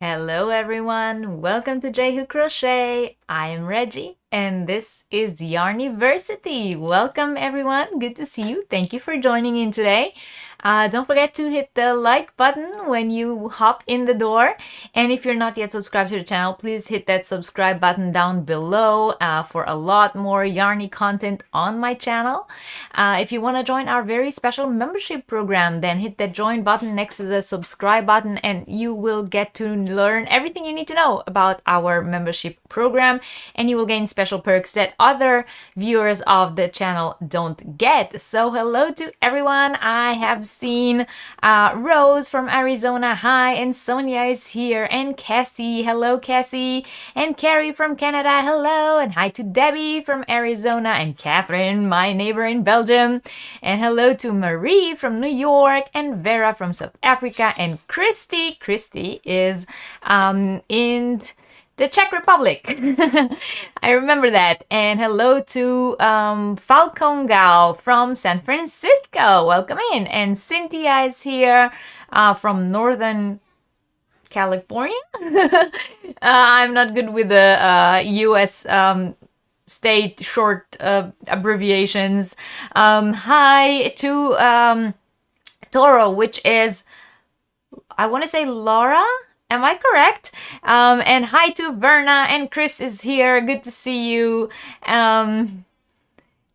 Hello everyone, welcome to J Crochet. I am Reggie and this is Yarniversity. Welcome everyone, good to see you. Thank you for joining in today. Don't forget to hit the like button when you hop in the door. And if you're not yet subscribed to the channel, please hit that subscribe button down below for a lot more Yarny content on my channel. If you want to join our very special membership program, then hit that join button next to the subscribe button and you will get to learn everything you need to know about our membership program, and you will gain special perks that other viewers of the channel don't get. So hello to everyone. I have seen Rose from Arizona, hi, and Sonia is here, and Cassie, hello Cassie, and Carrie from Canada, hello, and hi to Debbie from Arizona, and Catherine, my neighbor in Belgium, and hello to Marie from New York, and Vera from South Africa, and Christy is in the Czech Republic. I remember that. And hello to Falcon Gal from San Francisco. Welcome in. And Cynthia is here from Northern California. I'm not good with the US state short abbreviations. Hi to Toro, which is, I want to say Laura. Am I correct? And hi to Verna, and Chris is here. Good to see you. And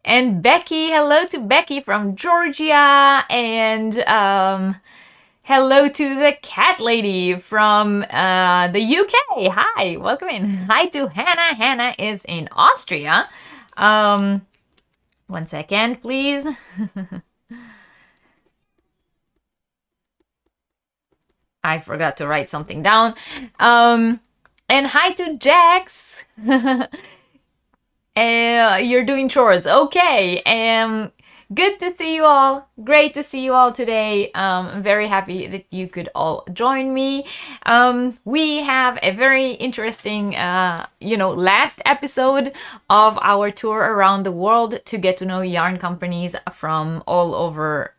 Becky, hello to Becky from Georgia. And hello to the cat lady from the UK. Hi, welcome in. Hi to Hannah. Hannah is in Austria. 1 second, please. I forgot to write something down. And hi to Jax. You're doing chores. Okay. Good to see you all. Great to see you all today. I'm very happy that you could all join me. We have a very interesting, last episode of our tour around the world to get to know yarn companies from all over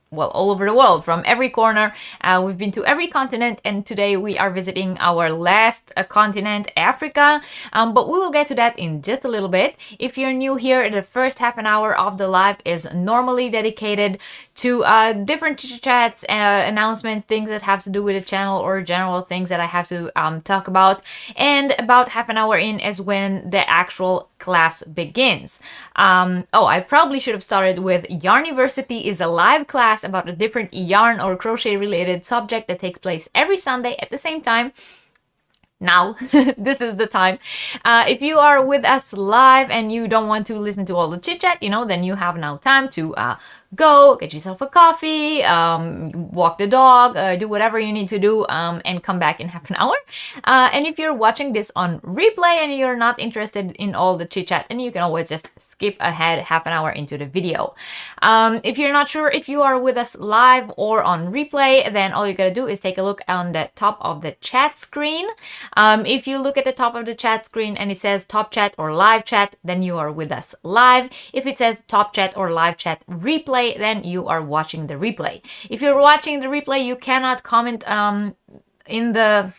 all over the world, from every corner. We've been to every continent, and today we are visiting our last continent, Africa. But we will get to that in just a little bit. If you're new here, the first half an hour of the live is normally dedicated to different chats, announcement, things that have to do with the channel, or general things that I have to talk about. And about half an hour in is when the actual class begins. I probably should have started with Yarniversity is a live class about a different yarn or crochet related subject that takes place every Sunday at the same time. Now, this is the time. If you are with us live and you don't want to listen to all the chit chat, then you have now time to go get yourself a coffee, walk the dog, do whatever you need to do, and come back in half an hour. And if you're watching this on replay and you're not interested in all the chit chat, then you can always just skip ahead half an hour into the video. If you're not sure if you are with us live or on replay, then all you gotta do is take a look on the top of the chat screen. If you look at the top of the chat screen and it says top chat or live chat, then you are with us live. If it says top chat or live chat replay, then you are watching the replay. If you're watching the replay, you cannot comment in the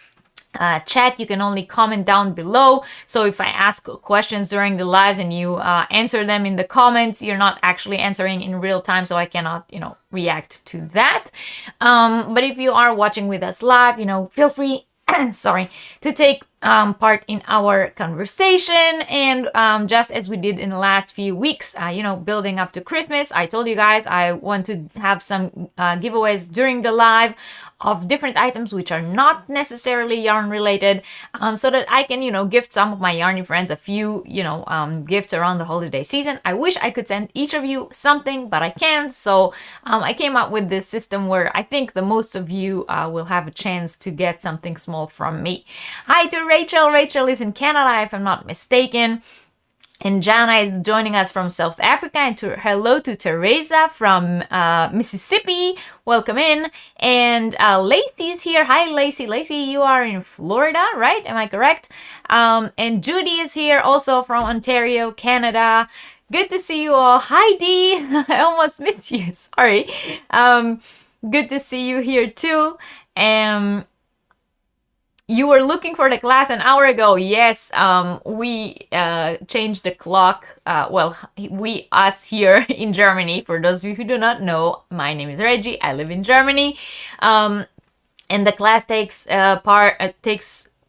chat. You can only comment down below. So if I ask questions during the lives and you answer them in the comments, you're not actually answering in real time, so I cannot, react to that. But if you are watching with us live, feel free to take part in our conversation. And just as we did in the last few weeks, building up to Christmas, I told you guys I want to have some giveaways during the live of different items which are not necessarily yarn related, so that I can, gift some of my yarny friends a few, gifts around the holiday season. I wish I could send each of you something, but I can't. So I came up with this system where I think the most of you will have a chance to get something small from me. Hi to Rachel. Rachel is in Canada, if I'm not mistaken. And Jana is joining us from South Africa. And hello to Teresa from Mississippi. Welcome in. And Lacey is here. Hi, Lacey. Lacey, you are in Florida, right? Am I correct? And Judy is here also from Ontario, Canada. Good to see you all. Hi, Dee. I almost missed you. Sorry. Good to see you here too. You were looking for the class an hour ago. Yes, we changed the clock. Us here in Germany. For those of you who do not know, my name is Reggie. I live in Germany, and the class takes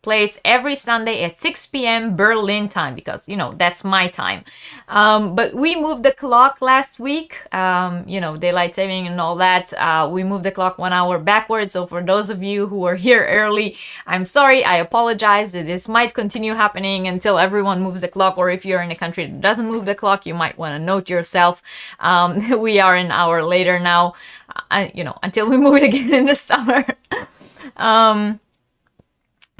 place every Sunday at 6 p.m. Berlin time, because, you know, that's my time. But we moved the clock last week, you know, daylight saving and all that. We moved the clock 1 hour backwards. So for those of you who are here early, I'm sorry, I apologize. This might continue happening until everyone moves the clock, or if you're in a country that doesn't move the clock, you might want to note yourself. We are an hour later now, you know, until we move it again in the summer.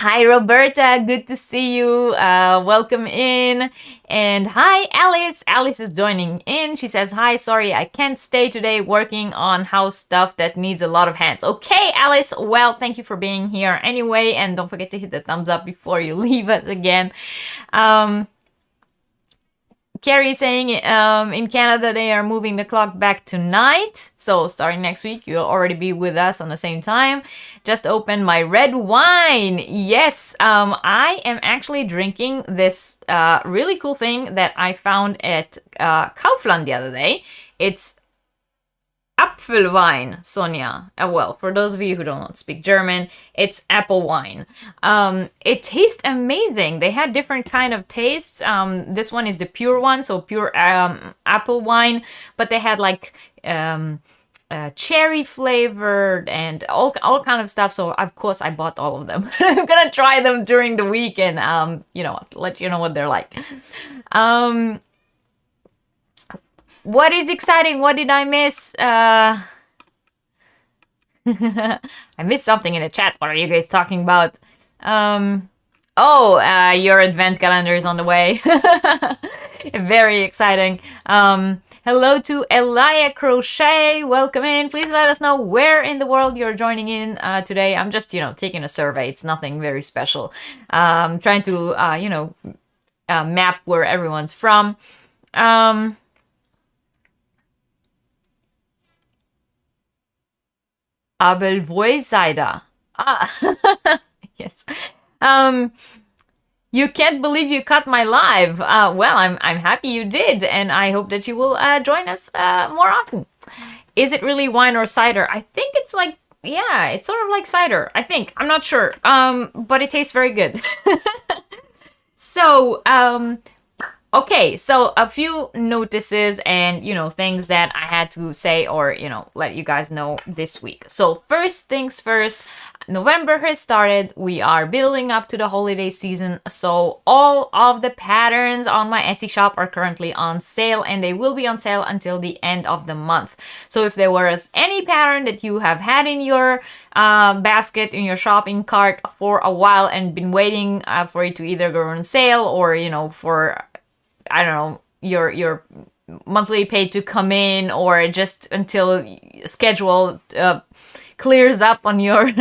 Hi, Roberta. Good to see you. Welcome in. And hi, Alice. Alice is joining in. She says, hi, sorry, I can't stay today working on house stuff that needs a lot of hands. Okay, Alice. Well, thank you for being here anyway. And don't forget to hit the thumbs up before you leave us again. Carrie saying in Canada they are moving the clock back tonight. So starting next week, you'll already be with us on the same time. Just opened my red wine. Yes, I am actually drinking this really cool thing that I found at Kaufland the other day. It's Apfelwein, Sonja. Well, for those of you who don't speak German, it's apple wine. It tastes amazing. They had different kind of tastes. This one is the pure one, so pure apple wine, but they had like cherry flavored and all kind of stuff. So of course I bought all of them. I'm gonna try them during the week and you know, let you know what they're like. What is exciting? What did I miss? I missed something in the chat. What are you guys talking about? Your advent calendar is on the way. Very exciting. Hello to Elia Crochet. Welcome in. Please let us know where in the world you're joining in today. I'm just, you know, taking a survey. It's nothing very special. Trying to, map where everyone's from. Abelvoisider. Yes. You can't believe you caught my live. Well, I'm happy you did, and I hope that you will join us more often. Is it really wine or cider? I think it's like, yeah, it's sort of like cider. I think. I'm not sure. But it tastes very good. So, okay, so a few notices and, you know, things that I had to say or, you know, let you guys know this week. So first things first, November has started. We are building up to the holiday season. So all of the patterns on my Etsy shop are currently on sale, and they will be on sale until the end of the month. So if there was any pattern that you have had in your basket, in your shopping cart for a while and been waiting for it to either go on sale or, you know, for, I don't know, your monthly pay to come in, or just until schedule clears up on your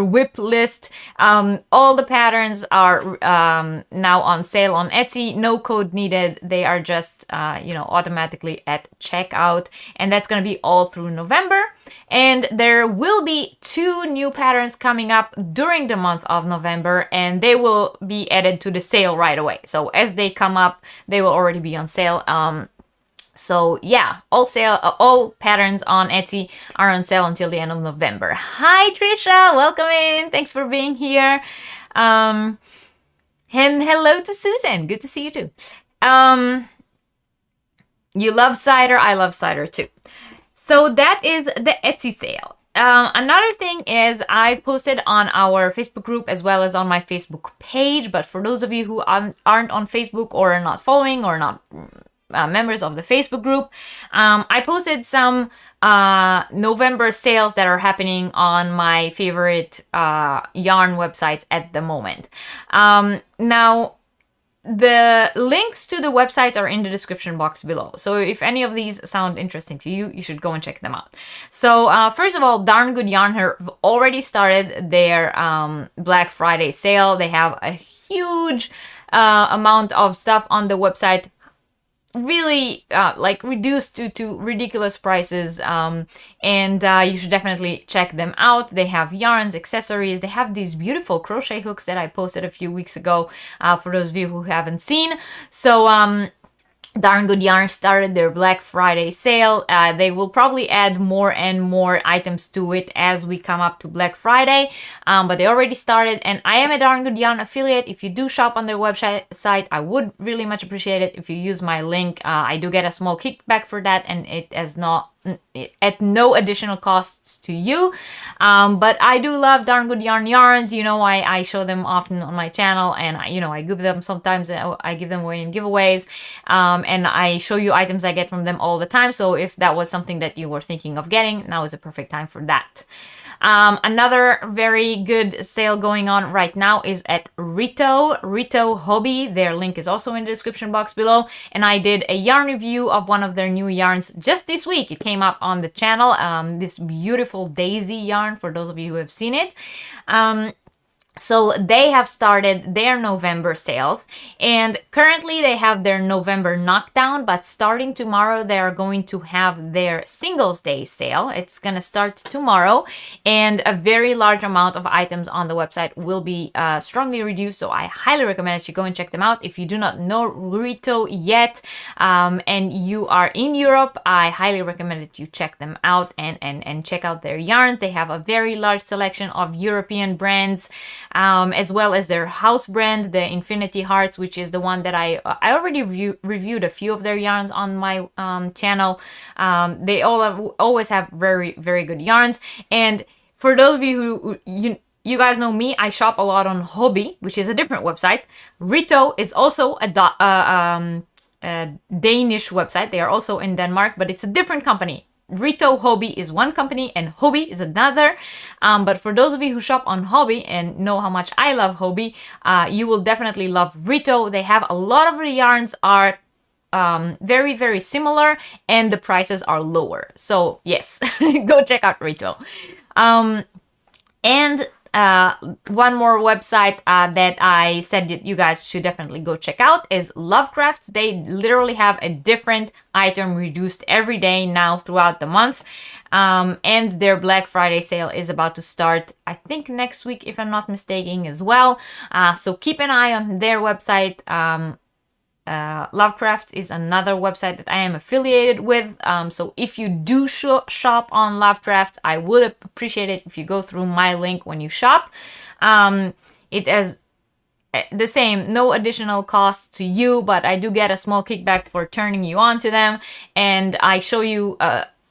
whip list. All the patterns are now on sale on Etsy. No code needed. They are just automatically at checkout, and that's going to be all through November. And there will be 2 new patterns coming up during the month of November, and they will be added to the sale right away. So as they come up, they will already be on sale. So yeah, all patterns on Etsy are on sale until the end of November. Hi Trisha, welcome in. Thanks for being here. And hello to Susan. Good to see you too. You love cider. I love cider too. So that is the Etsy sale. Another thing is I posted on our Facebook group as well as on my Facebook page. But for those of you who aren't on Facebook or are not following or not members of the Facebook group, I posted some November sales that are happening on my favorite yarn websites at the moment. Now, the links to the websites are in the description box below. So if any of these sound interesting to you, you should go and check them out. So first of all, Darn Good Yarn have already started their Black Friday sale. They have a huge amount of stuff on the website. really like reduced to ridiculous prices, and you should definitely check them out. They have yarns, accessories, they have these beautiful crochet hooks that I posted a few weeks ago, for those of you who haven't seen. So Darn Good Yarn started their Black Friday sale. They will probably add more and more items to it as we come up to Black Friday, but they already started, and I am a Darn Good Yarn affiliate. If you do shop on their website, I would really much appreciate it if you use my link. I do get a small kickback for that, and it has not at no additional costs to you, but I do love Darn Good Yarn yarns. You know, I show them often on my channel, and I give them sometimes, I give them away in giveaways, and I show you items I get from them all the time. So if that was something that you were thinking of getting, now is a perfect time for that. Another very good sale going on right now is at Rito Hobby. Their link is also in the description box below. And I did a yarn review of one of their new yarns just this week. It came up on the channel. This beautiful daisy yarn, for those of you who have seen it. So they have started their November sales, and currently they have their November knockdown, but starting tomorrow they are going to have their Singles Day sale. It's going to start tomorrow, and a very large amount of items on the website will be strongly reduced, so I highly recommend that you go and check them out. If you do not know Rito yet, and you are in Europe, I highly recommend that you check them out and check out their yarns. They have a very large selection of European brands, as well as their house brand, the Infinity Hearts, which is the one that I already reviewed a few of their yarns on my channel. They always have very, very good yarns. And for those of you who you guys know me, I shop a lot on Hobby, which is a different website. Rito is also a Danish website. They are also in Denmark, but it's a different company. Rito Hobby is one company and Hobby is another. But for those of you who shop on Hobby and know how much I love Hobby, you will definitely love Rito. They have a lot of the yarns are very, very similar, and the prices are lower. So yes, go check out Rito. And one more website that I said that you guys should definitely go check out is Lovecrafts. They literally have a different item reduced every day now throughout the month. And their Black Friday sale is about to start, I think next week, if I'm not mistaken, as well. So keep an eye on their website. Lovecrafts is another website that I am affiliated with. So if you do shop on Lovecrafts, I would appreciate it if you go through my link when you shop. It has the same, no additional cost to you, but I do get a small kickback for turning you on to them. And I show you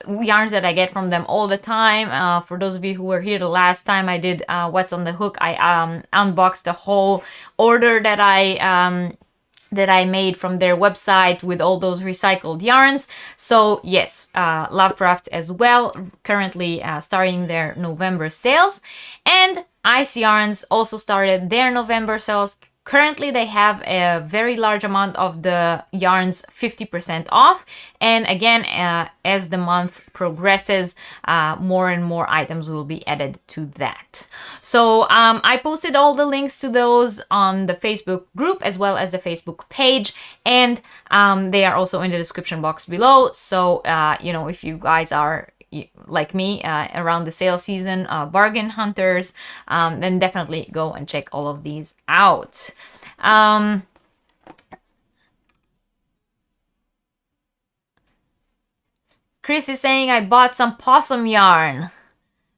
yarns that I get from them all the time. For those of you who were here the last time I did What's on the Hook, I unboxed the whole order that I made from their website with all those recycled yarns. So yes, Lovecraft as well, currently starting their November sales. And Ice Yarns also started their November sales. Currently, they have a very large amount of the yarns 50% off. And again, as the month progresses, more and more items will be added to that. So I posted all the links to those on the Facebook group as well as the Facebook page. And they are also in the description box below. So, if you guys are like me, around the sale season, bargain hunters, then definitely go and check all of these out. Chris is saying, I bought some possum yarn.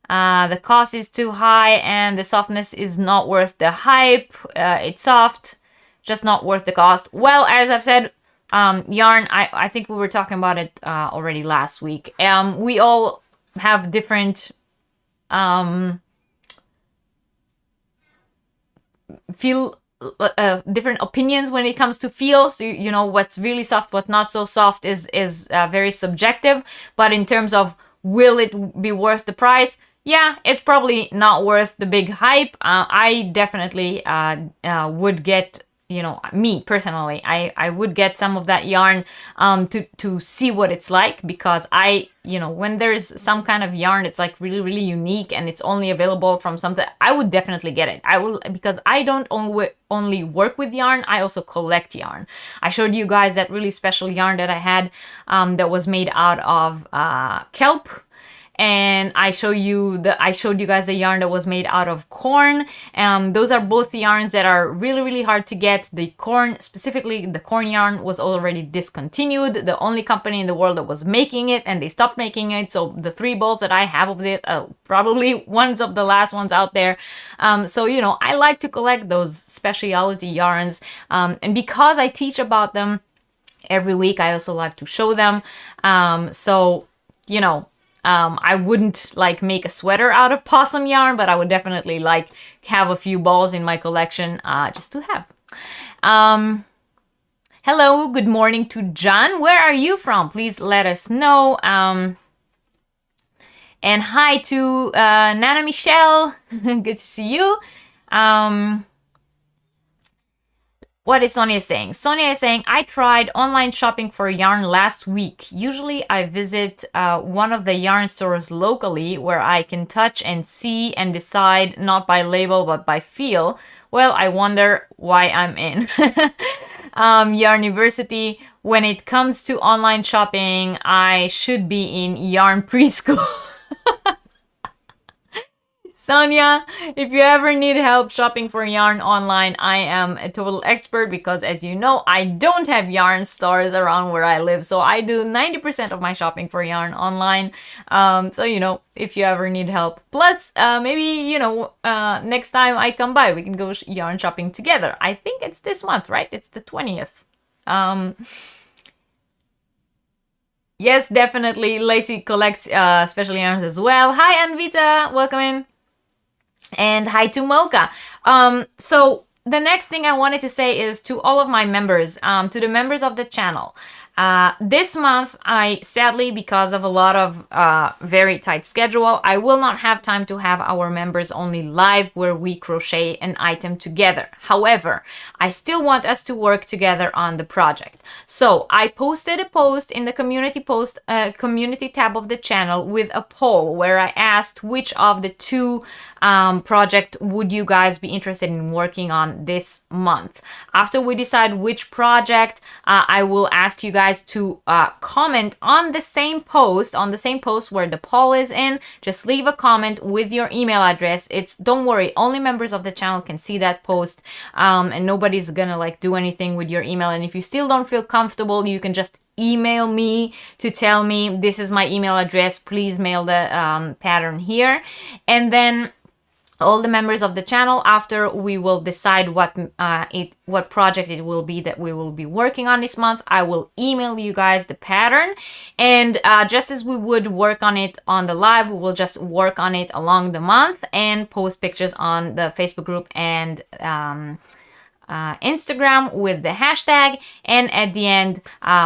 The cost is too high and the softness is not worth the hype. It's soft, just not worth the cost. Well, as I've said, yarn, I think we were talking about it already last week. We all have different different opinions when it comes to feel. So what's really soft, what not so soft is very subjective. But in terms of will it be worth the price? Yeah, it's probably not worth the big hype. I definitely would get you know, me personally, I would get some of that yarn to see what it's like, because you know, when there's some kind of yarn it's like really, really unique and it's only available from something, I would definitely get it. I will, because I don't only work with yarn, I also collect yarn. I showed you guys that really special yarn that I had that was made out of kelp. And I showed you guys the yarn that was made out of corn. Those are both yarns that are really, really hard to get. The corn, specifically the corn yarn, was already discontinued. The only company in the world that was making it, and they stopped making it. So the 3 balls that I have of it, probably ones of the last ones out there. So, you know, I like to collect those specialty yarns. And because I teach about them every week, I also like to show them. So, you know, I wouldn't like make a sweater out of possum yarn, but I would definitely like have a few balls in my collection just to have. Hello, good morning to John. Where are you from? Please let us know. And hi to Nana Michelle. Good to see you. What is Sonia saying? Sonia is saying, I tried online shopping for yarn last week. Usually I visit one of the yarn stores locally where I can touch and see and decide not by label but by feel. Well, I wonder why I'm in. Yarniversity, when it comes to online shopping, I should be in yarn preschool. Sonia, if you ever need help shopping for yarn online, I am a total expert, because as you know, I don't have yarn stores around where I live. So I do 90% of my shopping for yarn online. So, you know, if you ever need help. Plus, maybe, you know, next time I come by, we can go yarn shopping together. I think it's this month, right? It's the 20th. Yes, definitely. Lacey collects special yarns as well. Hi, Anvita. Welcome in. And hi to Mocha. So the next thing I wanted to say is to all of my members, to the members of the channel. This month, I sadly, because of a lot of very tight schedule, I will not have time to have our members only live where we crochet an item together. However, I still want us to work together on the project. So I posted a post in the community tab of the channel with a poll where I asked which of the 2 project would you guys be interested in working on this month. After we decide which project, I will ask you guys to comment on the same post, where the poll is in. Just leave a comment with your email address. Don't worry, only members of the channel can see that post, and nobody's gonna like do anything with your email. And if you still don't feel comfortable, you can just email me to tell me, this is my email address, please mail the pattern here. And then all the members of the channel, after we will decide what project it will be that we will be working on this month, I will email you guys the pattern. And just as we would work on it on the live, we will just work on it along the month and post pictures on the Facebook group and Instagram with the hashtag. And at the end,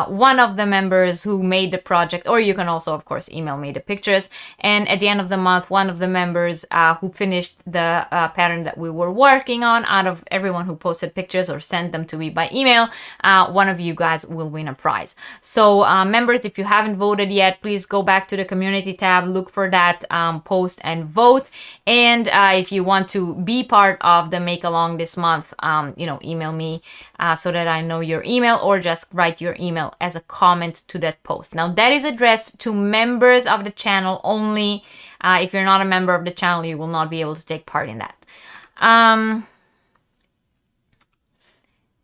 one of the members who made the project, or you can also of course email me the pictures, and at the end of the month, one of the members who finished the pattern that we were working on, out of everyone who posted pictures or sent them to me by email, one of you guys will win a prize. So members, if you haven't voted yet, please go back to the community tab, look for that post and vote. And if you want to be part of the make along this month, you know, email me so that I know your email, or just write your email as a comment to that post. Now that is addressed to members of the channel only. If you're not a member of the channel, you will not be able to take part in that.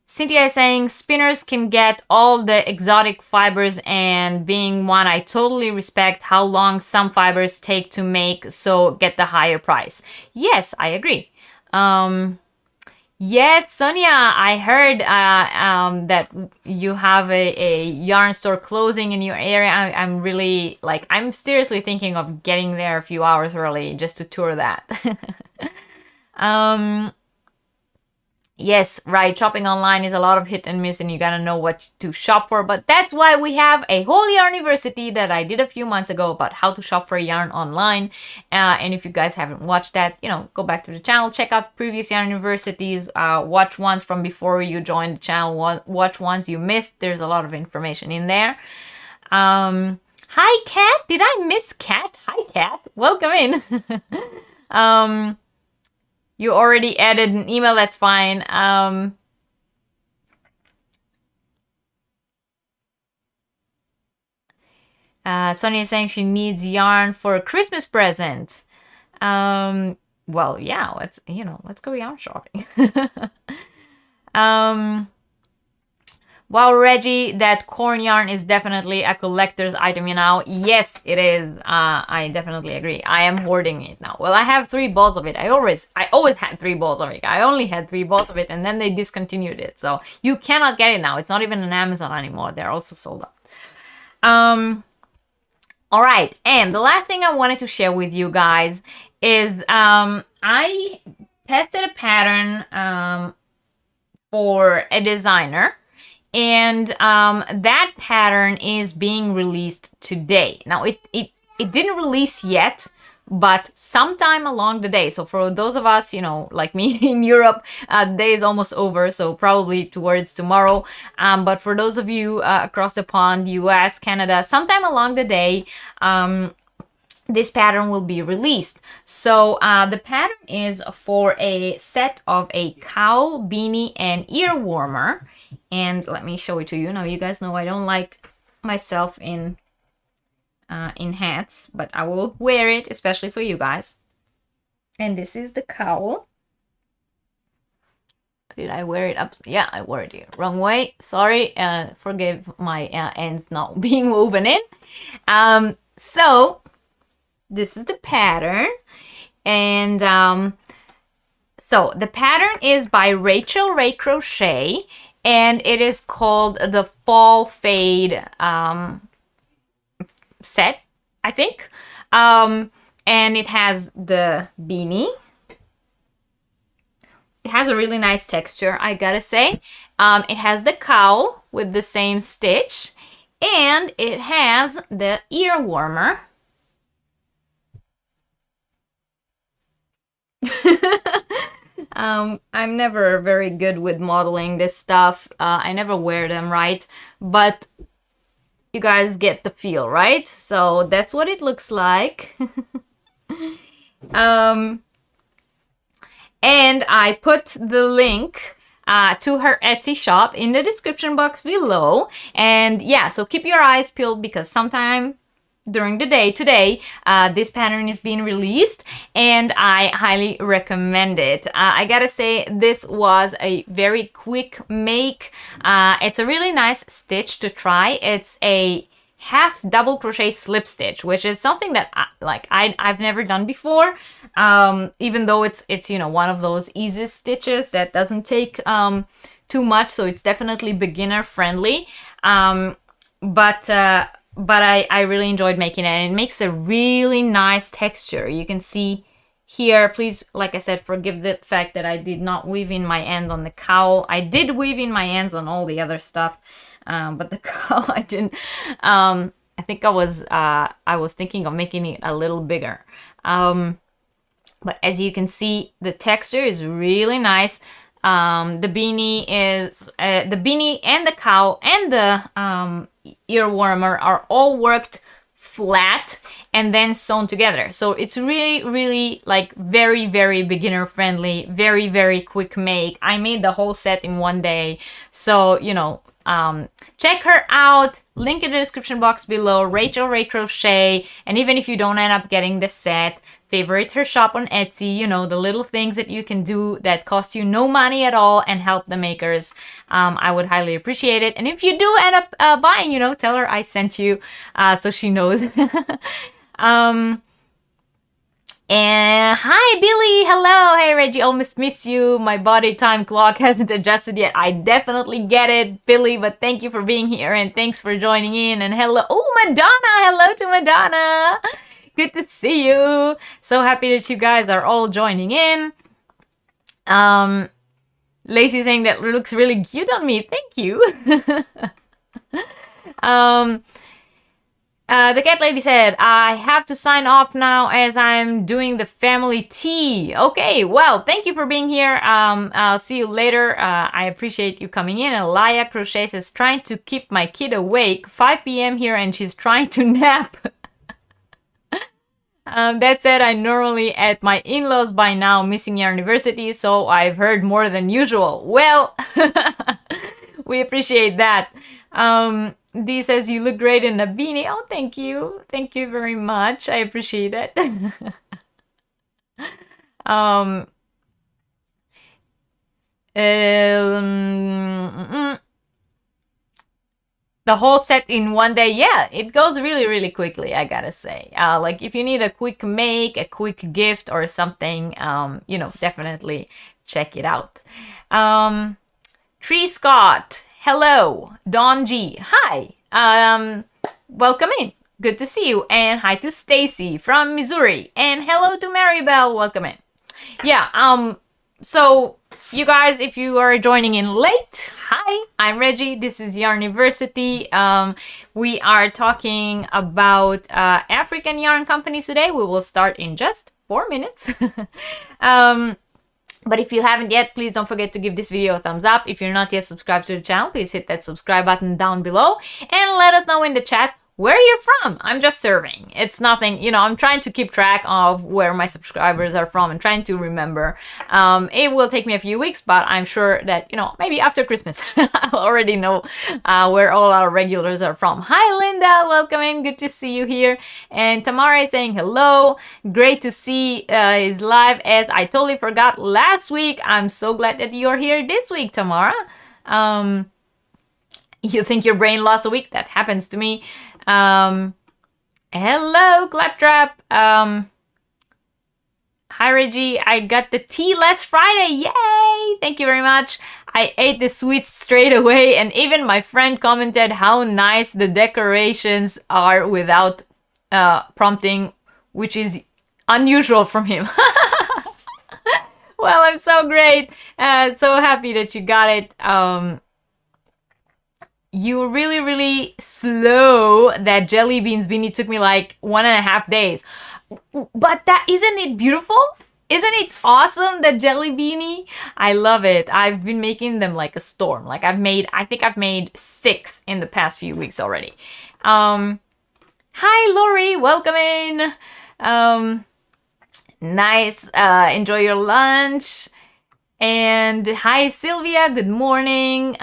Cynthia is saying spinners can get all the exotic fibers, and being one, I totally respect how long some fibers take to make, so get the higher price. Yes, I agree. Yes, Sonia, I heard that you have a yarn store closing in your area. I'm really, like, I'm seriously thinking of getting there a few hours early just to tour that. Yes, right. Shopping online is a lot of hit and miss, and you gotta know what to shop for. But that's why we have a whole Yarniversity that I did a few months ago about how to shop for yarn online. And if you guys haven't watched that, go back to the channel, check out previous Yarniversities, watch ones from before you joined the channel, watch ones you missed. There's a lot of information in there. Hi, Kat. Did I miss Kat? Hi, Kat. Welcome in. You already added an email, that's fine. Sonia is saying she needs yarn for a Christmas present. Well, yeah, let's go yarn shopping. Well, Reggie, that corn yarn is definitely a collector's item, Yes, it is. I definitely agree. I am hoarding it now. Well, I have 3 balls of it. I always had 3 balls of it. I only had 3 balls of it, and then they discontinued it. So you cannot get it now. It's not even on Amazon anymore. They're also sold out. All right. And the last thing I wanted to share with you guys is I tested a pattern for a designer. And that pattern is being released today. Now, it didn't release yet, but sometime along the day. So for those of us, like me in Europe, the day is almost over, so probably towards tomorrow. But for those of you across the pond, US, Canada, sometime along the day, this pattern will be released. So the pattern is for a set of a cowl, beanie, and ear warmer. And let me show it to you. Now, you guys know I don't like myself in hats, but I will wear it, especially for you guys. And this is the cowl. Did I wear it up? Yeah, I wore it the wrong way. Sorry. Forgive my ends not being woven in. So this is the pattern. And so the pattern is by Rachel Ray Crochet. And it is called the Fall Fade set, I think. And it has the beanie. It has a really nice texture, I gotta say. It has the cowl with the same stitch. And it has the ear warmer. I'm never very good with modeling this stuff. I never wear them, right? But you guys get the feel, right? So that's what it looks like. And I put the link to her Etsy shop in the description box below. And yeah, so keep your eyes peeled because sometime during the day today, this pattern is being released and I highly recommend it. I gotta say, this was a very quick make. It's a really nice stitch to try. It's a half double crochet slip stitch, which is something that I've never done before. Even though it's one of those easy stitches that doesn't take too much, so it's definitely beginner friendly. But I really enjoyed making it, and it makes a really nice texture. You can see here, please, like I said, forgive the fact that I did not weave in my end on the cowl. I did weave in my ends on all the other stuff, but the cowl I didn't. I think I was thinking of making it a little bigger. But as you can see, the texture is really nice. The beanie and the cowl and the ear warmer are all worked flat and then sewn together. So it's really, really like very, very beginner friendly, very, very quick make. I made the whole set in one day. So, check her out. Link in the description box below, Rachel Ray Crochet. And even if you don't end up getting the set, favorite her shop on Etsy, the little things that you can do that cost you no money at all and help the makers. I would highly appreciate it. And if you do end up buying, tell her I sent you so she knows. And hi, Billy. Hello. Hey, Reggie. Almost miss you. My body time clock hasn't adjusted yet. I definitely get it, Billy, but thank you for being here and thanks for joining in. And hello. Oh, Madonna. Hello to Madonna. Good to see you. So happy that you guys are all joining in. Lacey saying that looks really cute on me. Thank you. The cat lady said, I have to sign off now as I'm doing the family tea. Okay, well, thank you for being here. I'll see you later. I appreciate you coming in. Elia Crochet says, trying to keep my kid awake. 5 p.m. here and she's trying to nap. That said, I'm normally at my in-laws by now, missing Yarniversity, so I've heard more than usual. Well, we appreciate that. Dee says, you look great in a beanie. Oh, thank you. Thank you very much. I appreciate it. The whole set in one day, yeah, it goes really, really quickly, I gotta say. Like, if you need a quick make, a quick gift or something, you know, definitely check it out. Tree Scott, hello. Dawn G, hi. Welcome in. Good to see you. And hi to Stacy from Missouri. And hello to Maribel. Welcome in. Yeah, so you guys, if you are joining in late, hi, I'm Reggie. This is Yarniversity. We are talking about African yarn companies today. We will start in just 4 minutes. But if you haven't yet, please don't forget to give this video a thumbs up. If you're not yet subscribed to the channel, please hit that subscribe button down below and let us know in the chat where you're from. I'm just serving. It's nothing, you know, I'm trying to keep track of where my subscribers are from and trying to remember. It will take me a few weeks, but I'm sure that, you know, maybe after Christmas, I'll already know where all our regulars are from. Hi, Linda. Welcome in. Good to see you here. And Tamara is saying hello. Great to see his live, as I totally forgot last week. I'm so glad that you're here this week, Tamara. You think your brain lost a week? That happens to me. Hello, Claptrap. Hi, Reggie. I got the tea last Friday. Yay! Thank you very much. I ate the sweets straight away, and even my friend commented how nice the decorations are without prompting, which is unusual from him. Well, I'm so great. So happy that you got it. You were really, really slow. That jelly beans beanie took me like 1.5 days. But that, isn't it beautiful? Isn't it awesome, that jelly beanie? I love it. I've been making them like a storm. Like I think I've made 6 in the past few weeks already. Hi, Lori. Welcome in. Nice. Enjoy your lunch. And hi, Sylvia. Good morning.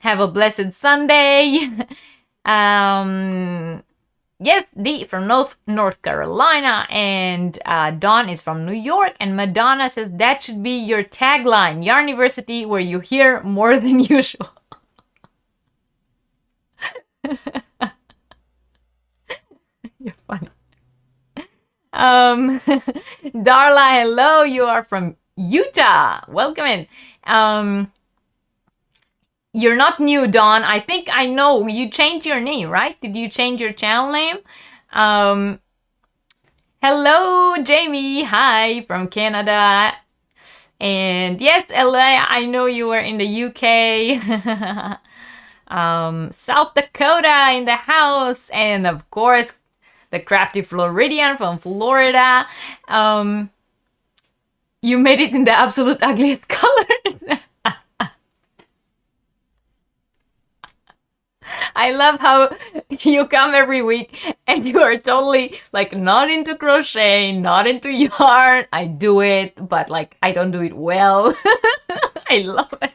Have a blessed Sunday. Yes, Dee from North Carolina, and Dawn is from New York, and Madonna says that should be your tagline, Yarniversity, where you hear more than usual. You're funny. Darla, hello, you are from Utah. Welcome in. You're not new, Dawn. I think I know. You changed your name, right? Did you change your channel name? Hello, Jamie. Hi, from Canada. And yes, LA, I know you were in the UK. South Dakota in the house. And of course, the Crafty Floridian from Florida. You made it in the absolute ugliest colors. I love how you come every week and you are totally like not into crochet, not into yarn. I do it, but like I don't do it well. I love it.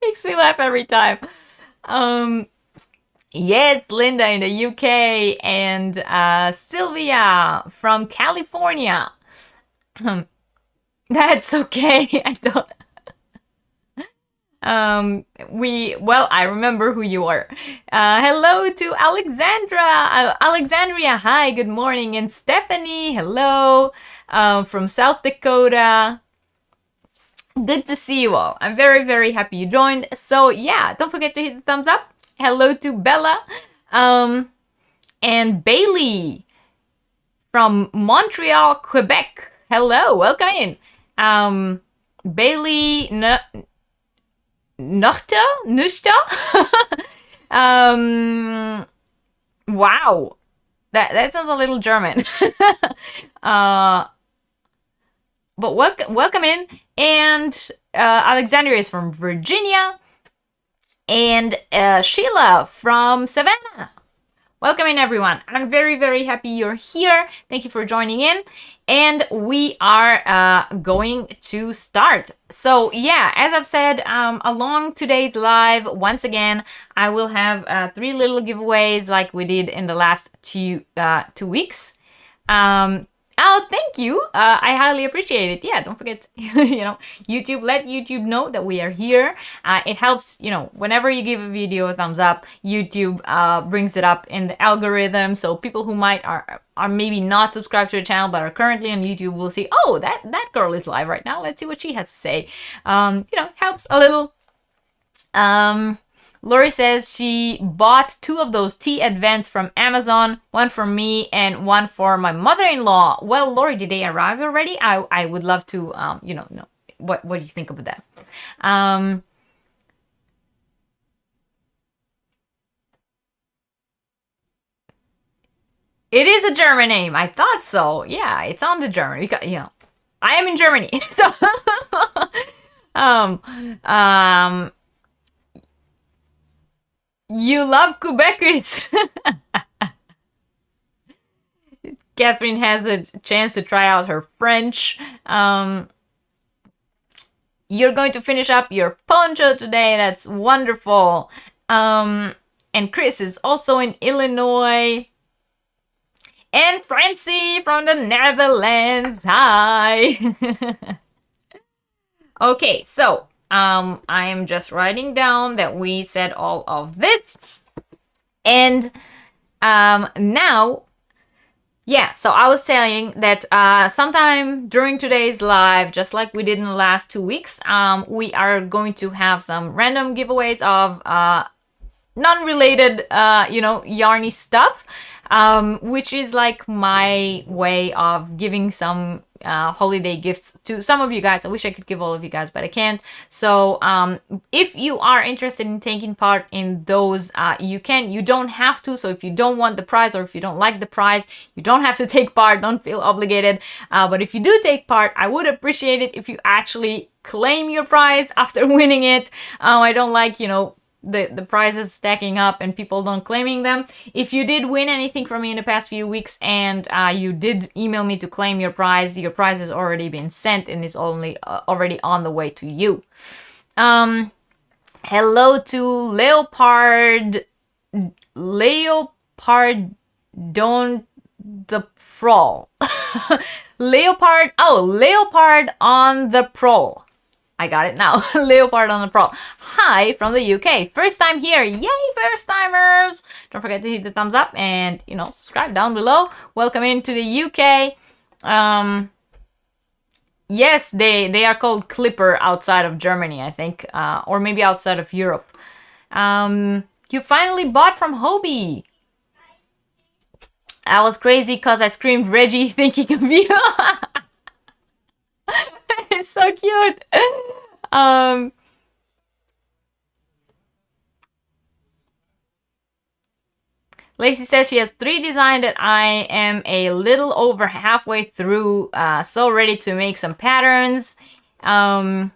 Makes me laugh every time. Yes, Linda in the UK and Sylvia from California. That's okay. I don't. Well, I remember who you are. Hello to Alexandria, hi, good morning. And Stephanie, hello, from South Dakota. Good to see you all. I'm very, very happy you joined. So yeah, don't forget to hit the thumbs up. Hello to Bella, and Bailey from Montreal, Quebec. Hello, welcome in. Bailey Nuchta? Wow. That sounds a little German. But welcome in. And Alexandria is from Virginia. And Sheila from Savannah. Welcome in, everyone. I'm very, very happy you're here. Thank you for joining in. And we are going to start. So yeah, as I've said, along today's live, once again, I will have 3 little giveaways like we did in the last 2 weeks. Oh, thank you. I highly appreciate it. Yeah, don't forget, YouTube, let YouTube know that we are here. It helps, whenever you give a video a thumbs up, YouTube brings it up in the algorithm. So people who might are maybe not subscribed to the channel but are currently on YouTube will see, oh, that girl is live right now. Let's see what she has to say. Helps a little. Lori says she bought 2 of those tea advents from Amazon, one for me and one for my mother-in-law. Well, Lori, did they arrive already? I would love to, know. What do you think about that? It is a German name. I thought so. Yeah, it's on the German. Because, I am in Germany. So, you love Quebecers. Catherine has a chance to try out her French. You're going to finish up your poncho today. That's wonderful. And Chris is also in Illinois. And Francie from the Netherlands. Hi. Okay, so I am just writing down that we said all of this. And now, yeah, so I was saying that sometime during today's live, just like we did in the last 2 weeks, we are going to have some random giveaways of non-related, yarny stuff, which is like my way of giving some holiday gifts to some of you guys. I wish I could give all of you guys, but I can't. So if you are interested in taking part in those, you can. You don't have to. So if you don't want the prize or if you don't like the prize, you don't have to take part. Don't feel obligated. But if you do take part, I would appreciate it if you actually claim your prize after winning it. I don't like, the prizes stacking up and people don't claiming them. If you did win anything from me in the past few weeks and you did email me to claim your prize has already been sent and is only already on the way to you. Hello to Leopard don't the Prol. Leopard on the Prol. I got it now. Leopard on the Pro. Hi from the UK. First time here. Yay, first timers. Don't forget to hit the thumbs up and, subscribe down below. Welcome into the UK. Yes, they are called Clipper outside of Germany, I think. Or maybe outside of Europe. You finally bought from Hobie. I was crazy because I screamed Reggie thinking of you. It's so cute. Lacey says she has 3 designs that I am a little over halfway through, so ready to make some patterns. And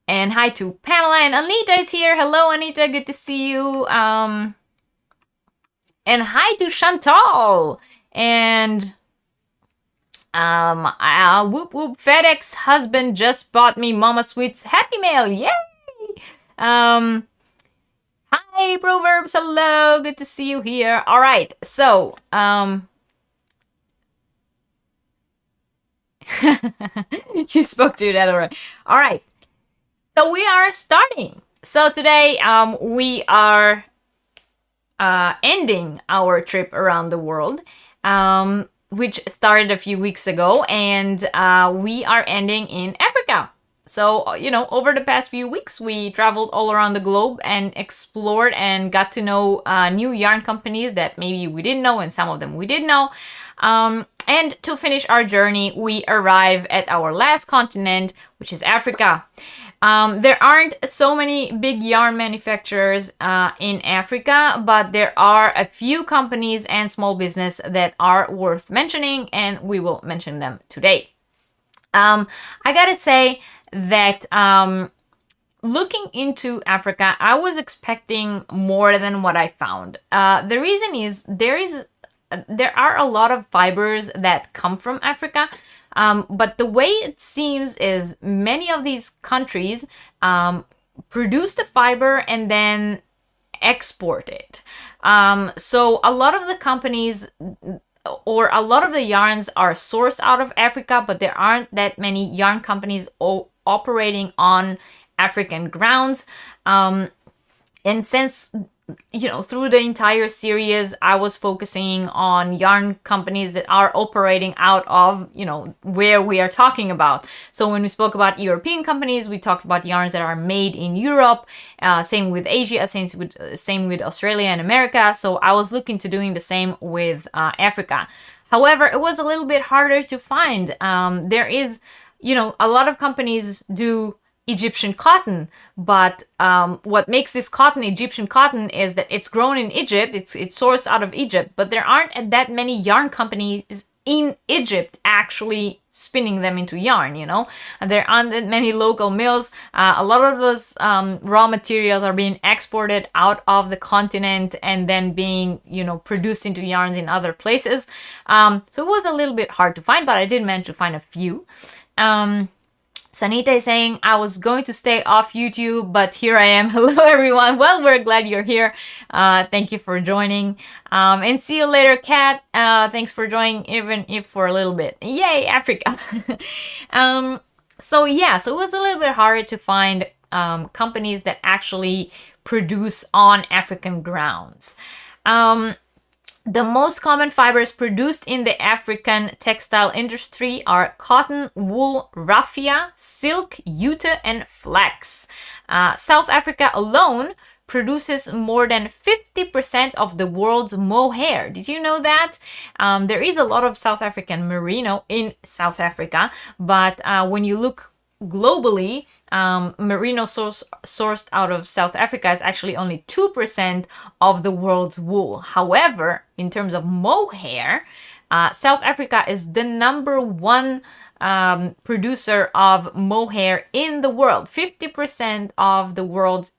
hi to Pamela, and Anita is here. Hello, Anita, good to see you. And hi to Chantal. And whoop whoop, FedEx husband just bought me Mama Sweet's Happy Mail. Yay! Hi Proverbs, hello, good to see you here. All right, so you spoke to that already. All right, so we are starting. So today we are ending our trip around the world. Which started a few weeks ago, and we are ending in Africa. So, over the past few weeks, we traveled all around the globe and explored and got to know new yarn companies that maybe we didn't know, and some of them we did know. And to finish our journey, we arrive at our last continent, which is Africa. There aren't so many big yarn manufacturers in Africa, but there are a few companies and small business that are worth mentioning, and we will mention them today. I gotta say that looking into Africa, I was expecting more than what I found. The reason is there are a lot of fibers that come from Africa, but the way it seems is many of these countries produce the fiber and then export it. So a lot of the companies or a lot of the yarns are sourced out of Africa, but there aren't that many yarn companies operating on African grounds. And since, through the entire series, I was focusing on yarn companies that are operating out of, where we are talking about. So when we spoke about European companies, we talked about yarns that are made in Europe, same with Asia, same with Australia and America. So I was looking to doing the same with Africa. However, it was a little bit harder to find. There is, a lot of companies do Egyptian cotton, but what makes this cotton Egyptian cotton is that it's grown in Egypt, it's sourced out of Egypt, but there aren't that many yarn companies in Egypt actually spinning them into yarn, and there aren't that many local mills. A lot of those raw materials are being exported out of the continent and then being, produced into yarns in other places. So it was a little bit hard to find, but I did manage to find a few. Sanita is saying, I was going to stay off YouTube, but here I am. Hello, everyone. Well, we're glad you're here. Thank you for joining. And see you later, Kat. Thanks for joining, even if for a little bit. Yay, Africa. So it was a little bit harder to find companies that actually produce on African grounds. The most common fibers produced in the African textile industry are cotton, wool, raffia, silk, jute, and flax. South Africa alone produces more than 50% of the world's mohair. Did you know that? There is a lot of South African merino in South Africa, but when you look globally, merino sourced out of South Africa is actually only 2% of the world's wool. However, in terms of mohair, South Africa is the number one producer of mohair in the world. 50% of the world's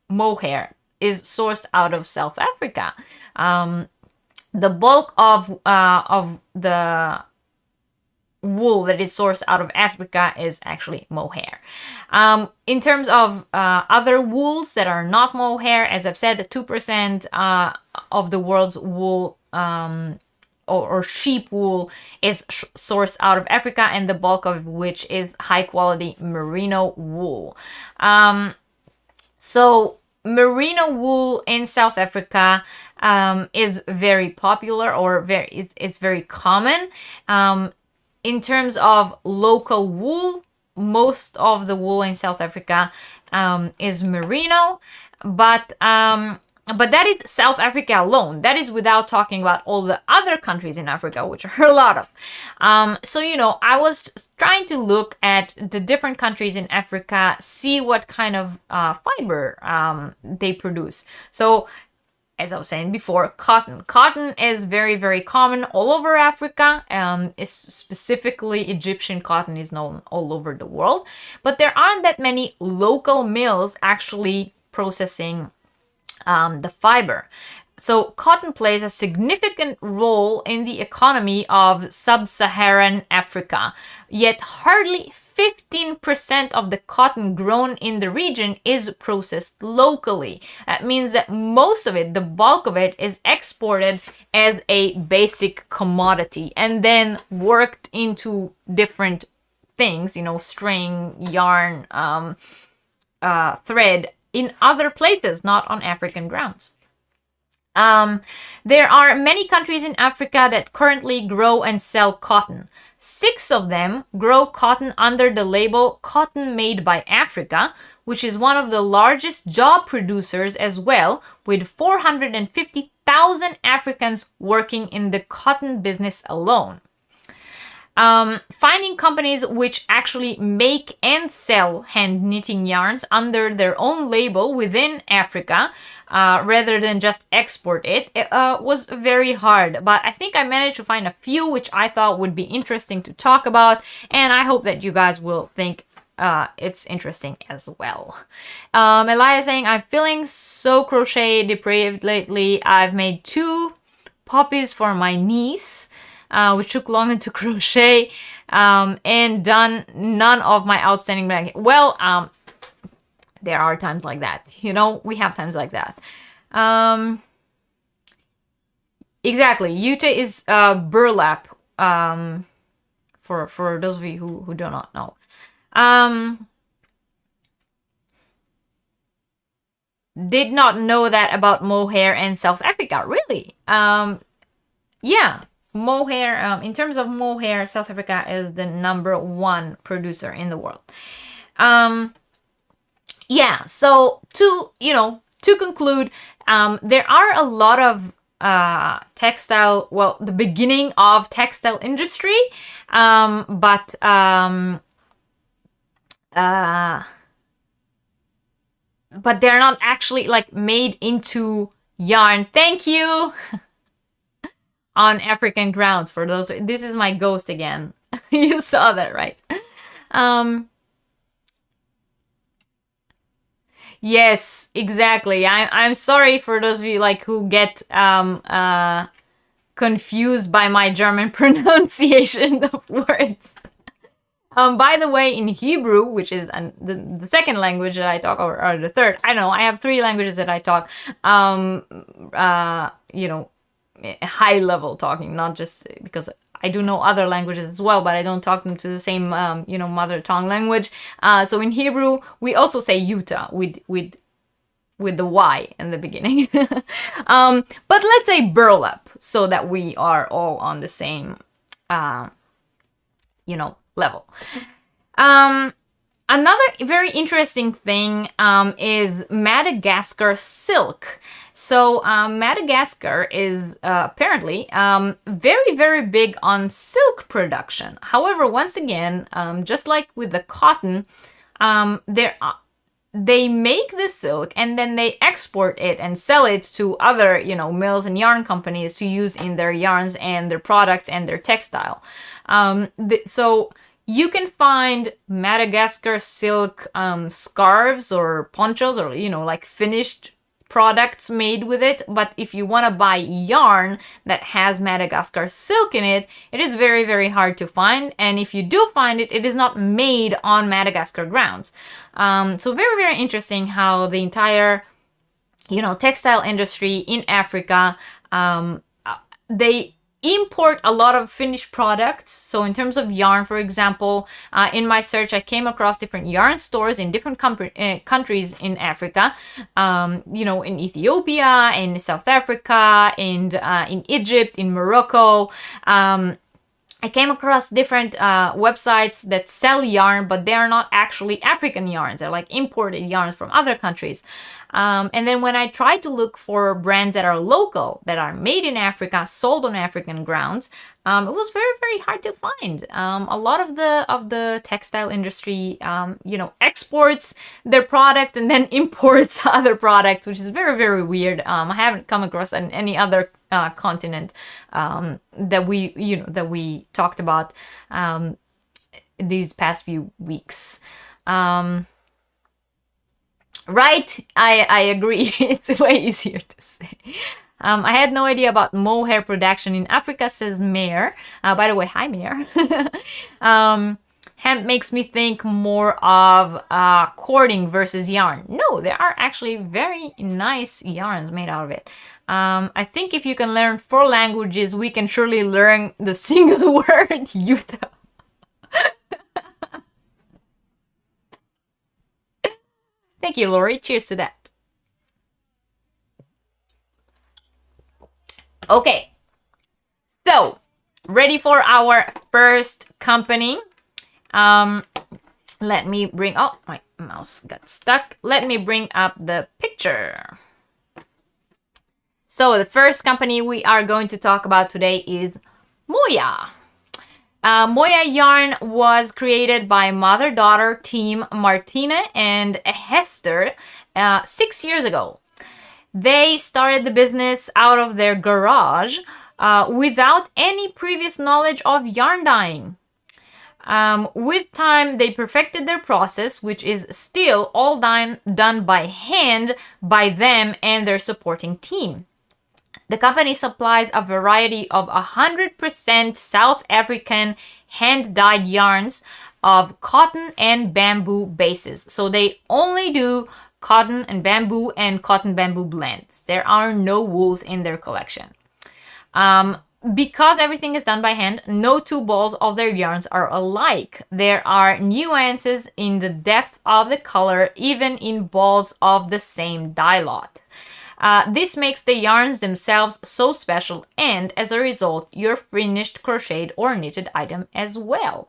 mohair is sourced out of South Africa. The bulk of the wool that is sourced out of Africa is actually mohair. In terms of other wools that are not mohair, as I've said, 2% of the world's wool or sheep wool is sourced out of Africa, and the bulk of which is high quality merino wool. So merino wool in South Africa is very popular, or it's very common. In terms of local wool, most of the wool in South Africa is merino, but that is South Africa alone. That is without talking about all the other countries in Africa, which are a lot of. So, I was trying to look at the different countries in Africa, see what kind of fiber they produce. So, as I was saying before, cotton. Cotton is very, very common all over Africa. Specifically, Egyptian cotton is known all over the world. But there aren't that many local mills actually processing the fiber. So cotton plays a significant role in the economy of sub-Saharan Africa, yet hardly 15% of the cotton grown in the region is processed locally. That means that most of it, the bulk of it, is exported as a basic commodity and then worked into different things, string, yarn, thread, in other places, not on African grounds. There are many countries in Africa that currently grow and sell cotton. 6 of them grow cotton under the label Cotton Made by Africa, which is one of the largest job producers as well, with 450,000 Africans working in the cotton business alone. Finding companies which actually make and sell hand knitting yarns under their own label within Africa, rather than just export it, was very hard. But I think I managed to find a few which I thought would be interesting to talk about, and I hope that you guys will think it's interesting as well. Elia saying, I'm feeling so crochet depraved lately. I've made 2 puppies for my niece, which took longer to crochet, and done none of my outstanding blanket. Well, there are times like that. You know, we have times like that. Exactly. Jute is burlap, for those of you who do not know. Did not know that about mohair and South Africa. Really? Yeah. Mohair, in terms of mohair, South Africa is the #1 producer in the world. Yeah, so to conclude, there are a lot of textile, well, the beginning of textile industry, but they're not actually like made into yarn. Thank you. On African grounds, for those. This is my ghost again. You saw that, right? Yes, exactly. I'm sorry for those of you like who get confused by my German pronunciation of words. By the way, in Hebrew, which is the second language that I talk, or the third, I don't know, I have 3 languages that I talk. High level talking, not just because I do know other languages as well, but I don't talk them to the same, mother tongue language. So in Hebrew, we also say Yuta with the Y in the beginning. But let's say burlap, so that we are all on the same, level. Another very interesting thing is Madagascar silk. So Madagascar is apparently very, very big on silk production. However, once again, just like with the cotton, they make the silk and then they export it and sell it to other, mills and yarn companies to use in their yarns and their products and their textile. So you can find Madagascar silk scarves or ponchos, or, like finished products made with it. But if you want to buy yarn that has Madagascar silk in it, it is very, very hard to find. And if you do find it, it is not made on Madagascar grounds. So very, very interesting how the entire, textile industry in Africa, they import a lot of finished products. So in terms of yarn, for example, in my search, I came across different yarn stores in different countries in Africa, in Ethiopia, in South Africa, and in Egypt, in Morocco. I came across different websites that sell yarn, but they are not actually African yarns. They're like imported yarns from other countries. And then when I tried to look for brands that are local, that are made in Africa, sold on African grounds, it was very, very hard to find. A lot of the textile industry, exports their products and then imports other products, which is very, very weird. I haven't come across any other continent that we talked about these past few weeks. Right, I agree. It's way easier to say. I had no idea about mohair production in Africa, says Mayor. By the way, hi, Mayor. Hemp makes me think more of cording versus yarn. No, there are actually very nice yarns made out of it. I think if you can learn 4 languages, we can surely learn the single word Utah. Thank you, Lori. Cheers to that. Okay, so ready for our first company. Let me bring, oh, my mouse got stuck. Let me bring up the picture. So the first company we are going to talk about today is Moya. Moya yarn was created by mother-daughter team Martina and Hester 6 years ago. They started the business out of their garage without any previous knowledge of yarn dyeing. With time, they perfected their process, which is still all done by hand by them and their supporting team. The company supplies a variety of 100% South African hand-dyed yarns of cotton and bamboo bases. So they only do cotton and bamboo blends. There are no wools in their collection. Because everything is done by hand, no two balls of their yarns are alike. There are nuances in the depth of the color, even in balls of the same dye lot. This makes the yarns themselves so special, and as a result, your finished crocheted or knitted item as well.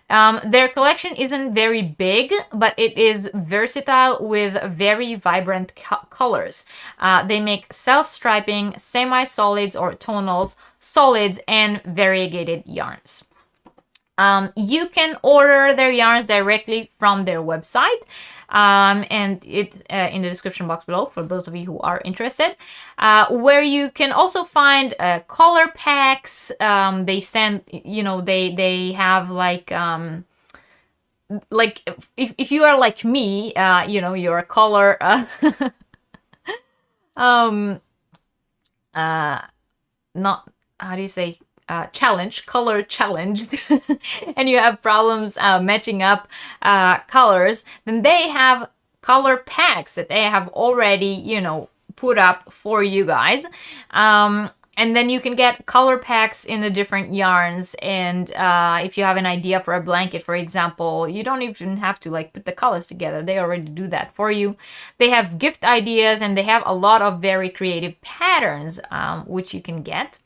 Their collection isn't very big, but it is versatile with very vibrant colors. They make self-striping, semi-solids or tonals, solids, and variegated yarns. You can order their yarns directly from their website, and it's in the description box below for those of you who are interested, where you can also find color packs. They send, they have like if you are like me, you're a color not, how do you say, color challenged, and you have problems matching up colors, then they have color packs that they have already, put up for you guys. And then you can get color packs in the different yarns. And if you have an idea for a blanket, for example, you don't even have to put the colors together. They already do that for you. They have gift ideas, and they have a lot of very creative patterns, which you can get.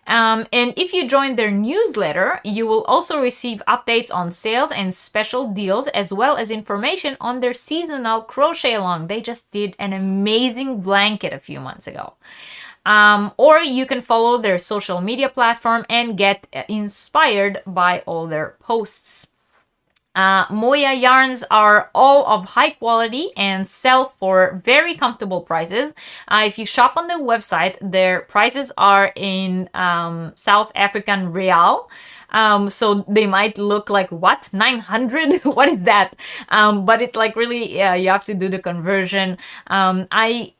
And if you join their newsletter, you will also receive updates on sales and special deals, as well as information on their seasonal crochet along. They just did an amazing blanket a few months ago. Or you can follow their social media platform and get inspired by all their posts. Moya yarns are all of high quality and sell for very comfortable prices. If you shop on the website, their prices are in South African real. So they might look like, what, 900? What is that? But it's really, you have to do the conversion. I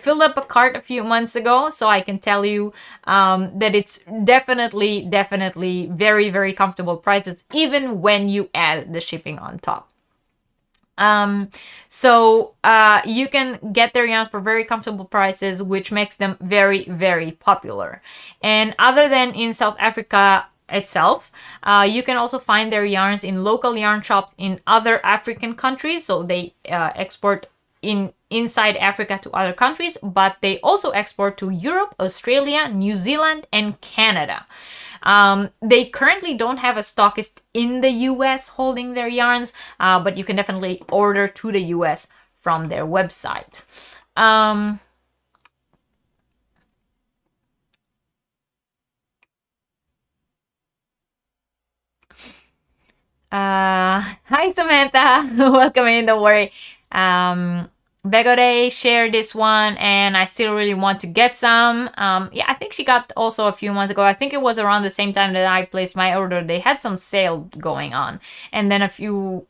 filled up a cart a few months ago, so I can tell you that it's definitely very, very comfortable prices, even when you add the shipping on top. So you can get their yarns for very comfortable prices, which makes them very, very popular. And other than in South Africa itself, you can also find their yarns in local yarn shops in other African countries. So they export inside Africa to other countries, but they also export to Europe, Australia, New Zealand, and Canada. They currently don't have a stockist in the US holding their yarns, but you can definitely order to the US from their website. Hi Samantha, welcome in, don't worry. Begode shared this one, and I still really want to get some. Yeah, I think she got also a few months ago. I think it was around the same time that I placed my order. They had some sale going on, and then a few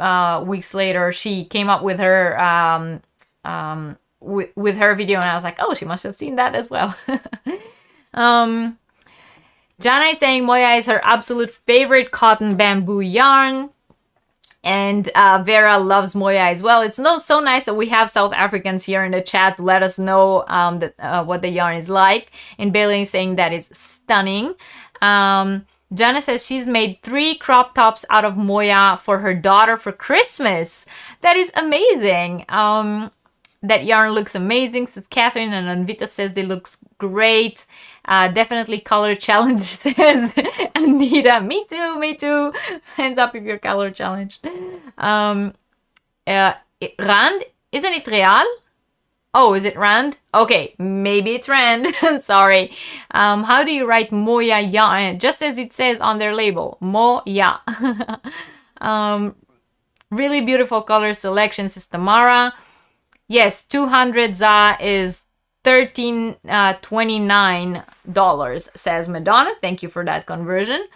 weeks later, she came up with her with her video, and I was like, oh, she must have seen that as well. Jana is saying Moya is her absolute favorite cotton bamboo yarn. And Vera loves Moya as well. It's so nice that we have South Africans here in the chat to let us know what the yarn is like. And Bailey is saying that is stunning. Jana says she's made 3 crop tops out of Moya for her daughter for Christmas. That is amazing. That yarn looks amazing, says Catherine, and Anvita says they looks great. Definitely color challenge, says Anita. Me too. Hands up if you're color challenged. Rand, isn't it real? Oh, is it Rand? Okay, maybe it's Rand. Sorry. How do you write Moya yarn? Just as it says on their label, Moya. Really beautiful color selection, says Tamara. Yes, 200 za is $13.29, says Madonna. Thank you for that conversion.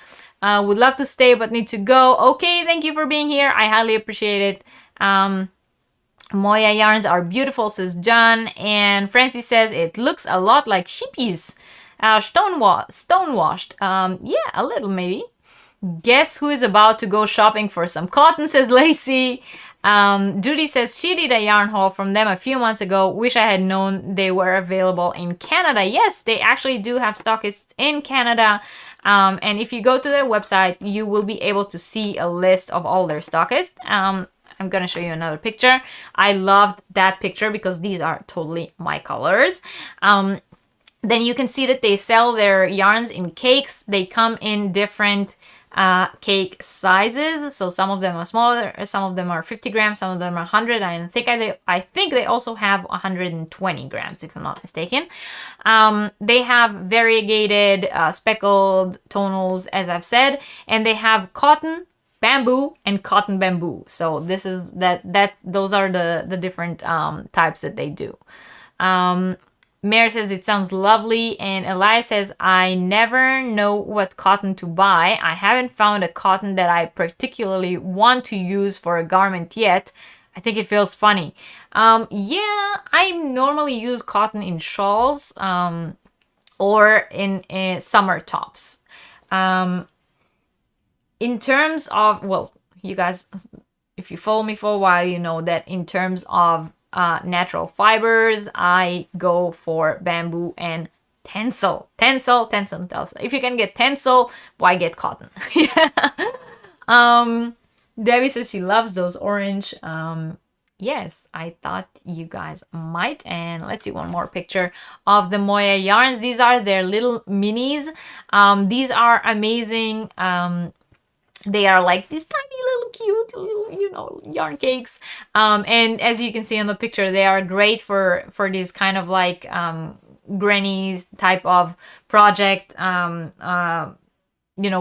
Would love to stay but need to go. Okay, thank you for being here. I highly appreciate it. Moya yarns are beautiful, says John. And Francie says it looks a lot like sheepies. Stonewashed. Yeah, a little maybe. Guess who is about to go shopping for some cotton, says Lacey. Judy says she did a yarn haul from them a few months ago. Wish I had known they were available in Canada. Yes, they actually do have stockists in Canada. And if you go to their website, you will be able to see a list of all their stockists. I'm gonna show you another picture. I loved that picture because these are totally my colors. Then you can see that they sell their yarns in cakes. They come in different cake sizes. So some of them are smaller, some of them are 50 grams, some of them are 100. I think they also have 120 grams, if I'm not mistaken. They have variegated speckled tonals, as I've said, and they have cotton, bamboo, and cotton bamboo. So this is those are the different types that they do. Mary says it sounds lovely, and Elias says I never know what cotton to buy. I haven't found a cotton that I particularly want to use for a garment yet. I think it feels funny. Yeah, I normally use cotton in shawls or in summer tops. In terms of, well, you guys, if you follow me for a while, you know that in terms of natural fibers, I go for bamboo and tencel. If you can get tencel, why get cotton? Debbie says she loves those orange. Yes, I thought you guys might. And let's see one more picture of the Moya yarns. These are their little minis. These are amazing. They are like these tiny little cute little, yarn cakes. And as you can see in the picture, they are great for these kind of like grannies type of project.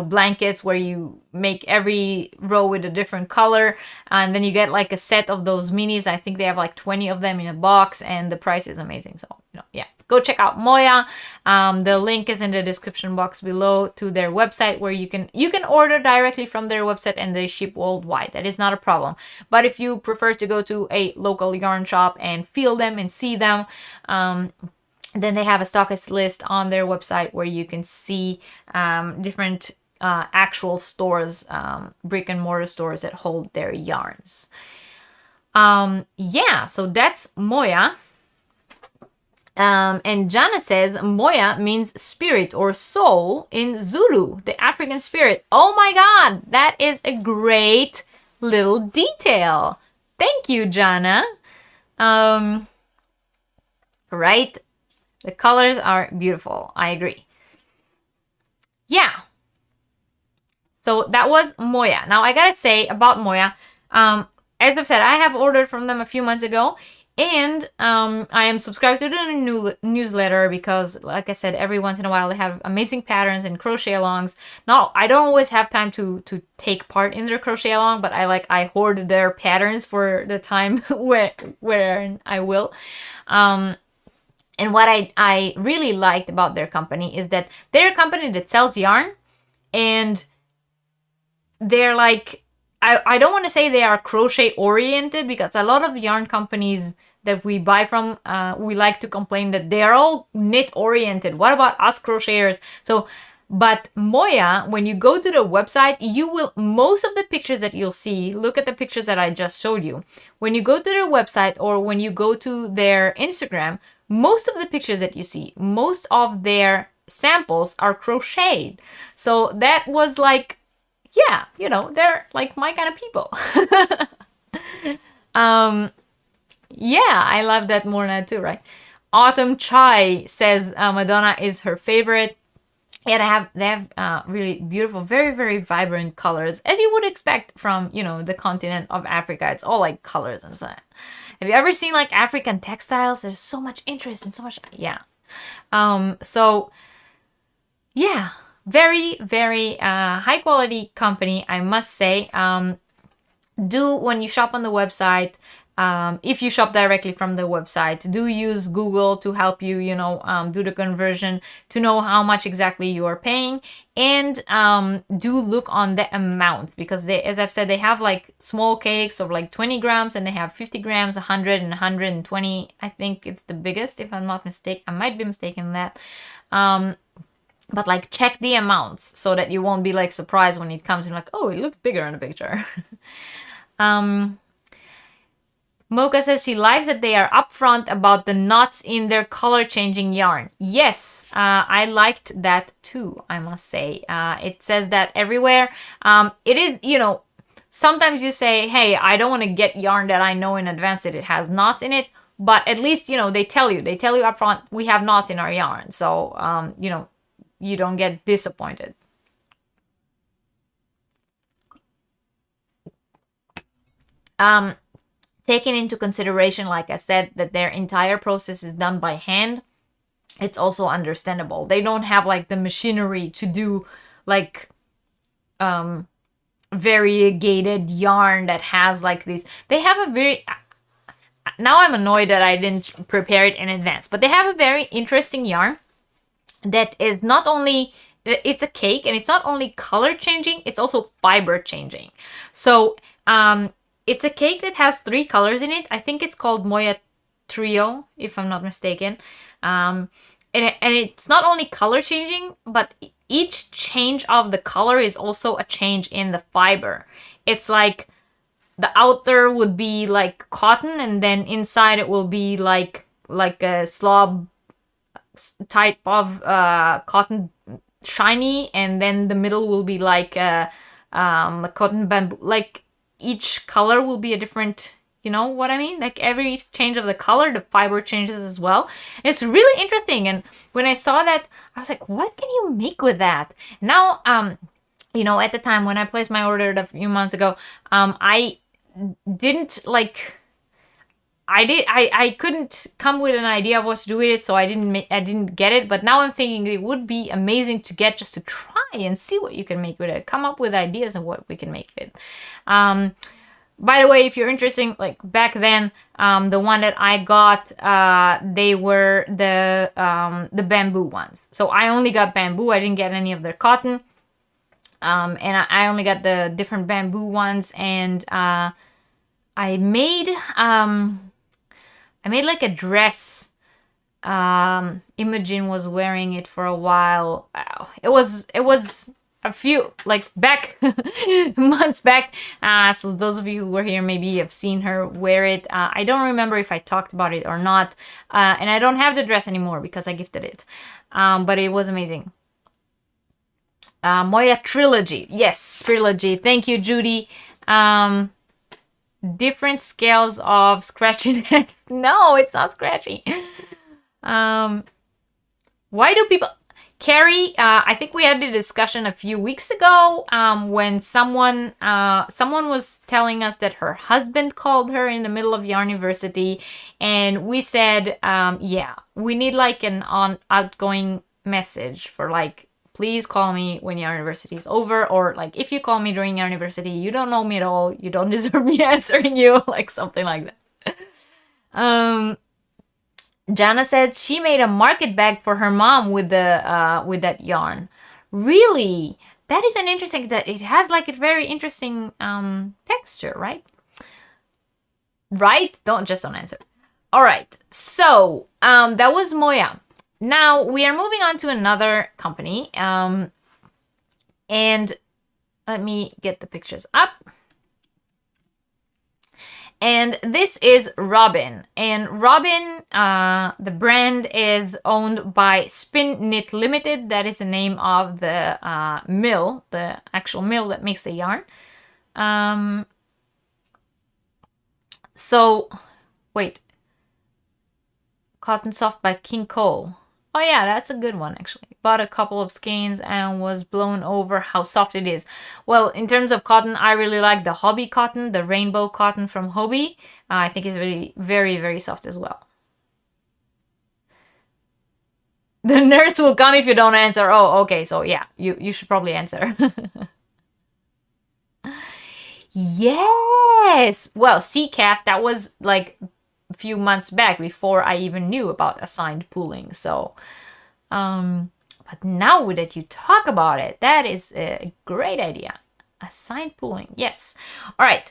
Blankets where you make every row with a different color, and then you get like a set of those minis. I think they have like 20 of them in a box, and the price is amazing. So, yeah. Go check out Moya. The link is in the description box below to their website, where you can order directly from their website and they ship worldwide. That is not a problem. But if you prefer to go to a local yarn shop and feel them and see them, then they have a stockist list on their website where you can see different actual stores, brick and mortar stores that hold their yarns. Yeah, so that's Moya. And Jana says Moya means spirit or soul in Zulu, the African spirit. Oh my God, that is a great little detail. Thank you, Jana. Right? The colors are beautiful. I agree. Yeah. So that was Moya. Now I gotta say about Moya, as I've said, I have ordered from them a few months ago. And I am subscribed to the newsletter because, like I said, every once in a while they have amazing patterns and crochet alongs. Now, I don't always have time to take part in their crochet along, but I hoard their patterns for the time where I will. And what I really liked about their company is that they're a company that sells yarn, and they're like, I don't want to say they are crochet oriented, because a lot of yarn companies that we buy from, we like to complain that they are all knit oriented. What about us crocheters? But Moya, when you go to the website, most of the pictures that you'll see, look at the pictures that I just showed you. When you go to their website or when you go to their Instagram, most of the pictures that you see, most of their samples are crocheted. So that was like, yeah, they're like my kind of people. Yeah, I love that Morna too, right? Autumn Chai says Madonna is her favorite. yeah, they have really beautiful, very, very vibrant colors, as you would expect from, you know, the continent of Africa. It's all like colors and stuff. Have you ever seen like African textiles? There's so much interest and so much, yeah. So yeah, very, very high quality company, I must say. Do, when you shop on the website, if you shop directly from the website, do use Google to help you, you know, do the conversion to know how much exactly you are paying. And do look on the amount, because they, as I've said, they have like small cakes of like 20 grams, and they have 50 grams, 100 and 120. I think it's the biggest, if I'm not mistaken. I might be mistaken in that. But like, check the amounts so that you won't be like surprised when it comes and like, oh, it looks bigger in the picture. Mocha says she likes that they are upfront about the knots in their color changing yarn. Yes, I liked that too, I must say. It says that everywhere. It is, you know, sometimes you say, hey, I don't want to get yarn that I know in advance that it has knots in it, but at least, you know, they tell you upfront, we have knots in our yarn. So, you know, you don't get disappointed. Taking into consideration, like I said, that their entire process is done by hand, it's also understandable. They don't have like the machinery to do like variegated yarn that has like these. They have a very, now I'm annoyed that I didn't prepare it in advance, but they have a very interesting yarn that is not only, it's a cake, and it's not only color changing, it's also fiber changing. So it's a cake that has 3 colors in it. I think it's called Moya Trio, if I'm not mistaken. And it's not only color changing, but each change of the color is also a change in the fiber. It's like the outer would be like cotton, and then inside it will be like a slob type of cotton, shiny, and then the middle will be like a cotton bamboo. Like, each color will be a different, you know what I mean? Like, every change of the color, the fiber changes as well. It's really interesting. And when I saw that, I was like, what can you make with that? Now, you know, at the time when I placed my order a few months ago, I didn't like, I couldn't come with an idea of what to do with it, so I didn't get it. But now I'm thinking it would be amazing to get, just to try and see what you can make with it. Come up with ideas of what we can make with it. By the way, if you're interested, like back then, the one that I got, they were the bamboo ones. So I only got bamboo. I didn't get any of their cotton. And I only got the different bamboo ones, and I made like a dress. Imogen was wearing it for a while. It was a few, like, back months back. So those of you who were here maybe have seen her wear it. I don't remember if I talked about it or not. And I don't have the dress anymore because I gifted it. But it was amazing. Moya Trilogy. Yes, Trilogy. Thank you, Judy. Different scales of scratchiness. No, it's not scratchy. Why do people... Carrie, I think we had a discussion a few weeks ago when someone was telling us that her husband called her in the middle of Yarniversity, and we said, yeah, we need like an outgoing message for like, please call me when Yarniversity is over, or like, if you call me during Yarniversity, you don't know me at all, you don't deserve me answering you, like something like that. Jana said she made a market bag for her mom with that yarn. Really? That is an interesting, that it has like a very interesting texture, right? Right? Don't answer. All right. So, that was Moya. Now we are moving on to another company. And let me get the pictures up. And this is Robin. And Robin, the brand is owned by Spin Knit Limited. That is the name of the mill, the actual mill that makes the yarn. So, wait. Cotton Soft by King Cole. Oh yeah, that's a good one actually. Bought a couple of skeins and was blown over how soft it is. Well, in terms of cotton, I really like the Hobby cotton, the rainbow cotton from Hobby. I think it's really very, very soft as well. The nurse will come if you don't answer. Oh, okay. So yeah, you should probably answer. Yes. Well, CCAT, that was like a few months back before I even knew about assigned pooling. So, but now that you talk about it, that is a great idea. Assigned pooling. Yes. All right.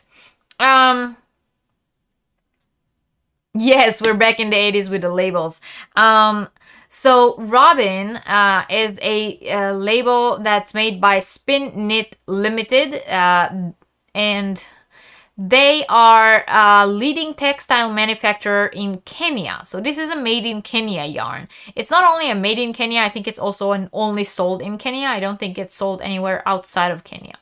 Yes, we're back in the 80s with the labels. So Robin is a label that's made by Spin Knit Limited, and they are a leading textile manufacturer in Kenya. So this is a made in Kenya yarn. It's not only a made in Kenya, I think it's also an only sold in Kenya. I don't think it's sold anywhere outside of Kenya.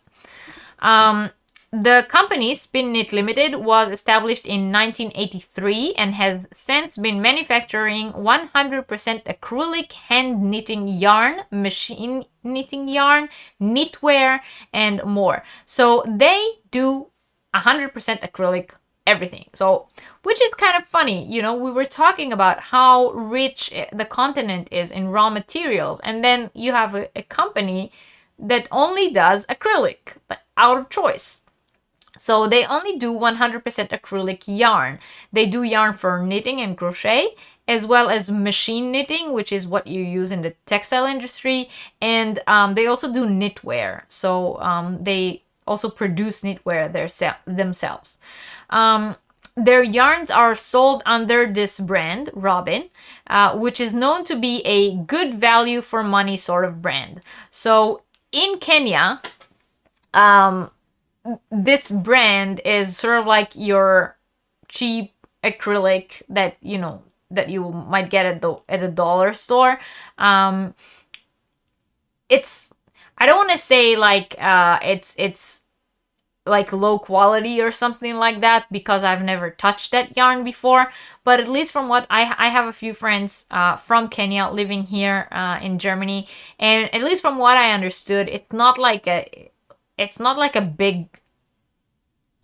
The company, Spin Knit Limited, was established in 1983 and has since been manufacturing 100% acrylic hand knitting yarn, machine knitting yarn, knitwear, and more. So they do 100% acrylic everything. So, which is kind of funny, you know, we were talking about how rich the continent is in raw materials, and then you have a company that only does acrylic, but out of choice. So they only do 100% acrylic yarn. They do yarn for knitting and crochet, as well as machine knitting, which is what you use in the textile industry. And they also do knitwear. So they also produce knitwear themselves. Their yarns are sold under this brand, Robin, which is known to be a good value for money sort of brand. So in Kenya, this brand is sort of like your cheap acrylic that that you might get at a dollar store. It's, I don't want to say like it's like low quality or something like that, because I've never touched that yarn before, but at least from what I have a few friends from Kenya living here in Germany, and at least from what I understood, it's not like a big,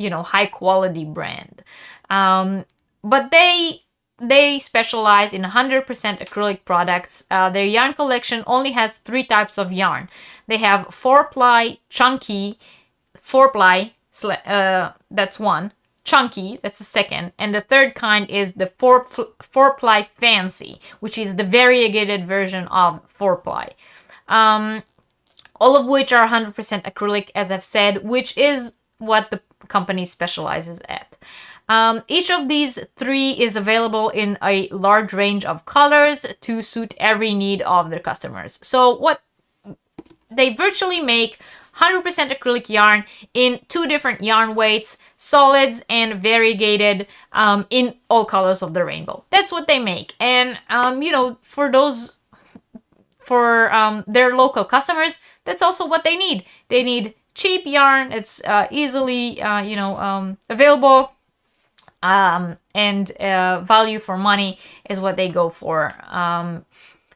high quality brand. But they specialize in 100% acrylic products. Their yarn collection only has 3 types of yarn. They have 4-ply, chunky, 4-ply, that's one, chunky, that's the second, and the third kind is the 4-ply fancy, which is the variegated version of 4-ply. All of which are 100% acrylic, as I've said, which is what the company specializes at. Each of these 3 is available in a large range of colors to suit every need of their customers. So what they virtually make 100% acrylic yarn in 2 different yarn weights, solids and variegated, in all colors of the rainbow. That's what they make. And, for their local customers, that's also what they need. They need cheap yarn. It's easily, available, and value for money is what they go for.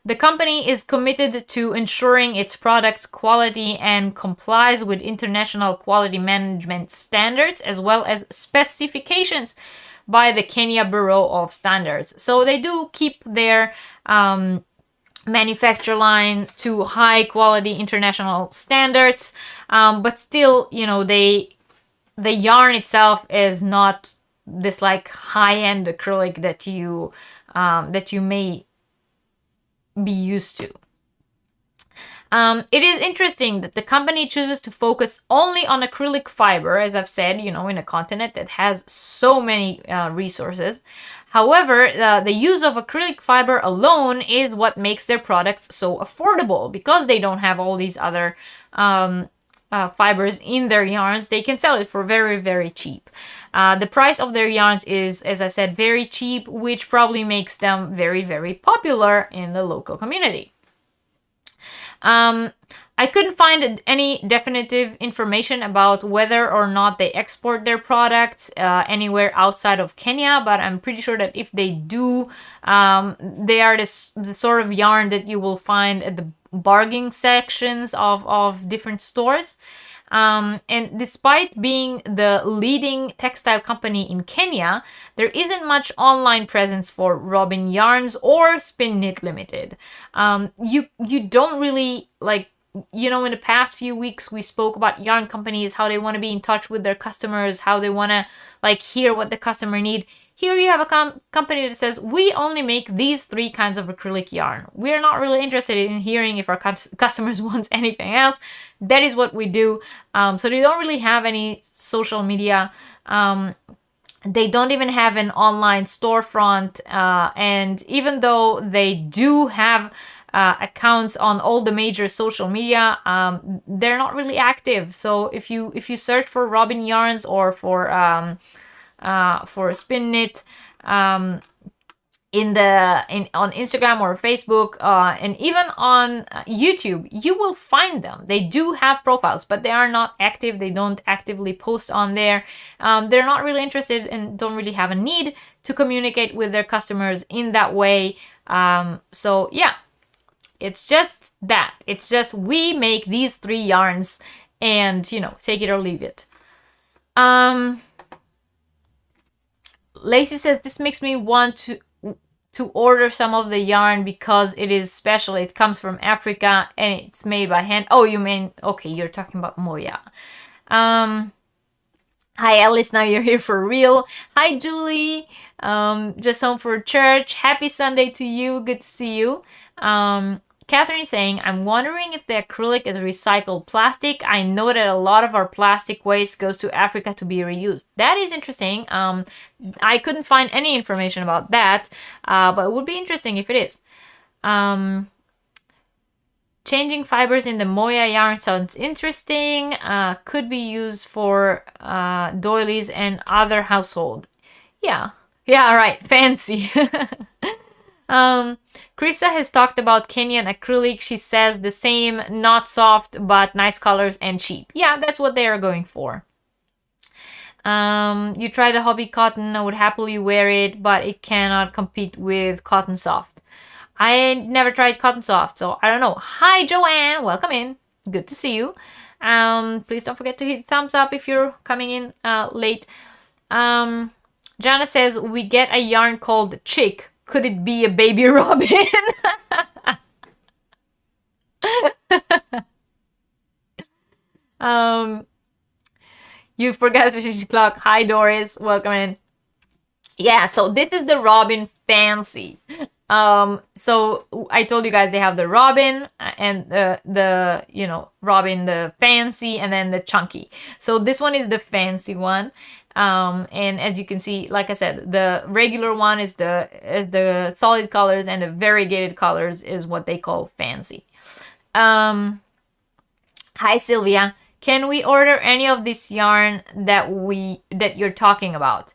The company is committed to ensuring its products' quality and complies with international quality management standards, as well as specifications by the Kenya Bureau of Standards. So they do keep their manufacture line to high quality international standards, but still, the yarn itself is not this like high-end acrylic that you may be used to. It is interesting that the company chooses to focus only on acrylic fiber, as I've said, in a continent that has so many resources. However, the use of acrylic fiber alone is what makes their products so affordable, because they don't have all these other fibers in their yarns. They can sell it for very, very cheap. The price of their yarns is, as I said, very cheap, which probably makes them very, very popular in the local community. I couldn't find any definitive information about whether or not they export their products anywhere outside of Kenya, but I'm pretty sure that if they do, they are the sort of yarn that you will find at the bargaining sections of different stores. And despite being the leading textile company in Kenya, there isn't much online presence for Robin Yarns or Spin Knit Limited. You don't really, like, you know, in the past few weeks we spoke about yarn companies, how they want to be in touch with their customers, how they want to like hear what the customer need. Here you have a company that says, we only make these 3 kinds of acrylic yarn. We're not really interested in hearing if our customers want anything else. That is what we do. So they don't really have any social media. They don't even have an online storefront. And even though they do have accounts on all the major social media, they're not really active. So if you search for Robin Yarns or for Spin Knit on Instagram or Facebook, and even on YouTube, you will find them. They do have profiles, but they are not active. They don't actively post on there. They're not really interested and don't really have a need to communicate with their customers in that way. So yeah, it's just that. It's just we make these 3 yarns and, you know, take it or leave it. Lacey says, this makes me want to order some of the yarn because it is special. It comes from Africa and it's made by hand. Oh, you mean, okay, you're talking about Moya. Hi, Alice, now you're here for real. Hi, Julie. Just home for church. Happy Sunday to you. Good to see you. Catherine is saying, I'm wondering if the acrylic is recycled plastic. I know that a lot of our plastic waste goes to Africa to be reused. That is interesting. I couldn't find any information about that, but it would be interesting if it is. Changing fibers in the Moya yarn sounds interesting. Could be used for doilies and other household. Yeah, right. Fancy. Krista has talked about Kenyan acrylic. She says the same, not soft, but nice colors and cheap. Yeah, that's what they are going for. You try the hobby cotton. I would happily wear it, but it cannot compete with cotton soft. I never tried cotton soft, so I don't know. Hi, Joanne. Welcome in. Good to see you. Please don't forget to hit thumbs up if you're coming in late. Jana says, we get a yarn called Chick. Could it be a baby robin? You forgot to change the clock. Hi, Doris. Welcome in. Yeah, so this is the Robin Fancy. So I told you guys they have the Robin and the you know, Robin the Fancy and then the Chunky. So this one is the fancy one. And as you can see, like I said, the regular one is the solid colors, and the variegated colors is what they call fancy. Hi, Sylvia. Can we order any of this yarn that you're talking about?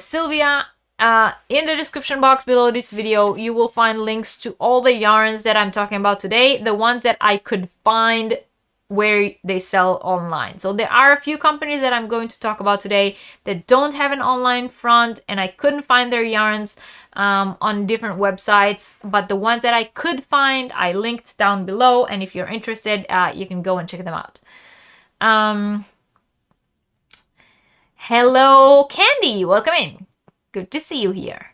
Sylvia, in the description box below this video, you will find links to all the yarns that I'm talking about today, the ones that I could find where they sell online. So there are a few companies that I'm going to talk about today that don't have an online front, and I couldn't find their yarns on different websites, but the ones that I could find, I linked down below, and if you're interested, you can go and check them out. Hello, Candy. Welcome in. Good to see you here.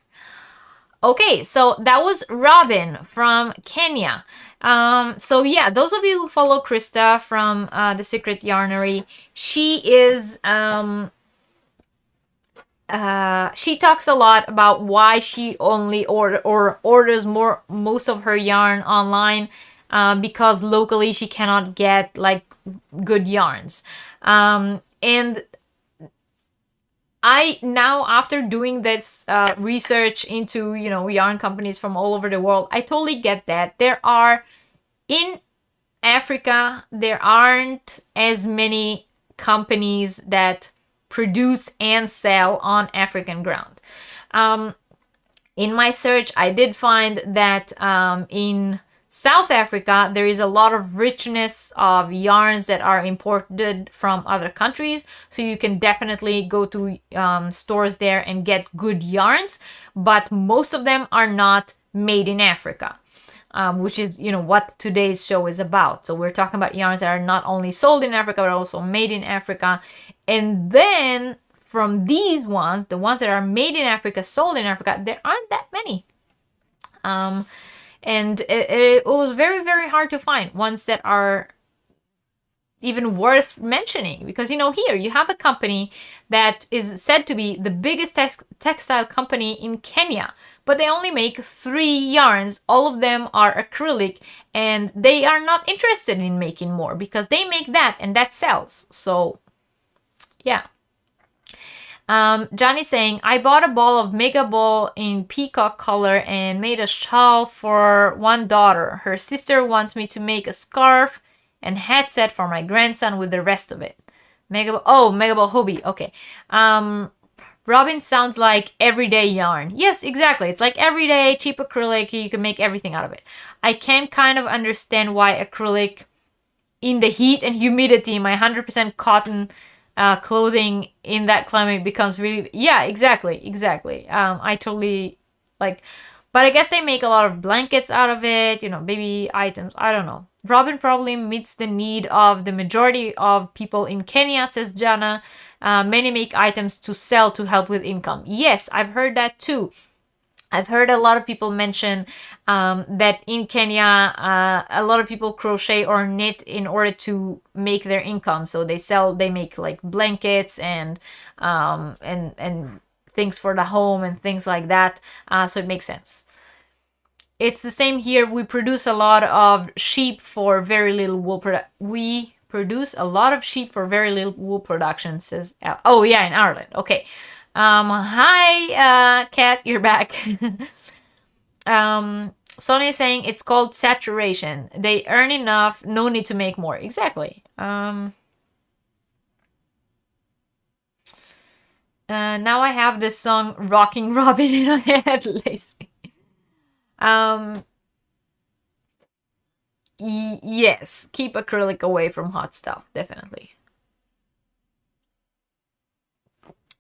Okay, so that was Robin from Kenya. So yeah, those of you who follow Krista from The Secret Yarnery, she is she talks a lot about why she only orders most of her yarn online, because locally she cannot get like good yarns. And I now, after doing this research into, you know, yarn companies from all over the world, I totally get that. There are, in Africa, there aren't as many companies that produce and sell on African ground. In my search, I did find that in South Africa, there is a lot of richness of yarns that are imported from other countries. So you can definitely go to stores there and get good yarns, but most of them are not made in Africa. Which is, what today's show is about. So we're talking about yarns that are not only sold in Africa, but also made in Africa. And then from these ones, the ones that are made in Africa, sold in Africa, there aren't that many. And it was very, very hard to find ones that are even worth mentioning, because here you have a company that is said to be the biggest textile company in Kenya, but they only make 3 yarns. All of them are acrylic, and they are not interested in making more because they make that and that sells. So yeah. Johnny's saying, I bought a ball of mega ball in peacock color and made a shawl for one daughter. Her sister wants me to make a scarf and headset for my grandson with the rest of it. Mega ball hobby. Okay. Robin sounds like everyday yarn. Yes, exactly. It's like everyday cheap acrylic. You can make everything out of it. I can kind of understand why acrylic in the heat and humidity, my 100% cotton clothing in that climate becomes really, yeah, exactly. I totally but I guess they make a lot of blankets out of it, baby items. I don't know. Robin probably meets the need of the majority of people in Kenya, says Jana. Many make items to sell to help with income. Yes, I've heard that too. I've heard a lot of people mention that in Kenya, a lot of people crochet or knit in order to make their income. So they make like blankets and things for the home and things like that. So it makes sense. It's the same here. We produce a lot of sheep for very little wool We produce a lot of sheep for very little wool production, says oh yeah, in Ireland. Okay. Hi, Kat, you're back. Sonia is saying it's called saturation. They earn enough, no need to make more. Exactly. Now I have this song Rocking Robin in my head, Lacey. Yes, keep acrylic away from hot stuff, definitely.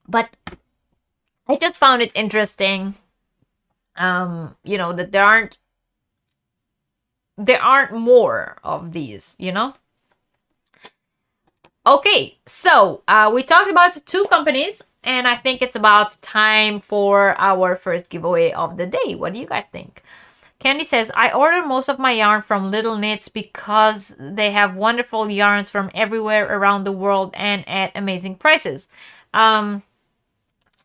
But I just found it interesting, that there aren't more of these, Okay, so we talked about 2 companies, and I think it's about time for our first giveaway of the day. What do you guys think? Candy says, I order most of my yarn from Little Knits because they have wonderful yarns from everywhere around the world and at amazing prices.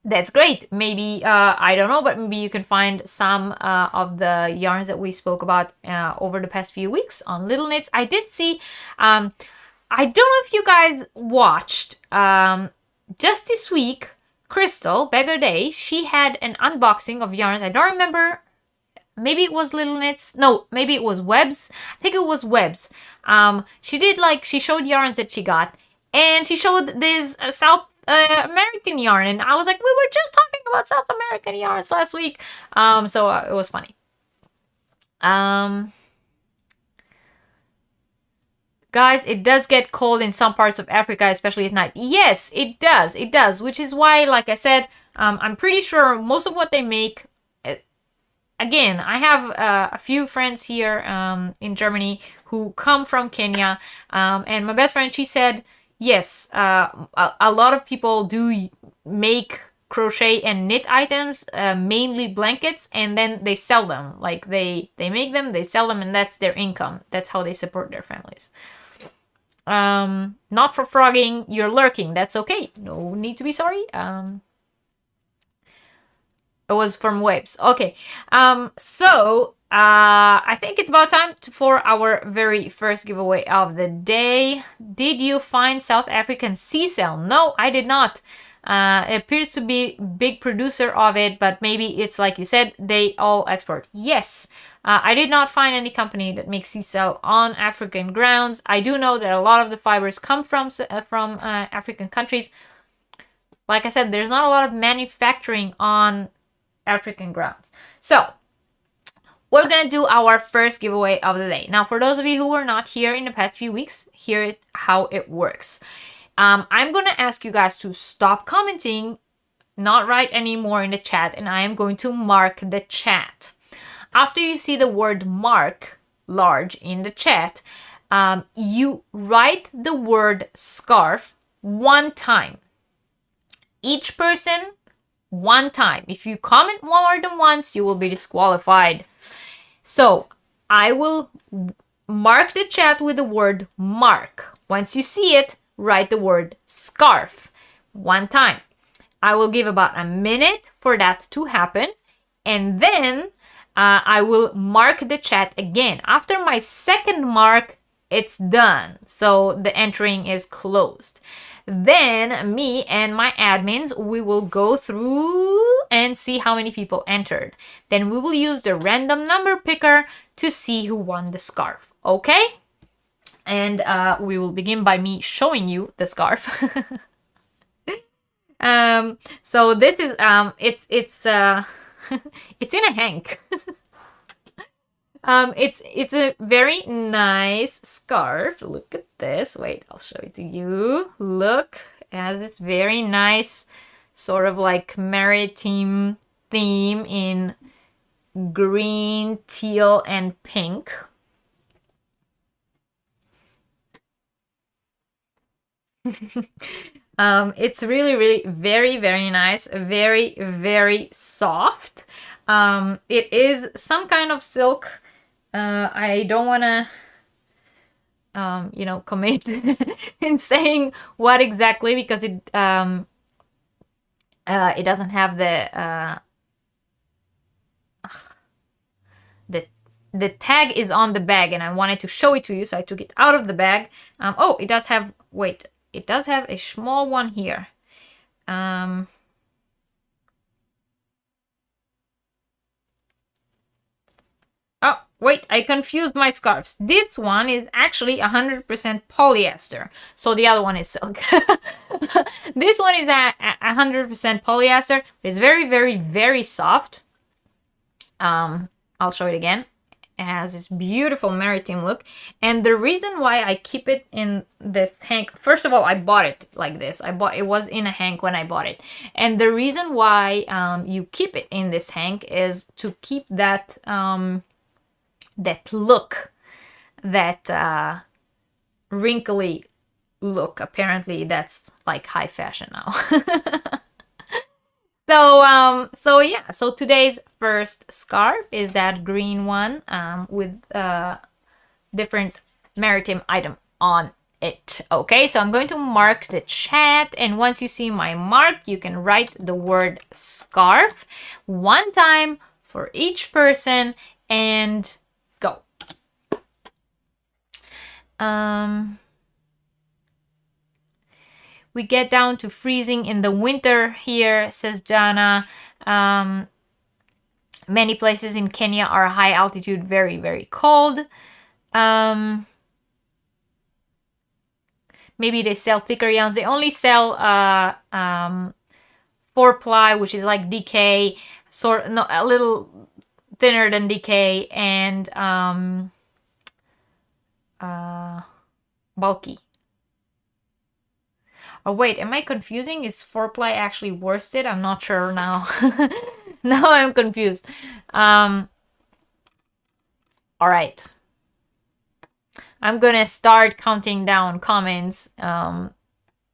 That's great. Maybe, I don't know, but maybe you can find some of the yarns that we spoke about over the past few weeks on Little Knits. I did see, I don't know if you guys watched, just this week, Crystal, Beggar Day, she had an unboxing of yarns. I don't remember, maybe it was Little Knits. No, maybe it was Webs. I think it was Webs. She showed yarns that she got, and she showed this South American yarn, and I was like, we were just talking about South American yarns last week. So it was funny. Guys, it does get cold in some parts of Africa, especially at night. Yes, it does, which is why, like I said, I'm pretty sure most of what they make, again, I have a few friends here in Germany who come from Kenya, and my best friend, she said, yes, a lot of people do make crochet and knit items, mainly blankets, and then they sell them. Like they make them, they sell them, and that's their income. That's how they support their families. Not for frogging, you're lurking. That's okay. No need to be sorry. It was from Waves. Okay. So I think it's about time for our very first giveaway of the day. Did you find South African sea cell? No, I did not. It appears to be big producer of it, but maybe it's like you said, they all export. Yes, I did not find any company that makes sea cell on African grounds. I do know that a lot of the fibers come from African countries. Like I said, there's not a lot of manufacturing on African grounds. So we're gonna do our first giveaway of the day. Now, for those of you who were not here in the past few weeks, here is how it works. I'm gonna ask you guys to stop commenting, not write anymore in the chat, and I am going to mark the chat. After you see the word mark large in the chat, you write the word scarf one time. Each person, one time. If you comment more than once, you will be disqualified. So I will mark the chat with the word mark. Once you see it, write the word scarf one time. I will give about a minute for that to happen, and then I will mark the chat again. After my second mark, it's done. So the entering is closed. Then me and my admins, we will go through and see how many people entered. Then we will use the random number picker to see who won the scarf. Okay? And we will begin by me showing you the scarf. So this is it's it's in a hank. It's a very nice scarf. Look at this. Wait, I'll show it to you. Look, it has this very nice sort of like maritime theme in green, teal, and pink. It's really, really very, very nice. Very, very soft. It is some kind of silk. I don't want to, commit in saying what exactly, because it doesn't have the tag is on the bag, and I wanted to show it to you, so I took it out of the bag. Oh, it does have, wait, it does have a small one here. Oh, wait, I confused my scarves. This one is actually 100% polyester, so the other one is silk. This one is 100% polyester. It's very, very, very soft. I'll show it again. It has this beautiful maritime look, and the reason why I keep it in this hank, first of all, I bought it like this. It was in a hank when I bought it, and the reason why you keep it in this hank is to keep that that look, that wrinkly look. Apparently, that's like high fashion now. So yeah, so today's first scarf is that green one with different maritime item on it. Okay, so I'm going to mark the chat, and once you see my mark, you can write the word scarf one time for each person and go. We get down to freezing in the winter here, says Jana. Many places in Kenya are high altitude, very, very cold. Maybe they sell thicker yarns. They only sell 4-ply, which is like DK, a little thinner than DK, and bulky. Oh wait, am I confusing? Is 4-ply actually worsted? I'm not sure now. Now I'm confused. All right. I'm gonna start counting down comments, but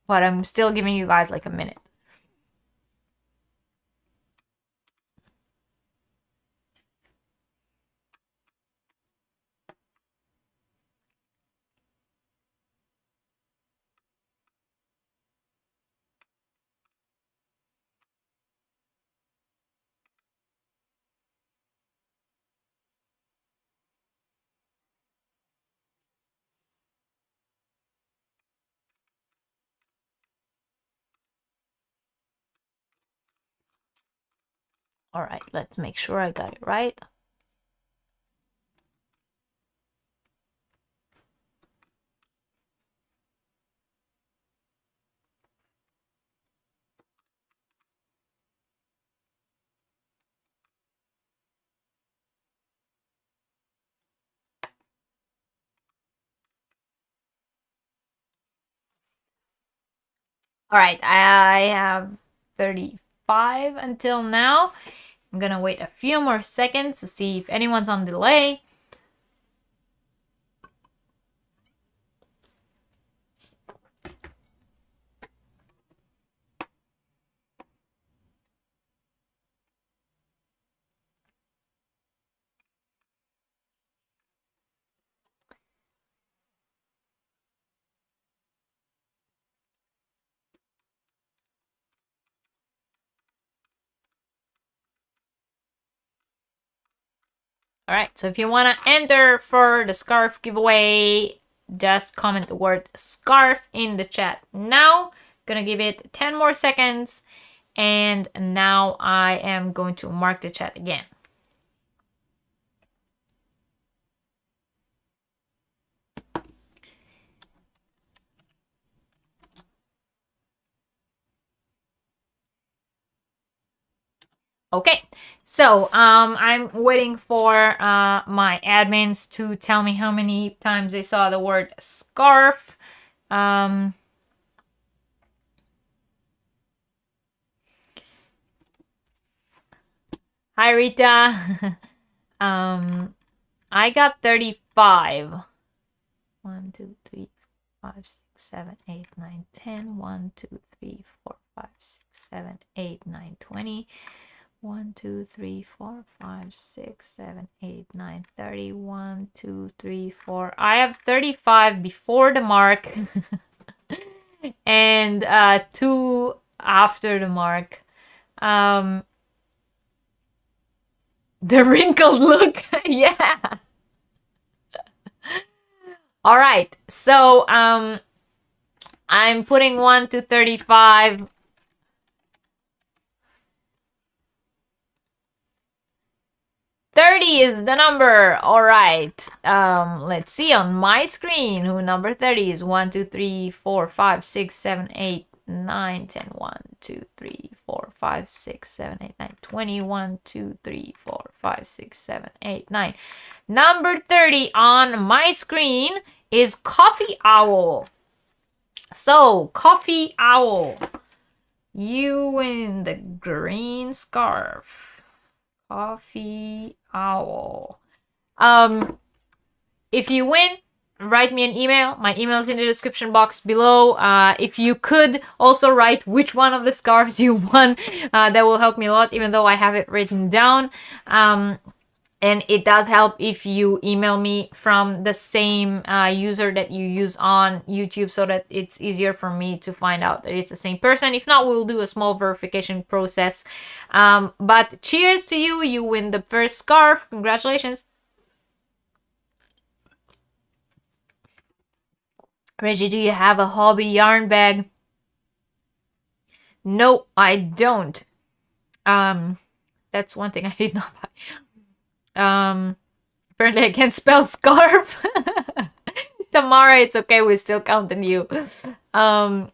I'm still giving you guys like a minute. All right, let's make sure I got it right. All right, I have 35 until now. I'm gonna wait a few more seconds to see if anyone's on delay. All right, so if you want to enter for the scarf giveaway, just comment the word scarf in the chat now. Gonna give it 10 more seconds, and now I am going to mark the chat again. Okay, so I'm waiting for my admins to tell me how many times they saw the word scarf. Hi Rita. I got 35. 1, 2, 3, 5, 6, 7, 8, 9, 10. 1, 2, 3, 4, 5, 6, 7, 8, 9, 20. 1, 2, 3, 4, 5, 6, 7, 8, 9, 30. 1, 2, 3, 4. I have 35 before the mark and 2 after the mark. The wrinkled look. Yeah. All right. So I'm putting 1 to 35. 30 is the number. All right. Let's see on my screen who number 30 is. 1, 2, 3, 4, 5, 6, 7, 8, 9, 10. 1, 2, 3, 4, 5, 6, 7, 8, 9, 20. 1, 2, 3, 4, 5, 6, 7, 8, 9. Number 30 on my screen is Coffee Owl. So, Coffee Owl, you win the green scarf. Coffee Owl. If you win, write me an email. My email is in the description box below. If you could also write which one of the scarves you won, that will help me a lot, even though I have it written down. And it does help if you email me from the same user that you use on YouTube so that it's easier for me to find out that it's the same person. If not, we'll do a small verification process. But cheers to you. You win the first scarf. Congratulations. Reggie, do you have a hobby yarn bag? No, I don't. That's one thing I did not buy. Apparently I can't spell scarf. Tamara, it's okay, we're still counting you. Oh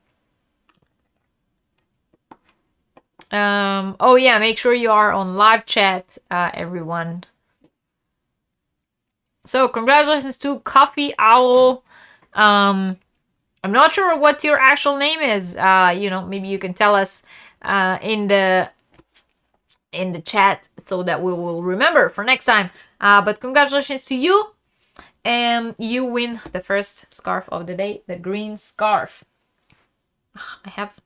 yeah, make sure you are on live chat, everyone. So congratulations to Coffee Owl. I'm not sure what your actual name is. Maybe you can tell us in the chat so that we will remember for next time. But congratulations to you. And you win the first scarf of the day, the green scarf. I have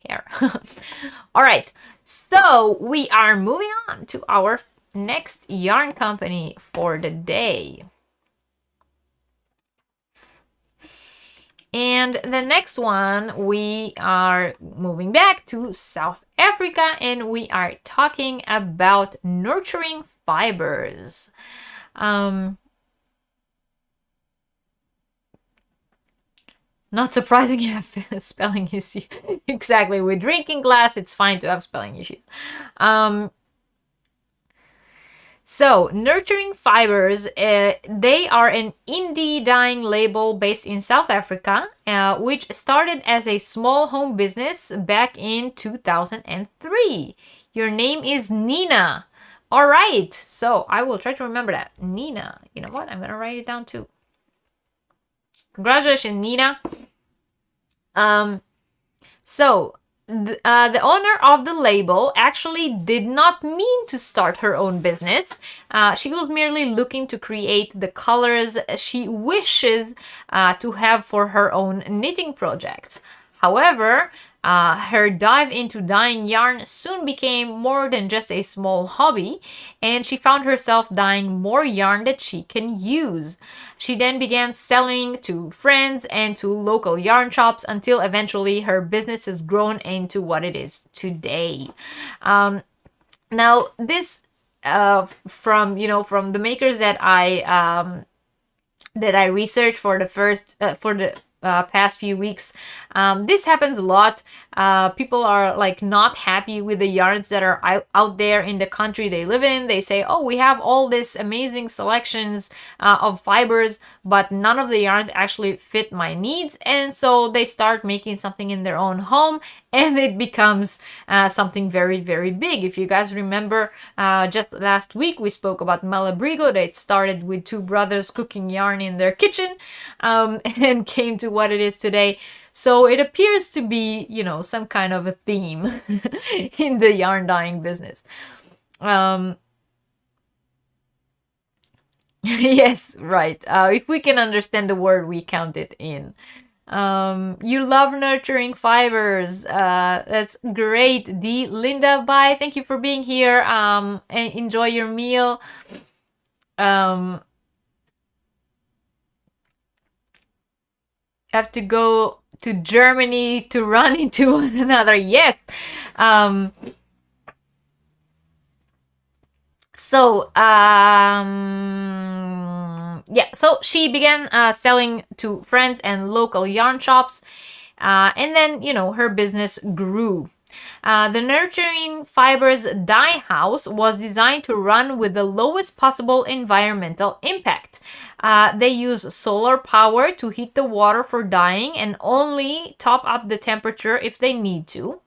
hair. All right, so we are moving on to our next yarn company for the day. And the next one, we are moving back to South Africa and we are talking about nurturing fibers. Not surprising you have spelling issues. Exactly, with drinking class, it's fine to have spelling issues. So, Nurturing Fibers, they are an indie dyeing label based in South Africa, which started as a small home business back in 2003. Your name is Nina. All right, so I will try to remember that. Nina. You know what? I'm going to write it down too. Congratulations, Nina. So the owner of the label actually did not mean to start her own business. She was merely looking to create the colors she wishes to have for her own knitting projects. However, her dive into dyeing yarn soon became more than just a small hobby, and she found herself dyeing more yarn that she can use. She then began selling to friends and to local yarn shops until eventually her business has grown into what it is today. Now, this from the makers that I researched for the past few weeks. This happens a lot. People are like not happy with the yarns that are out there in the country they live in. They say, oh, we have all this amazing selections of fibers, but none of the yarns actually fit my needs. And so they start making something in their own home, and it becomes something very, very big. If you guys remember, just last week we spoke about Malabrigo. That started with two brothers cooking yarn in their kitchen and came to what it is today. So it appears to be, some kind of a theme in the yarn dyeing business. Yes, right. If we can understand the word, we count it in. You love nurturing fibers. That's great. D. Linda, bye. Thank you for being here. And enjoy your meal. Have to go to Germany to run into one another. Yes. So she began selling to friends and local yarn shops, and then her business grew. The Nurturing Fibers dye house was designed to run with the lowest possible environmental impact. They use solar power to heat the water for dyeing and only top up the temperature if they need to.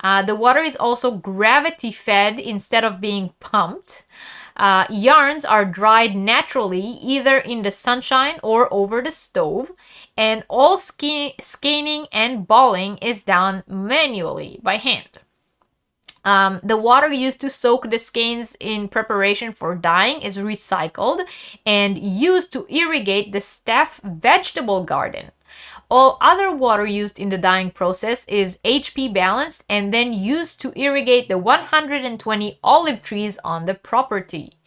The water is also gravity fed instead of being pumped. Yarns are dried naturally either in the sunshine or over the stove, and all skeins and balling is done manually by hand. The water used to soak the skeins in preparation for dyeing is recycled and used to irrigate the staff vegetable garden. All other water used in the dyeing process is HP balanced and then used to irrigate the 120 olive trees on the property.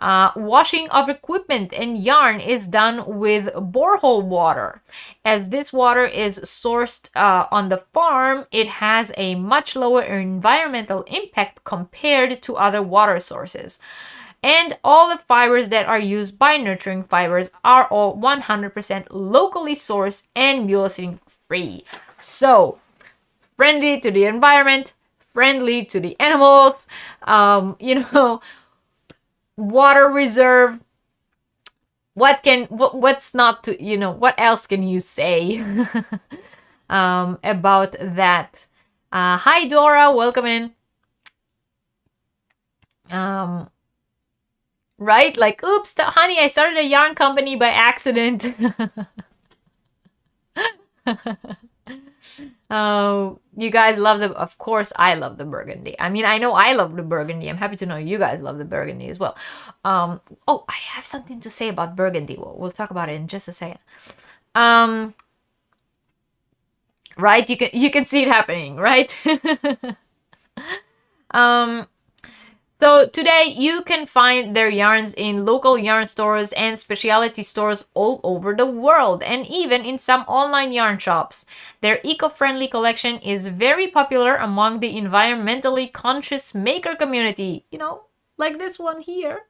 Washing of equipment and yarn is done with borehole water. As this water is sourced on the farm, it has a much lower environmental impact compared to other water sources. And all the fibers that are used by Nurturing Fibers are all 100% locally sourced and mucilage free. So, friendly to the environment, friendly to the animals, water reserve. What's not to, what else can you say about that? Hi Dora, welcome in. Right? Like, oops, honey, I started a yarn company by accident. Oh, you guys love of course I love the burgundy. I mean, I know I love the burgundy. I'm happy to know you guys love the burgundy as well. I have something to say about burgundy. We'll talk about it in just a second. Right? You can see it happening, right? So today you can find their yarns in local yarn stores and specialty stores all over the world, and even in some online yarn shops. Their eco-friendly collection is very popular among the environmentally conscious maker community, like this one here.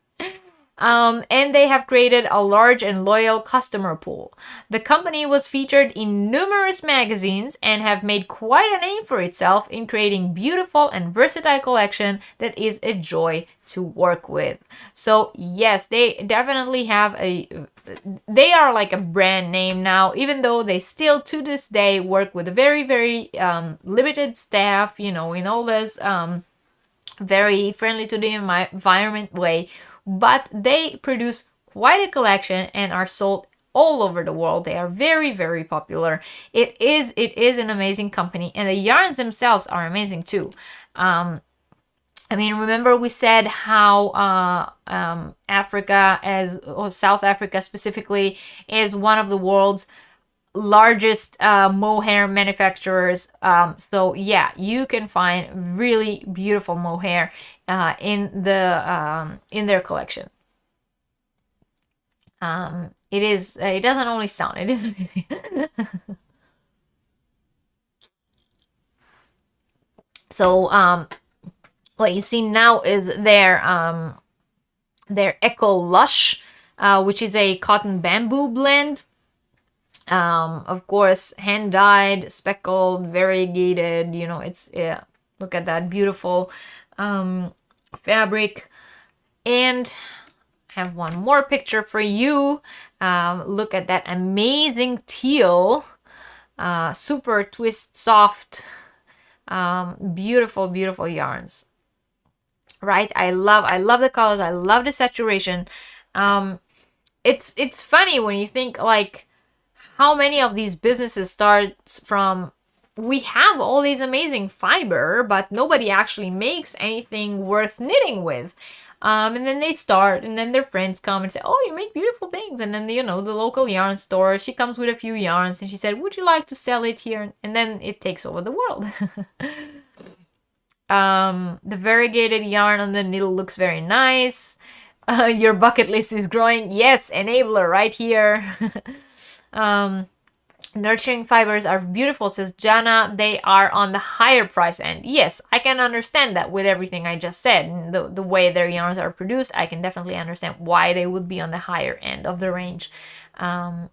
And they have created a large and loyal customer pool. The company was featured in numerous magazines and have made quite a name for itself in creating beautiful and versatile collection that is a joy to work with. So yes, they definitely have they are like a brand name now, even though they still to this day work with a very, very limited staff, in all this very friendly to the environment way. But they produce quite a collection and are sold all over the world. They are very, very popular. It is an amazing company, and the yarns themselves are amazing too. I mean, remember we said how Africa, or South Africa specifically, is one of the world's largest mohair manufacturers. So yeah, you can find really beautiful mohair in their collection. It doesn't only sound, it is amazing. So what you see now is their Eco Lush, which is a cotton bamboo blend. Of course, hand dyed, speckled, variegated. You know, it's, yeah. Look at that beautiful fabric. And I have one more picture for you. Look at that amazing teal, super twist soft, beautiful, beautiful yarns. Right? I love the colors. I love the saturation. It's funny when you think like how many of these businesses starts from, we have all these amazing fiber, but nobody actually makes anything worth knitting with. And then they start, and then their friends come and say, oh, you make beautiful things. And then, you know, the local yarn store, she comes with a few yarns and she said, would you like to sell it here? And then it takes over the world. The variegated yarn on the needle looks very nice. Your bucket list is growing. Yes, enabler right here. Nurturing fibers are beautiful, says Jana. They are on the higher price end. Yes, I can understand that with everything I just said. The way their yarns are produced, I can definitely understand why they would be on the higher end of the range. That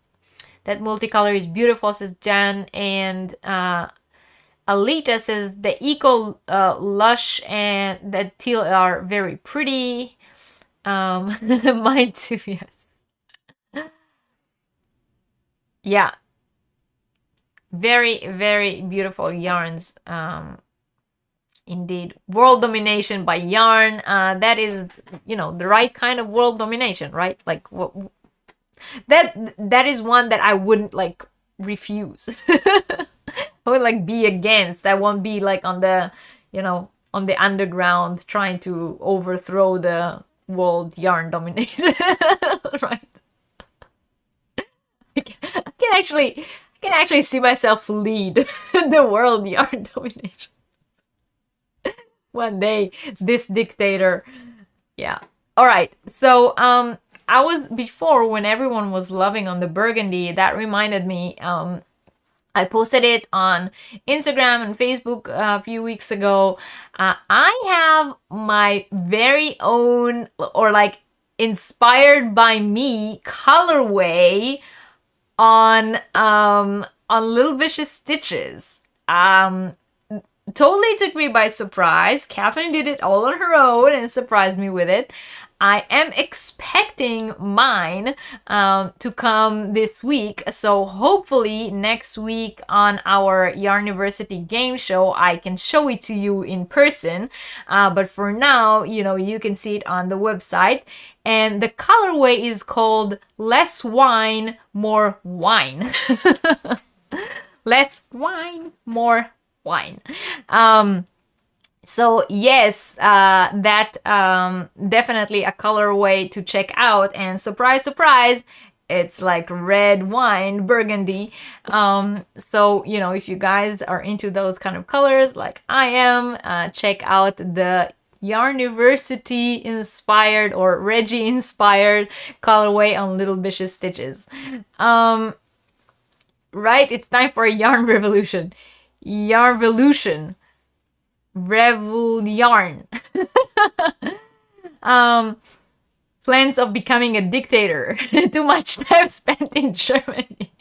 multicolor is beautiful, says Jan. And Alita says the Eco Lush and the teal are very pretty. Mine too, yes. Yeah. Very, very beautiful yarns. Indeed. World domination by yarn. That is, you know, the right kind of world domination, right? Like, what, that is one that I wouldn't, like, refuse. I would, like, be against. I won't be, like, on the, you know, on the underground trying to overthrow the world yarn domination. Right? I can actually see myself lead the world yarn domination. One day, this dictator. Yeah. All right. So, I was, before, when everyone was loving on the burgundy, that reminded me, I posted it on Instagram and Facebook a few weeks ago. I have my very own, or like inspired by me, colorway on Little Vicious Stitches. Totally took me by surprise. Catherine did it all on her own and surprised me with it. I am expecting mine to come this week, so hopefully next week on our Yarniversity game show I can show it to you in person, but for now, you know, you can see it on the website, and the colorway is called Less Wine, More Wine. Less wine, more wine. So yes, that definitely a colorway to check out, and surprise, surprise, it's like red wine, burgundy. So, you know, if you guys are into those kind of colors like I am, check out the Yarniversity inspired or Reggie inspired colorway on Little Vicious Stitches. Right, it's time for a yarn revolution. Yarnvolution. Yarn. Plans of becoming a dictator. Too much time spent in Germany.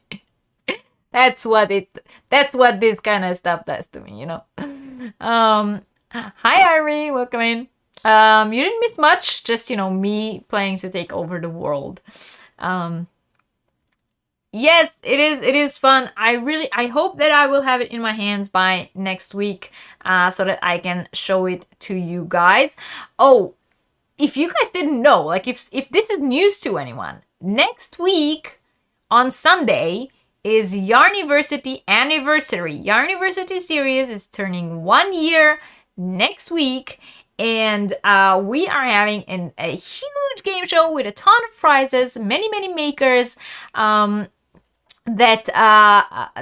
That's what this kind of stuff does to me, you know. Hi Irene, welcome in. You didn't miss much, just, you know, me planning to take over the world. Yes, it is fun. I hope that I will have it in my hands by next week, so that I can show it to you guys. Oh, if you guys didn't know, like if this is news to anyone, next week on Sunday is Yarniversity anniversary. Yarniversity series is turning 1 year next week, and we are having a huge game show with a ton of prizes, many makers that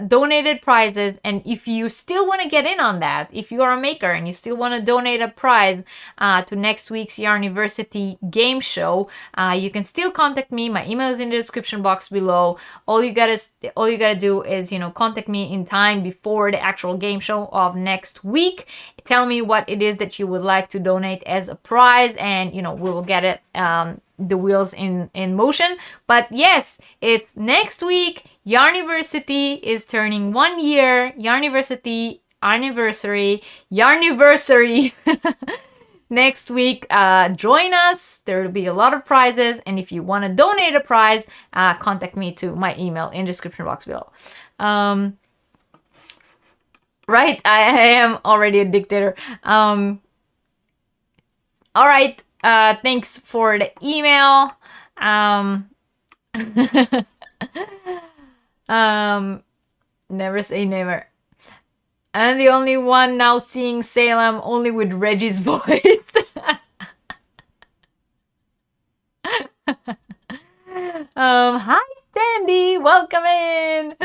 donated prizes. And if you still want to get in on that, if you are a maker and you still want to donate a prize to next week's Yarniversity game show, you can still contact me. My email is in the description box below. All you gotta do is, you know, contact me in time before the actual game show of next week. Tell me what it is that you would like to donate as a prize, and you know, we will get it the wheels in motion. But yes, it's next week. Yarniversity is turning 1 year. Yarniversity anniversary. Yarniversary. Next week, join us. There will be a lot of prizes, and if you want to donate a prize, contact me to my email in the description box below. Right, I am already a dictator. All right. Thanks for the email. Never say never. I'm the only one now seeing Salem only with Reggie's voice. Hi Sandy, welcome in.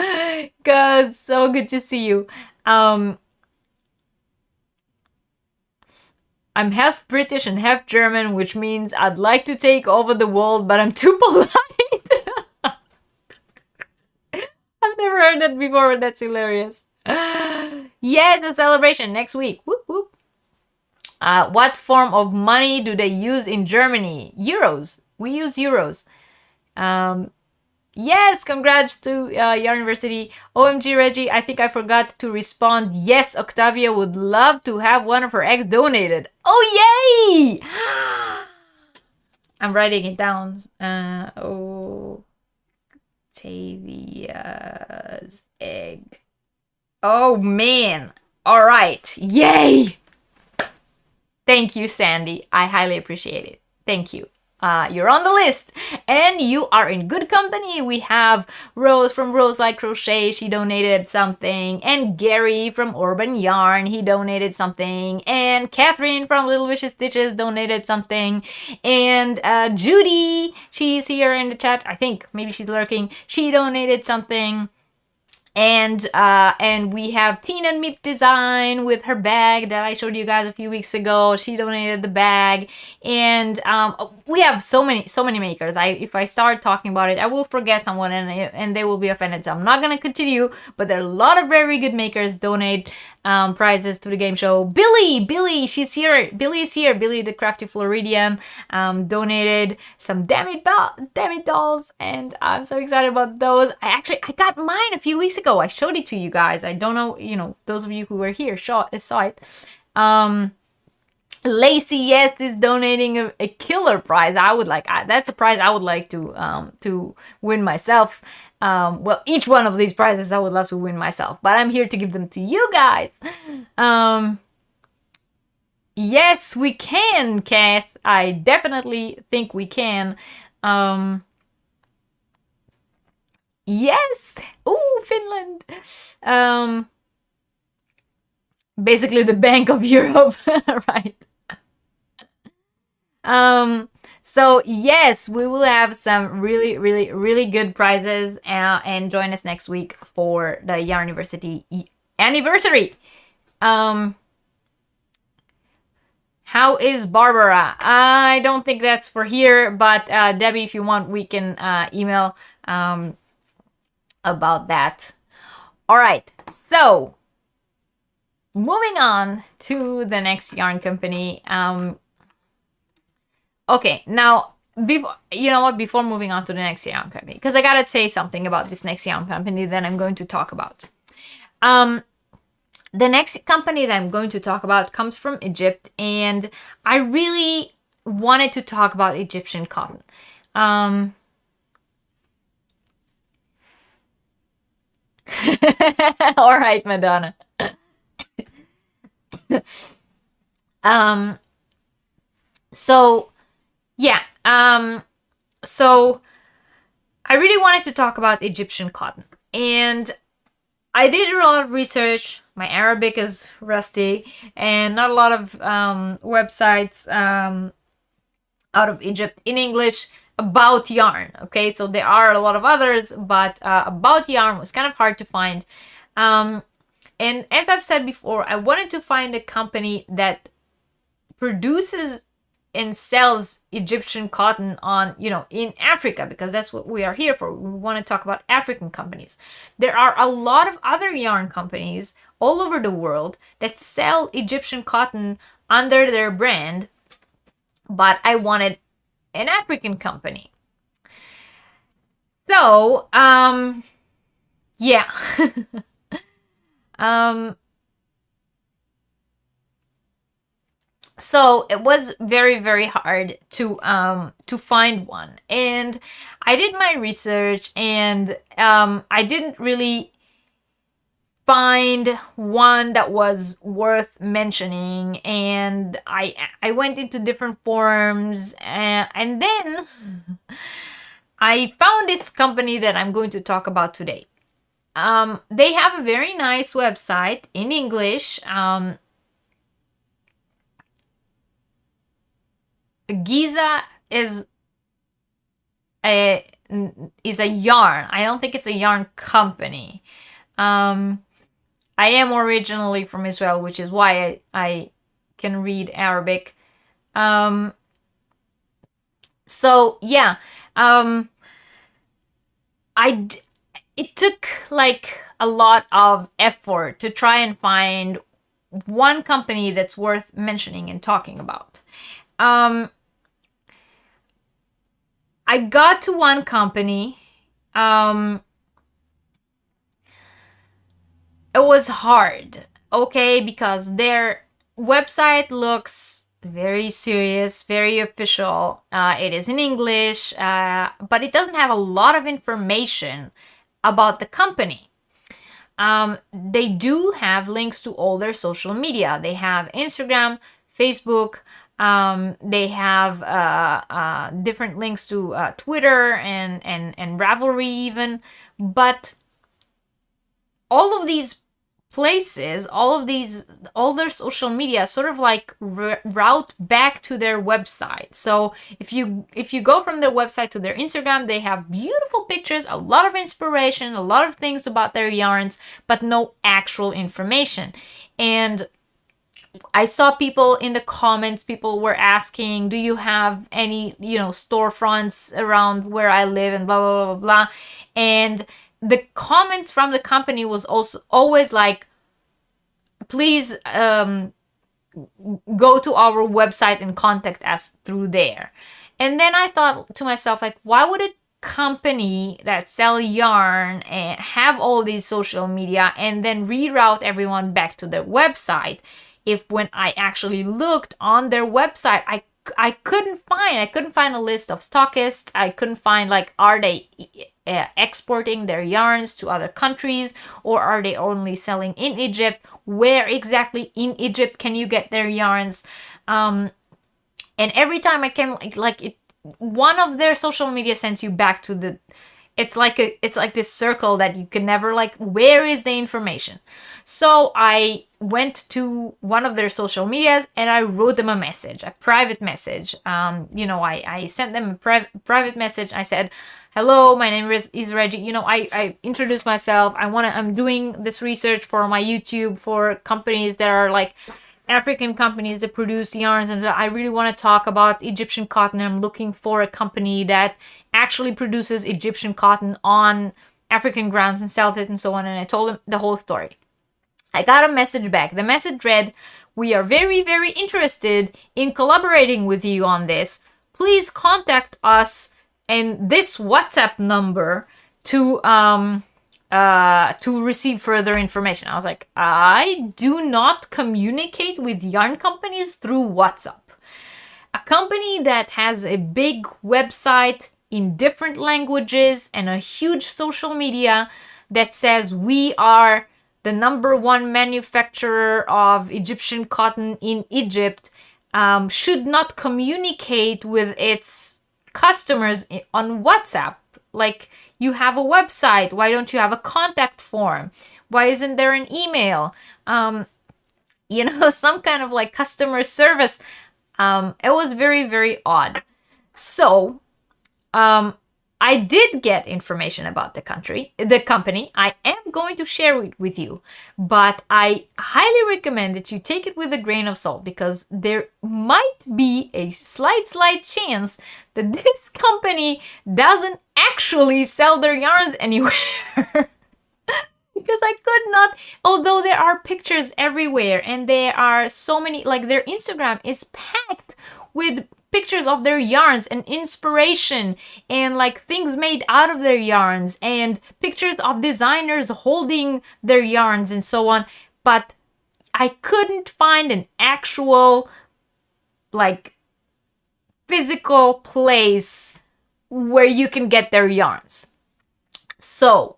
Cause so good to see you. I'm half British and half German, which means I'd like to take over the world, but I'm too polite. I've never heard that before, but that's hilarious. Yes, a celebration next week. Whoop, whoop. What form of money do they use in Germany? Euros. We use euros. Yes, congrats to Yarniversity. OMG, Reggie, I think I forgot to respond. Yes, Octavia would love to have one of her eggs donated. Oh, yay! I'm writing it down. Octavia's egg. Oh, man. All right. Yay! Thank you, Sandy. I highly appreciate it. Thank you. You're on the list, and you are in good company. We have Rose from Rose Like Crochet. She donated something, and Gary from Urban Yarn. He donated something, and Catherine from Little Vicious Stitches donated something, and Judy, she's here in the chat. I think maybe she's lurking. She donated something. And we have Tina Meep Design with her bag that I showed you guys a few weeks ago. She donated the bag, and we have so many makers. If I start talking about it, I will forget someone, and they will be offended. So I'm not gonna continue. But there are a lot of very good makers donate prizes to the game show. Billy, she's here. Billy is here. Billy the Crafty Floridian donated some Damn It dolls, and I'm so excited about those. I got mine a few weeks ago. I showed it to you guys. I don't know, you know, those of you who were here saw it. Lacey, yes, is donating a killer prize. That's a prize I would like to win myself. Well, each one of these prizes I would love to win myself, but I'm here to give them to you guys. Yes, we can, Kath. I definitely think we can. Yes. Ooh, Finland. Basically the Bank of Europe, right? So yes, we will have some really good prizes, and join us next week for the Yarniversity anniversary. How is Barbara? I don't think that's for here, but Debbie, if you want, we can email about that. All right, so moving on to the next yarn company. Okay, now, before moving on to the next yarn company, because I gotta say something about this next yarn company that I'm going to talk about. The next company that I'm going to talk about comes from Egypt, and I really wanted to talk about Egyptian cotton. All right, Madonna. So yeah, so I really wanted to talk about Egyptian cotton, and I did a lot of research. My Arabic is rusty, and not a lot of websites out of Egypt in English about yarn. Okay, so there are a lot of others, but about yarn was kind of hard to find. And as I've said before, I wanted to find a company that produces and sells Egyptian cotton on, in Africa, because that's what we are here for. We want to talk about African companies. There are a lot of other yarn companies all over the world that sell Egyptian cotton under their brand, but I wanted an African company. So, yeah. So it was very, very hard to find one, and I did my research, and I didn't really find one that was worth mentioning, and I went into different forums, and then I found this company that I'm going to talk about today. They have a very nice website in English. Giza is a yarn. I don't think it's a yarn company. I am originally from Israel, which is why I can read Arabic. So yeah, it took like a lot of effort to try and find one company that's worth mentioning and talking about. I got to one company. It was hard, okay, because their website looks very serious, very official. It is in English, but it doesn't have a lot of information about the company. They do have links to all their social media. They have Instagram, Facebook. They have different links to Twitter and Ravelry even. But all of these places, all their social media sort of like route back to their website. So if you go from their website to their Instagram, they have beautiful pictures, a lot of inspiration, a lot of things about their yarns, but no actual information. And I saw people in the comments, people were asking, do you have any, storefronts around where I live, and blah, blah, blah, blah. And the comments from the company was also always like, please go to our website and contact us through there. And then I thought to myself, like, why would a company that sell yarn and have all these social media and then reroute everyone back to their website, if when I actually looked on their website, I couldn't find a list of stockists. I couldn't find, like, are they exporting their yarns to other countries, or are they only selling in Egypt? Where exactly in Egypt can you get their yarns? And every time I came, one of their social media sends you back to the, it's like this circle that you can never, like, where is the information? So I went to one of their social medias and I wrote them a message, a private message. I sent them a private message. I said, hello, my name is Reggie. I introduced myself. I'm doing this research for my YouTube for companies that are like African companies that produce yarns, and I really want to talk about Egyptian cotton. I'm looking for a company that actually produces Egyptian cotton on African grounds and sells it and so on. And I told them the whole story. I got a message back. The message read, we are very, very interested in collaborating with you on this. Please contact us and this WhatsApp number to receive further information. I was like, I do not communicate with yarn companies through WhatsApp. A company that has a big website in different languages and a huge social media that says we are the #1 manufacturer of Egyptian cotton in Egypt, should not communicate with its customers on WhatsApp. like you have a website? Why don't you have a contact form? Why isn't there an email? Some kind of like customer service. It was very, very odd. So, I did get information about the company. I am going to share it with you, but I highly recommend that you take it with a grain of salt, because there might be a slight chance that this company doesn't actually sell their yarns anywhere. Because I could not, although there are pictures everywhere and there are so many, like their Instagram is packed with pictures of their yarns and inspiration and like things made out of their yarns and pictures of designers holding their yarns and so on. But I couldn't find an actual like physical place where you can get their yarns. So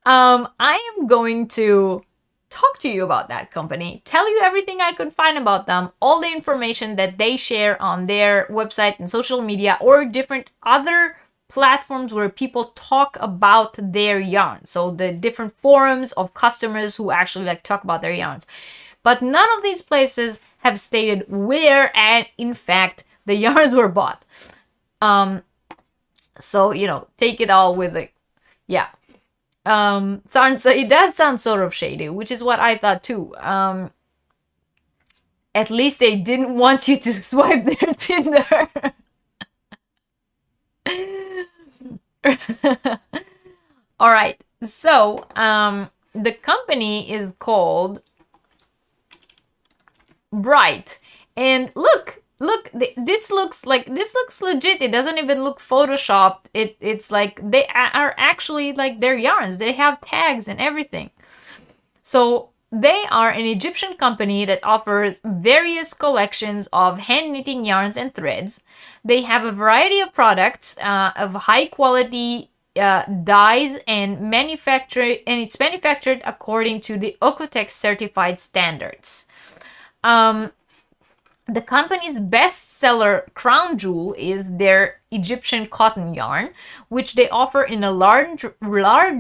I am going to talk to you about that company, tell you everything I could find about them, all the information that they share on their website and social media or different other platforms where people talk about their yarns. So the different forums of customers who actually like talk about their yarns. But none of these places have stated where and in fact the yarns were bought. So, take it all with it. Yeah. It does sound sort of shady, which is what I thought too. At least they didn't want you to swipe their Tinder. All right. So, the company is called Bright. And look, this looks legit. It doesn't even look photoshopped. It's like they are actually like their yarns. They have tags and everything. So they are an Egyptian company that offers various collections of hand knitting yarns and threads. They have a variety of products of high quality dyes and it's manufactured according to the Okotex certified standards. The company's best-seller crown jewel is their Egyptian cotton yarn, which they offer in a large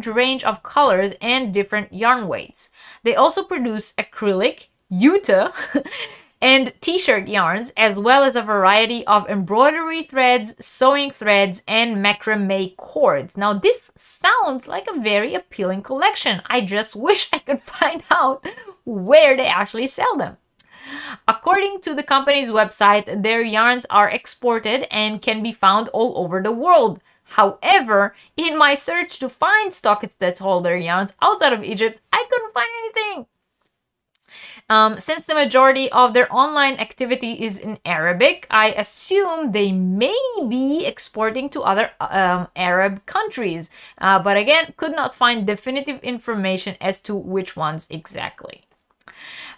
range of colors and different yarn weights. They also produce acrylic, Utah, and t-shirt yarns, as well as a variety of embroidery threads, sewing threads, and macrame cords. Now, this sounds like a very appealing collection. I just wish I could find out where they actually sell them. According to the company's website, their yarns are exported and can be found all over the world. However, in my search to find stockists that hold their yarns outside of Egypt, I couldn't find anything. Since the majority of their online activity is in Arabic, I assume they may be exporting to other Arab countries. But again, could not find definitive information as to which ones exactly.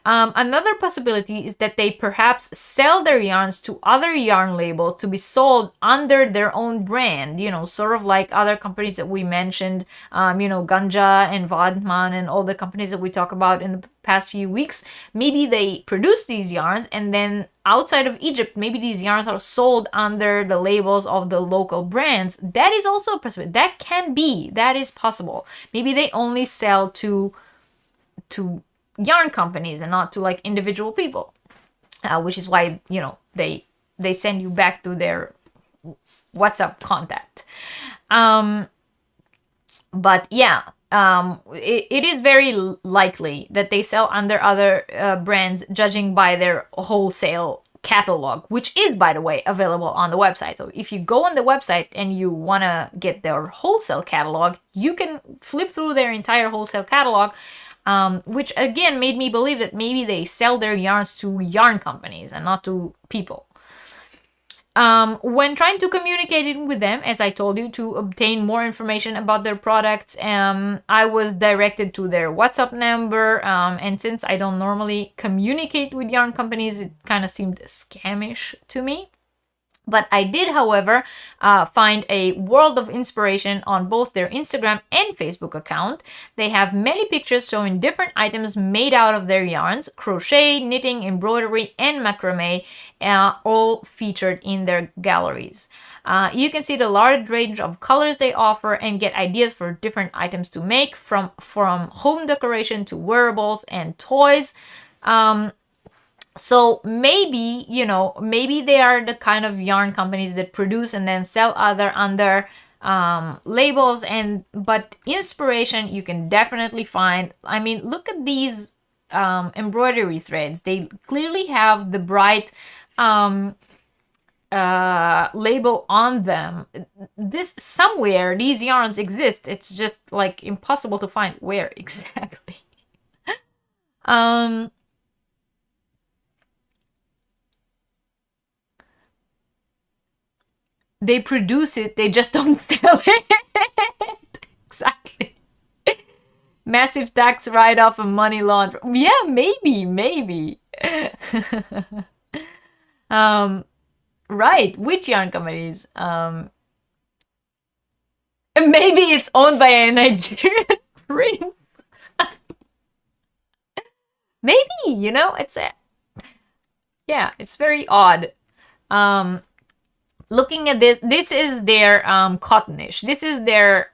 Another possibility is that they perhaps sell their yarns to other yarn labels to be sold under their own brand, sort of like other companies that we mentioned, Ganja and Wadman and all the companies that we talk about in the past few weeks. Maybe they produce these yarns and then outside of Egypt, maybe these yarns are sold under the labels of the local brands. That is also a possibility. That is possible. Maybe they only sell to yarn companies and not to like individual people, which is why they send you back to their WhatsApp contact. But yeah, it is very likely that they sell under other brands, judging by their wholesale catalog, which is, by the way, available on the website. So if you go on the website and you want to get their wholesale catalog, you can flip through their entire wholesale catalog. Which again made me believe that maybe they sell their yarns to yarn companies and not to people. When trying to communicate with them, as I told you, to obtain more information about their products, I was directed to their WhatsApp number. And since I don't normally communicate with yarn companies, it kind of seemed scamish to me. But I did, however, find a world of inspiration on both their Instagram and Facebook account. They have many pictures showing different items made out of their yarns: crochet, knitting, embroidery, and macrame, all featured in their galleries. You can see the large range of colors they offer and get ideas for different items to make, from home decoration to wearables and toys. So maybe, maybe they are the kind of yarn companies that produce and then sell under labels, but inspiration you can definitely find. I mean, look at these embroidery threads. They clearly have the bright label on them. These yarns exist. It's just like impossible to find where exactly. They produce it, they just don't sell it. Exactly. Massive tax write-off and money laundering. Yeah, maybe. Right. Which yarn companies? Maybe it's owned by a Nigerian prince. Maybe, it's very odd. Looking at this is their cottonish. This is their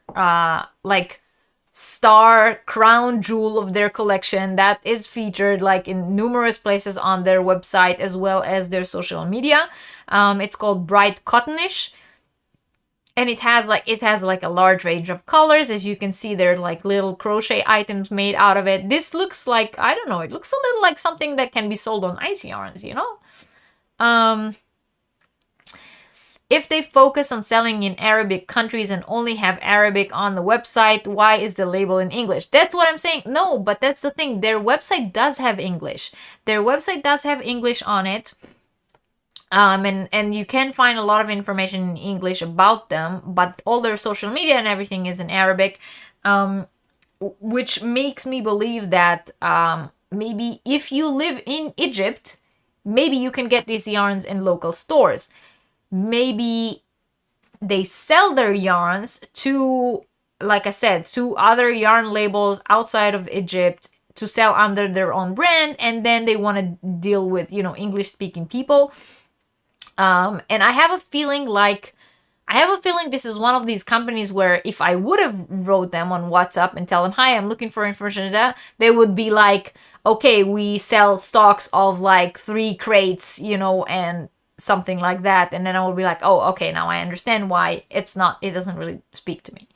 star crown jewel of their collection that is featured in numerous places on their website as well as their social media. It's called Bright Cottonish, and it has a large range of colors. As you can see, there are little crochet items made out of it. This looks like, I don't know, it looks a little like something that can be sold on Ice Yarns, If they focus on selling in Arabic countries and only have Arabic on the website, why is the label in English? That's what I'm saying. No, but that's the thing. Their website does have English. Their website does have English on it. And you can find a lot of information in English about them, but all their social media and everything is in Arabic, which makes me believe that maybe if you live in Egypt, maybe you can get these yarns in local stores. Maybe they sell their yarns to, like I said, to other yarn labels outside of Egypt to sell under their own brand, and then they want to deal with, English-speaking people. And I have a feeling this is one of these companies where if I would have wrote them on WhatsApp and tell them, hi, I'm looking for information, they would be like, okay, we sell stocks of 3 crates, and something like that. And then I will be like, oh, okay, now I understand why it doesn't really speak to me.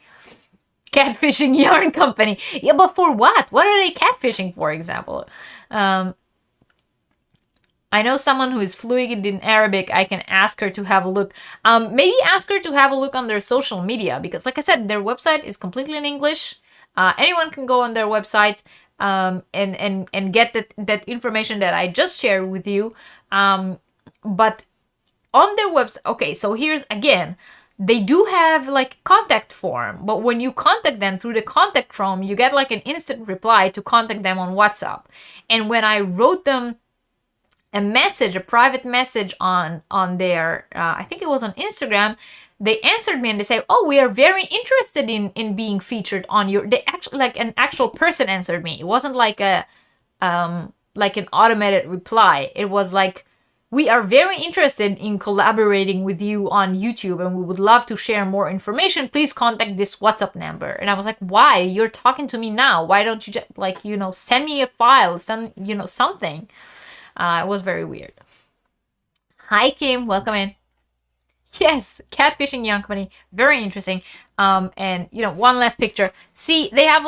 Catfishing yarn company. Yeah, but for what? What are they catfishing, for example? I know someone who is fluent in Arabic. I can ask her to have a look. Maybe ask her to have a look on their social media, because like I said, their website is completely in English. Anyone can go on their website and get that information that I just shared with you. But on their website, okay, so here's again, they do have contact form, but when you contact them through the contact form, you get an instant reply to contact them on WhatsApp. And when I wrote them a private message on their, I think it was on Instagram, they answered me and they say, oh, we are very interested in being featured on your, they actually, an actual person answered me. It wasn't an automated reply. It was we are very interested in collaborating with you on YouTube and we would love to share more information. Please contact this WhatsApp number. And I was like, why? You're talking to me now. Why don't you just send me a file, send, something. It was very weird. Hi, Kim. Welcome in. Yes, catfishing yarn company. Very interesting. And one last picture. See, they have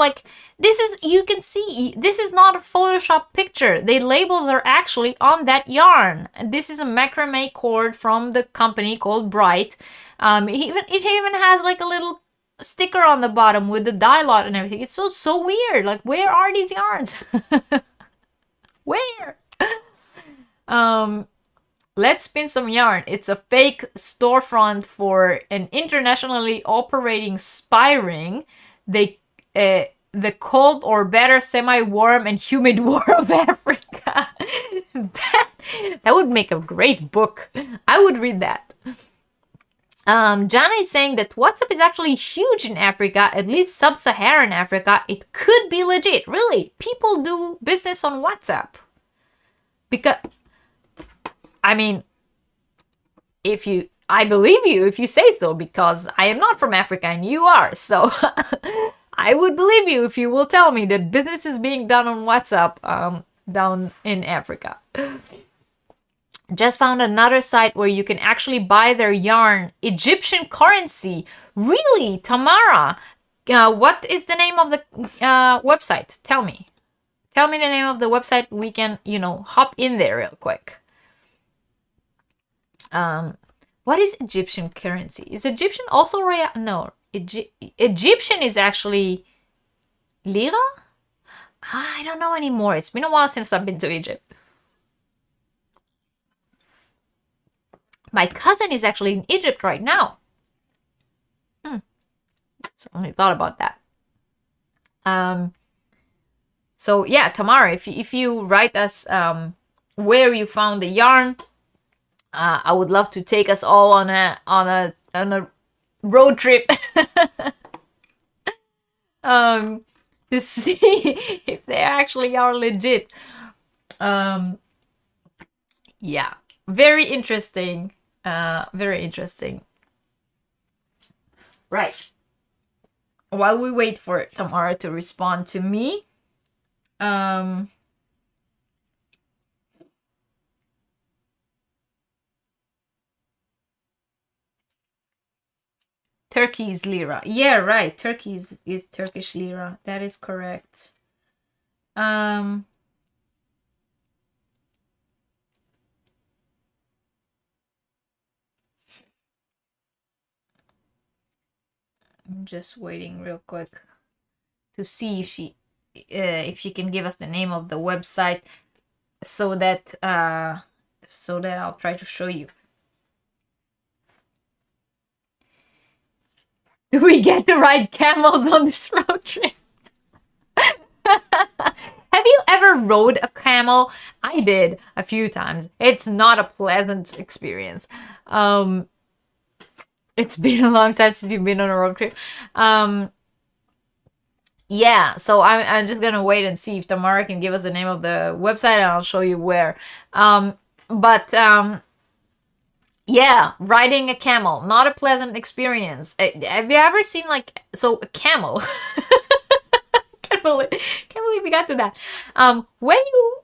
you can see, this is not a Photoshop picture. The labels are actually on that yarn. And this is a macrame cord from the company called Bright. It even has a little sticker on the bottom with the dye lot and everything. It's so weird. Where are these yarns? Where? Let's spin some yarn. It's a fake storefront for an internationally operating spy ring. The cold or better semi-warm and humid war of Africa. That would make a great book. I would read that. Jana is saying that WhatsApp is actually huge in Africa, at least sub-Saharan Africa. It could be legit. Really, people do business on WhatsApp. Because, I mean, I believe you if you say so, because I am not from Africa and you are. So I would believe you if you will tell me that business is being done on WhatsApp down in Africa. Just found another site where you can actually buy their yarn. Egyptian currency. Really, Tamara? What is the name of the website? Tell me. Tell me the name of the website. We can, hop in there real quick. What is Egyptian currency? Is Egyptian also real? No. Egyptian is actually lira? I don't know anymore. It's been a while since I've been to Egypt. My cousin is actually in Egypt right now. So I only thought about that. So yeah, Tamara, if you write us where you found the yarn, I would love to take us all on a road trip to see if they actually are legit. Yeah, very interesting. Very interesting. Right. While we wait for Tamara to respond to me, Turkey is lira. Yeah, right. Turkey is Turkish lira. That is correct. I'm just waiting real quick to see if she can give us the name of the website, so that I'll try to show you. Do we get to ride camels on this road trip? Have you ever rode a camel? I did a few times. It's not a pleasant experience. It's been a long time since you've been on a road trip. Yeah, so I'm just gonna wait and see if Tamara can give us the name of the website, and I'll show you where. Yeah, riding a camel, not a pleasant experience. Have you ever seen a camel? Can't believe we got to that. When you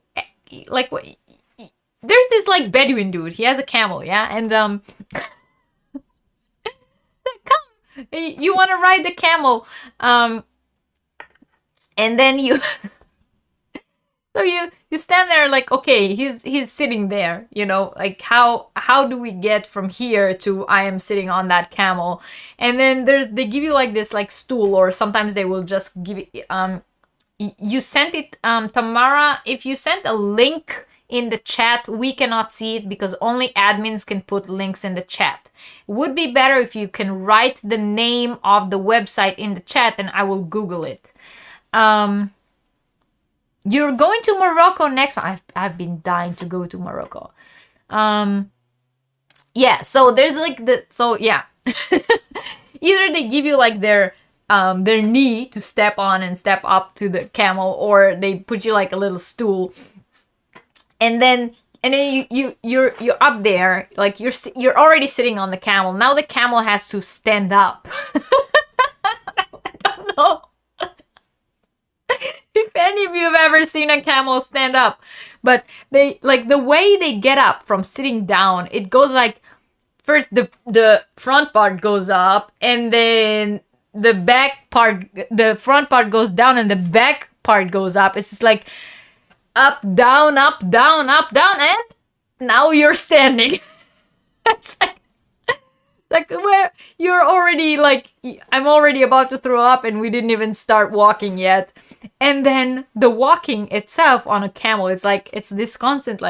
there's this Bedouin dude. He has a camel, yeah, and come, you want to ride the camel, and then you. So you stand there okay, he's sitting there, how do we get from here to I am sitting on that camel? And then they give you this stool, or sometimes they will just give it, you sent it, Tamara, if you sent a link in the chat, we cannot see it because only admins can put links in the chat. It would be better if you can write the name of the website in the chat, and I will Google it. You're going to Morocco next month. I've been dying to go to Morocco. Yeah, so there's yeah. Either they give you their knee to step on and step up to the camel, or they put you a little stool. And then you're up there, you're already sitting on the camel. Now the camel has to stand up. I don't know if any of you have ever seen a camel stand up, but they the way they get up from sitting down, it goes first the front part goes up, and then the front part goes down, and the back part goes up. It's just up, down, up, down, up, down, and now you're standing. It's where you're already I'm already about to throw up, and we didn't even start walking yet. And then the walking itself on a camel is it's this constant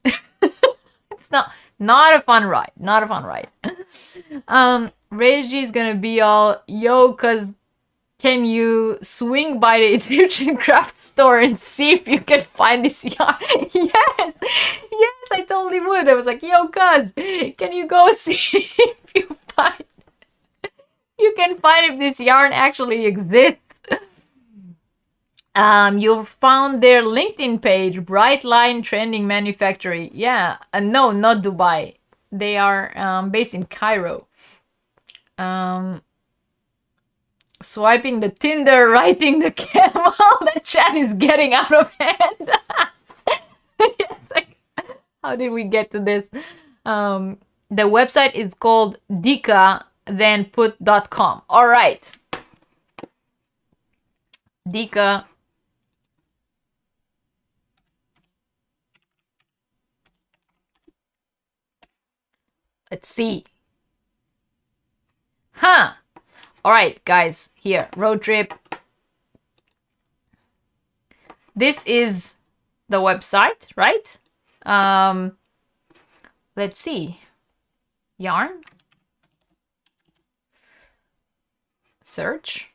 it's not a fun ride. Not a fun ride. Reggie's gonna be all, yo, cause can you swing by the Egyptian craft store and see if you can find this yarn? Yes, I totally would. I was like, yo, cuz, can you go see if you can find if this yarn actually exists? You found their LinkedIn page, Bright Line Trending Manufacturing. Yeah, no, not Dubai. They are based in Cairo. Swiping the Tinder, writing the camel. The chat is getting out of hand. Yes, like, how did we get to this? The website is called dika.com. All right. Dika. Let's see. Huh. All right, guys. Here, road trip. This is the website, right? Let's see. Yarn. Search.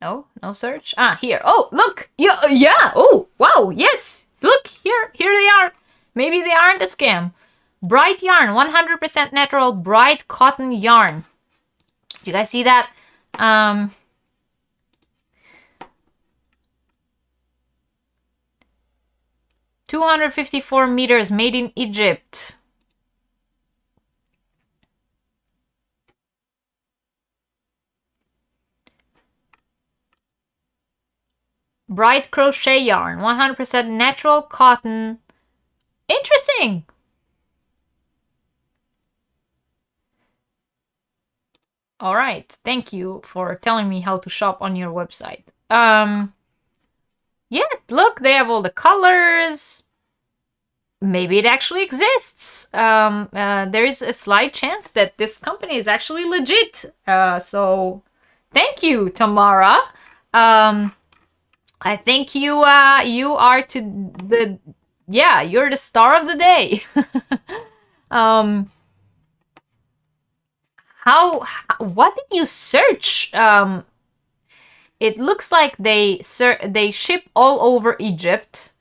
No, no search. Ah, here. Oh, look. Yeah, yeah. Oh, wow. Yes. Look, here they are. Maybe they aren't a scam. Bright yarn, 100% natural, bright cotton yarn. Do you guys see that? 254 meters, made in Egypt. Bright crochet yarn, 100% natural cotton. Interesting. All right, thank you for telling me how to shop on your website. Yes, look, they have all the colors. Maybe it actually exists. There is a slight chance that this company is actually legit. So thank you, Tamara. I think you are you're the star of the day. What did you search? It looks like they ship all over Egypt.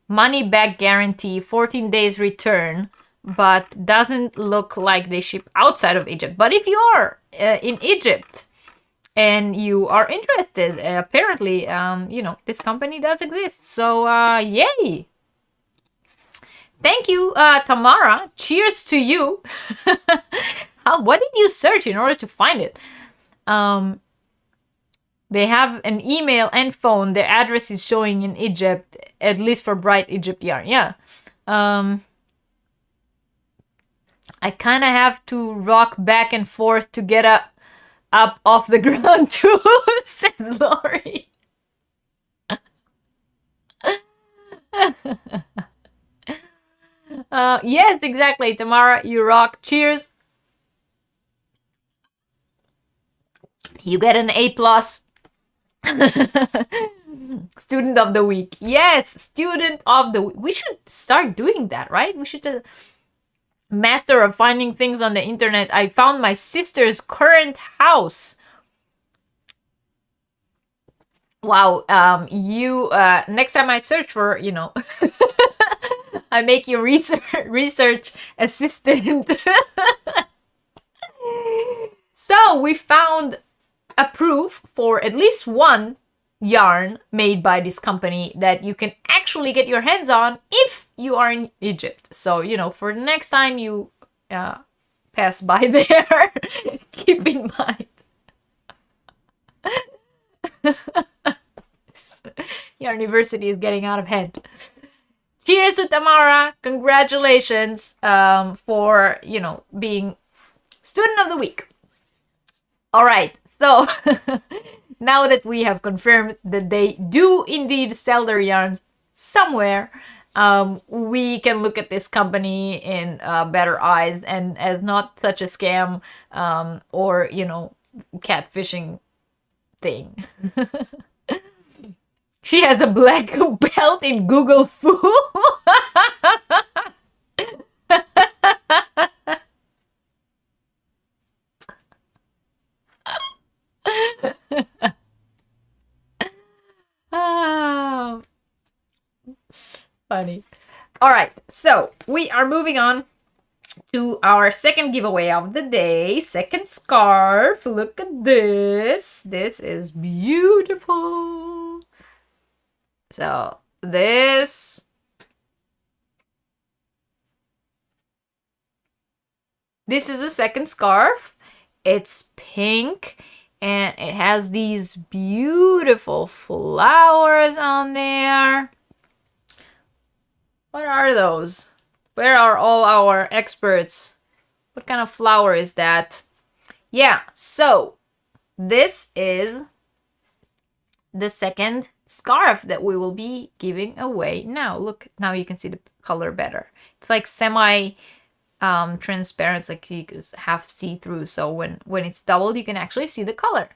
Money back guarantee, 14 days return, but doesn't look like they ship outside of Egypt. But if you are in Egypt and you are interested, apparently, this company does exist. So, yay! Thank you, Tamara. Cheers to you. What did you search in order to find it? They have an email and phone. Their address is showing in Egypt, at least for Bright Egypt yarn. Yeah. I kind of have to rock back and forth to get up off the ground too, says Lori. Yes, exactly. Tamara, you rock. Cheers. You get an A+. Student of the week. Yes, student of the week. We should start doing that, right? We should master of finding things on the internet. I found my sister's current house. Wow. Next time I search for, I make you research assistant. So we found a proof for at least one yarn made by this company that you can actually get your hands on if you are in Egypt. So, for the next time you pass by there, keep in mind. Yarniversity is getting out of hand. Cheers to Tamara. Congratulations for, being student of the week. All right. So now that we have confirmed that they do indeed sell their yarns somewhere, we can look at this company in better eyes and as not such a scam or, catfishing thing. She has a black belt in Google Fu. Funny. All right, so we are moving on to our second giveaway of the day. Second scarf. Look at this. This is beautiful. So this is the second scarf. It's pink and it has these beautiful flowers on there. What are those? Where are all our experts? What kind of flower is that? Yeah, so this is the second scarf that we will be giving away now. Look, now you can see the color better. It's like semi transparent, it's like you can half see through, so when it's doubled you can actually see the color.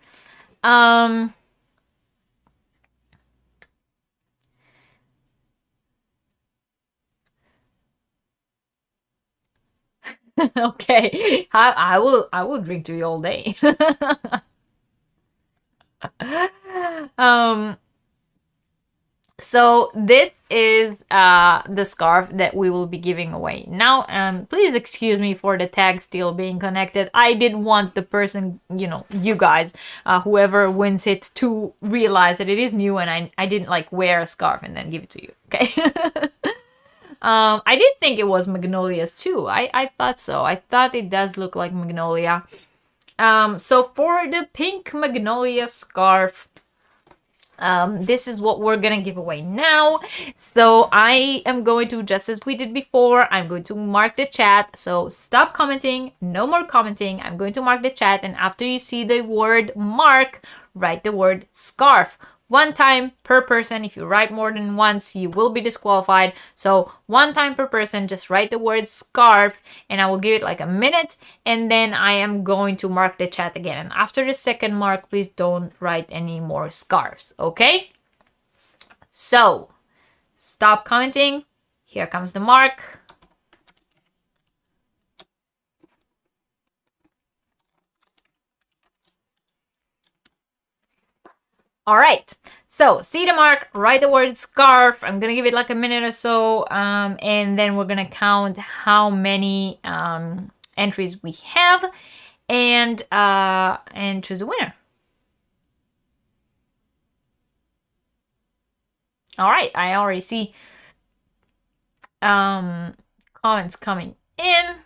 Okay, I will drink to you all day. um So this is the scarf that we will be giving away now. Please excuse me for the tag still being connected. I did want the person, you guys, whoever wins it, to realize that it is new, and I didn't like wear a scarf and then give it to you. Okay. I did think it was magnolias too. I thought so. I thought it does look like magnolia. So for the pink magnolia scarf, this is what we're gonna give away now. So I am going to, just as we did before, I'm going to mark the chat. So stop commenting, no more commenting. I'm going to mark the chat, and after you see the word mark, write the word scarf. One time per person. If you write more than once, you will be disqualified. So one time per person, just write the word scarf, and I will give it like a minute, and then I am going to mark the chat again. And after the second mark, please don't write any more scarves, okay? So stop commenting. Here comes the mark. All right, so see the mark, write the word scarf. I'm gonna give it like a minute or so, and then we're gonna count how many entries we have, and choose a winner. All right, I already see comments coming in.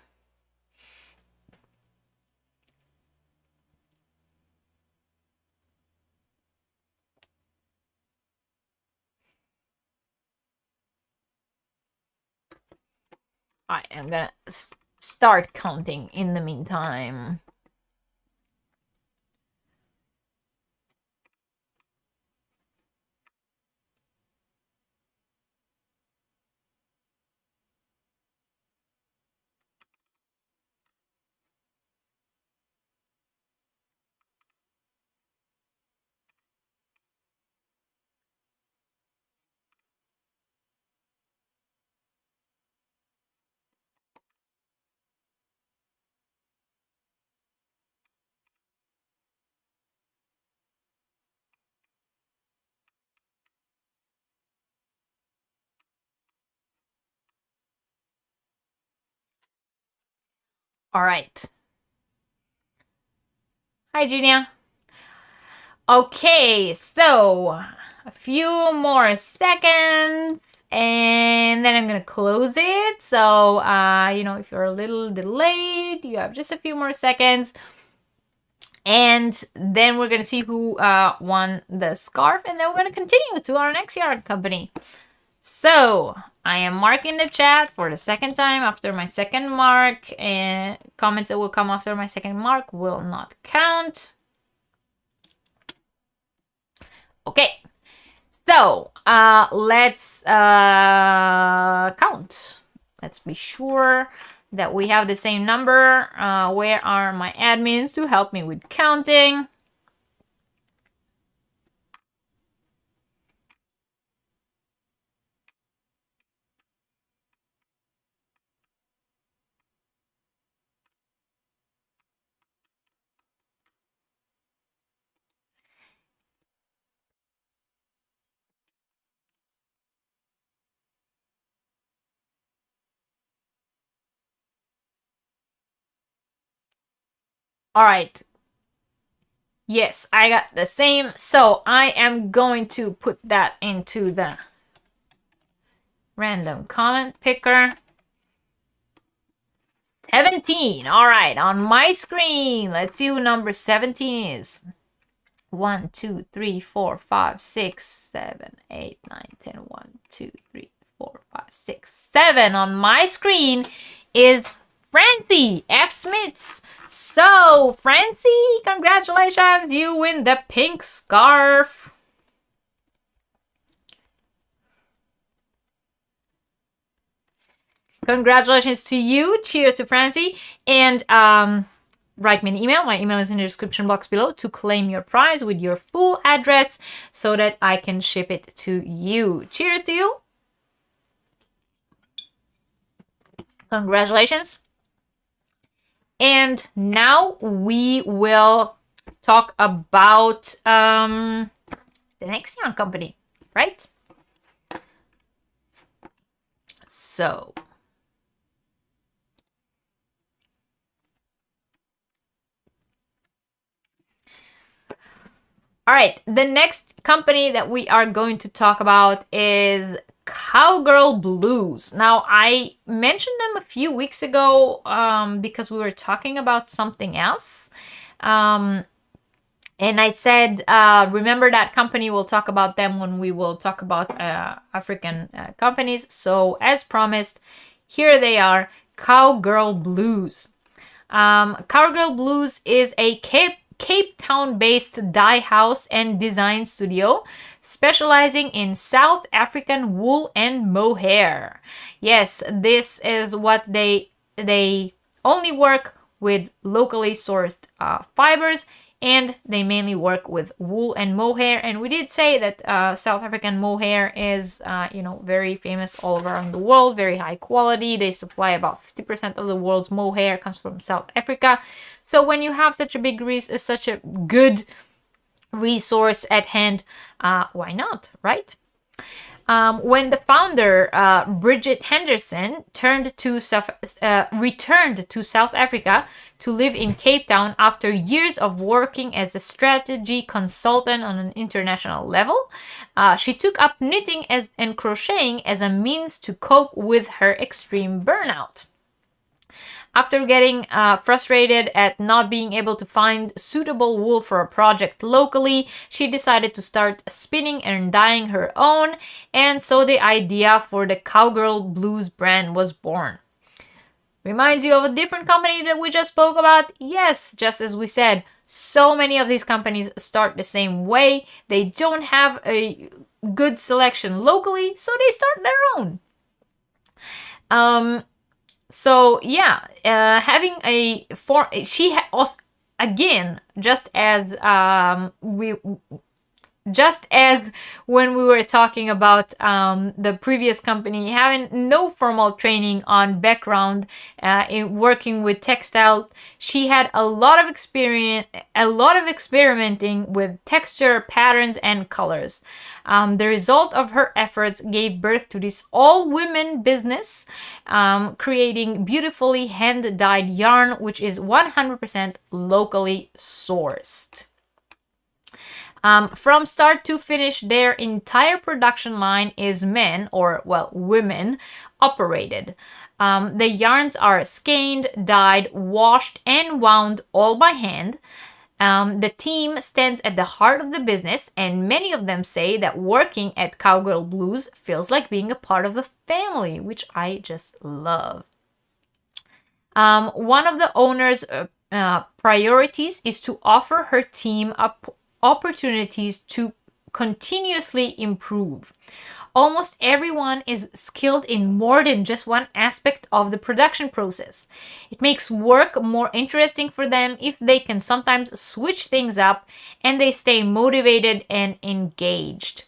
All right, I'm gonna start counting in the meantime. All right. Hi, Genia. Okay, so a few more seconds and then I'm gonna close it. So, if you're a little delayed, you have just a few more seconds. And then we're gonna see who won the scarf, and then we're gonna continue to our next yarn company. So I am marking the chat for the second time after my second mark, and comments that will come after my second mark will not count. Okay, so let's count. Let's be sure that we have the same number. Where are my admins to help me with counting? All right. Yes, I got the same. So I am going to put that into the random comment picker. 17. All right, on my screen. Let's see who number 17 is. 1, 2, 3, 4, 5, 6, 7, 8, 9, 10. 1, 2, 3, 4, 5, 6, 7 on my screen is Francie F. Smiths. So, Francie, congratulations, you win the pink scarf. Congratulations to you. Cheers to Francie. And write me an email. My email is in the description box below to claim your prize with your full address so that I can ship it to you. Cheers to you. Congratulations. And now we will talk about the next yarn company, right? So all right, the next company that we are going to talk about is Cowgirl Blues. Now, I mentioned them a few weeks ago because we were talking about something else. And I said, remember that company, we'll talk about them when we will talk about African companies. So, as promised, here they are, Cowgirl Blues. Cowgirl Blues is a Cape Town-based dye house and design studio specializing in South African wool and mohair. Yes, this is what they only work with locally sourced fibers, and they mainly work with wool and mohair. And we did say that South African mohair is, very famous all around the world, very high quality. They supply about 50% of the world's mohair comes from South Africa. So when you have such a good resource at hand, why not, right? When the founder, Bridget Henderson, returned to South Africa to live in Cape Town after years of working as a strategy consultant on an international level, she took up knitting and crocheting as a means to cope with her extreme burnout. After getting frustrated at not being able to find suitable wool for a project locally, she decided to start spinning and dyeing her own, and so the idea for the Cowgirl Blues brand was born. Reminds you of a different company that we just spoke about? Yes, just as we said, so many of these companies start the same way. They don't have a good selection locally, so they start their own. So yeah, having she also, again, just as when we were talking about the previous company, having no formal training on background in working with textile, she had a lot of experimenting with texture, patterns, and colors. The result of her efforts gave birth to this all-women business, creating beautifully hand-dyed yarn, which is 100% locally sourced. From start to finish, their entire production line is women operated. The yarns are skeined, dyed, washed, and wound all by hand. The team stands at the heart of the business, and many of them say that working at Cowgirl Blues feels like being a part of a family, which I just love. One of the owner's priorities is to offer her team opportunities to continuously improve. Almost everyone is skilled in more than just one aspect of the production process. It makes work more interesting for them if they can sometimes switch things up and they stay motivated and engaged.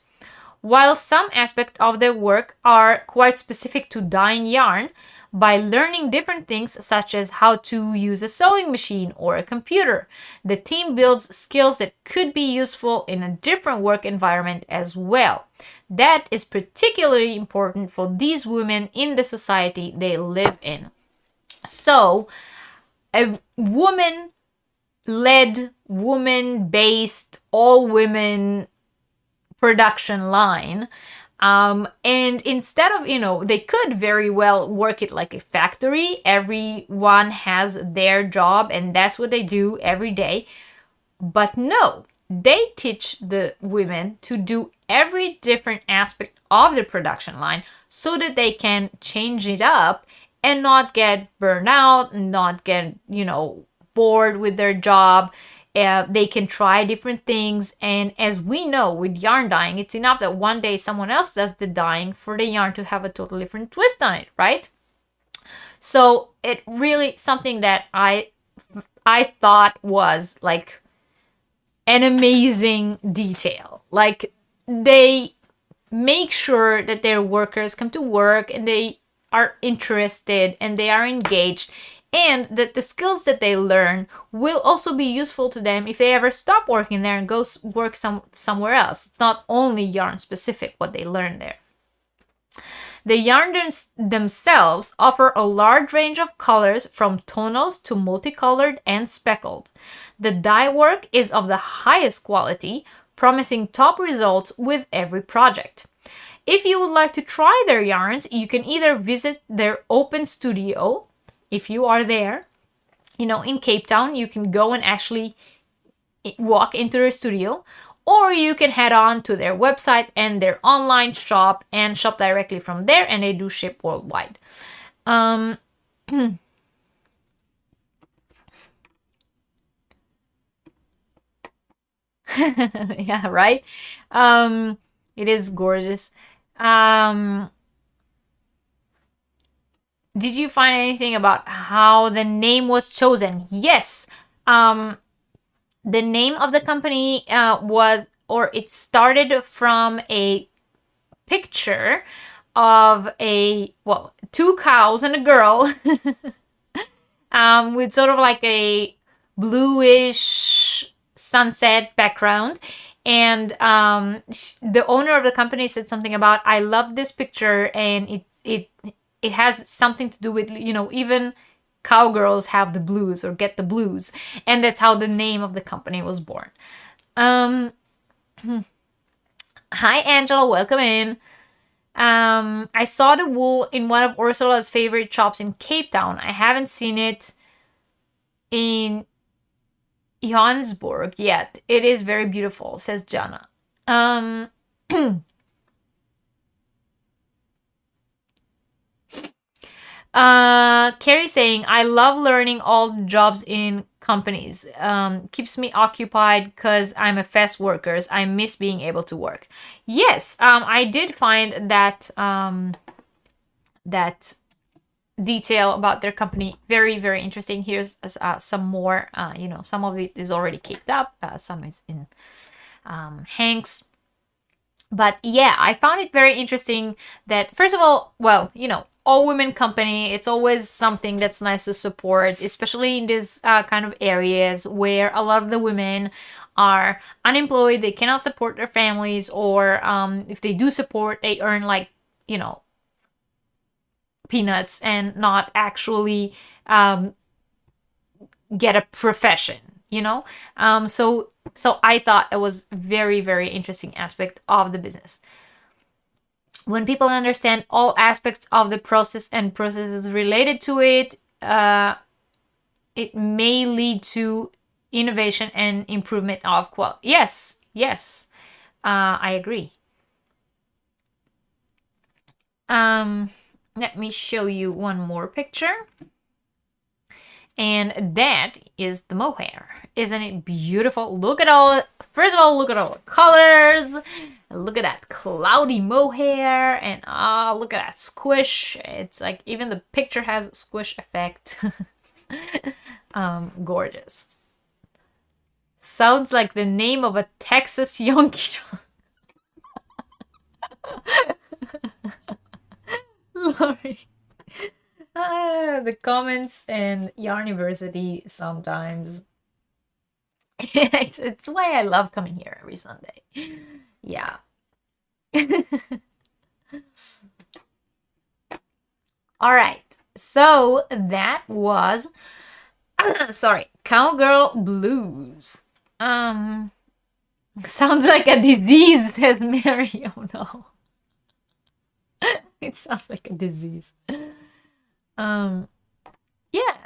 While some aspects of their work are quite specific to dyeing yarn, by learning different things such as how to use a sewing machine or a computer, the team builds skills that could be useful in a different work environment as well. That is particularly important for these women in the society they live in. So, a woman led, woman-based, all-women production line. And instead of, they could very well work it like a factory. Everyone has their job and that's what they do every day. But no, they teach the women to do every different aspect of the production line so that they can change it up and not get burned out, not get, bored with their job. They can try different things. And as we know with yarn dyeing, it's enough that one day someone else does the dyeing for the yarn to have a totally different twist on it, right? So it really something that I thought was like an amazing detail. Like, they make sure that their workers come to work and they are interested and they are engaged, and that the skills that they learn will also be useful to them if they ever stop working there and go work somewhere else. It's not only yarn specific what they learn there. The yarns themselves offer a large range of colors, from tonals to multicolored and speckled. The dye work is of the highest quality, promising top results with every project. If you would like to try their yarns, you can either visit their open studio, if you are there, in Cape Town, you can go and actually walk into their studio, or you can head on to their website and their online shop and shop directly from there, and they do ship worldwide. Yeah, right? It is gorgeous. Did you find anything about how the name was chosen? Yes. The name of the company it started from a picture of two cows and a girl with sort of like a bluish sunset background. And the owner of the company said something about, I love this picture, and it has something to do with, even cowgirls have the blues or get the blues. And that's how the name of the company was born. Hi, Angela. Welcome in. I saw the wool in one of Ursula's favorite shops in Cape Town. I haven't seen it in Johannesburg yet. It is very beautiful, says Jana. Carrie saying, I love learning all jobs in companies. Keeps me occupied because I'm a fast worker. I miss being able to work. Yes, I did find that that detail about their company very, very interesting. Here's some more. Some of it is already kicked up. Some is in Hanks. But yeah, I found it very interesting that, first of all, all women company, it's always something that's nice to support, especially in these kind of areas where a lot of the women are unemployed, they cannot support their families, or if they do support, they earn peanuts and not actually get a profession. So I thought it was very, very interesting aspect of the business. When people understand all aspects of the process and processes related to it, it may lead to innovation and improvement of quality. Yes, I agree. Let me show you one more picture. And that is the mohair. Isn't it beautiful? First of all, look at all the colors. Look at that cloudy mohair. And look at that squish. It's like even the picture has a squish effect. Gorgeous. Sounds like the name of a Texas Yonki Lori. The comments and Yarniversity sometimes. It's why I love coming here every Sunday. Yeah. All right. So that was sorry. Cowgirl blues. Sounds like a disease, says Mary. Oh no. It sounds like a disease. Yeah,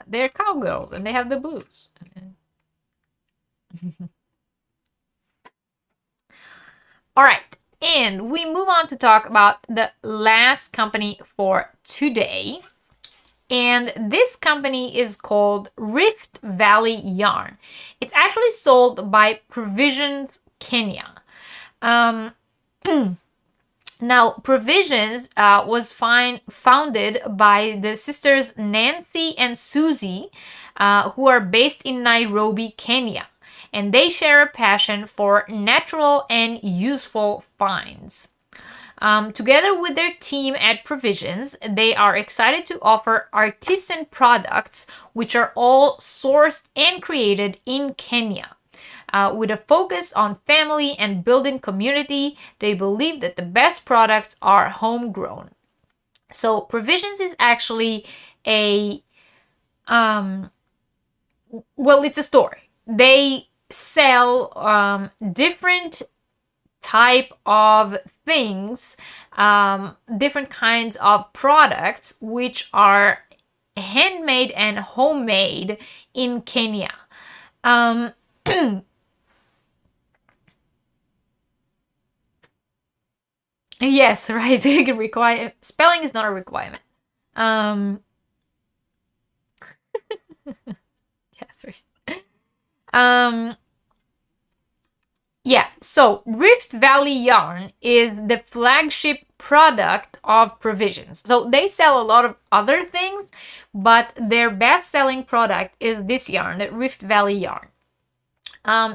they're cowgirls and they have the blues. All right, and we move on to talk about the last company for today. And this company is called Rift Valley Yarn. It's actually sold by Provisions Kenya. Now, Provisions was founded by the sisters Nancy and Susie, who are based in Nairobi, Kenya. And they share a passion for natural and useful finds. Together with their team at Provisions, they are excited to offer artisan products which are all sourced and created in Kenya. With a focus on family and building community, they believe that the best products are homegrown. So Provisions is actually a, it's a store. They sell different type of things, different kinds of products which are handmade and homemade in Kenya. Yes, right. Spelling is not a requirement. Catherine. Yeah, so Rift Valley Yarn is the flagship product of Provisions. So they sell a lot of other things, but their best-selling product is this yarn, the Rift Valley Yarn.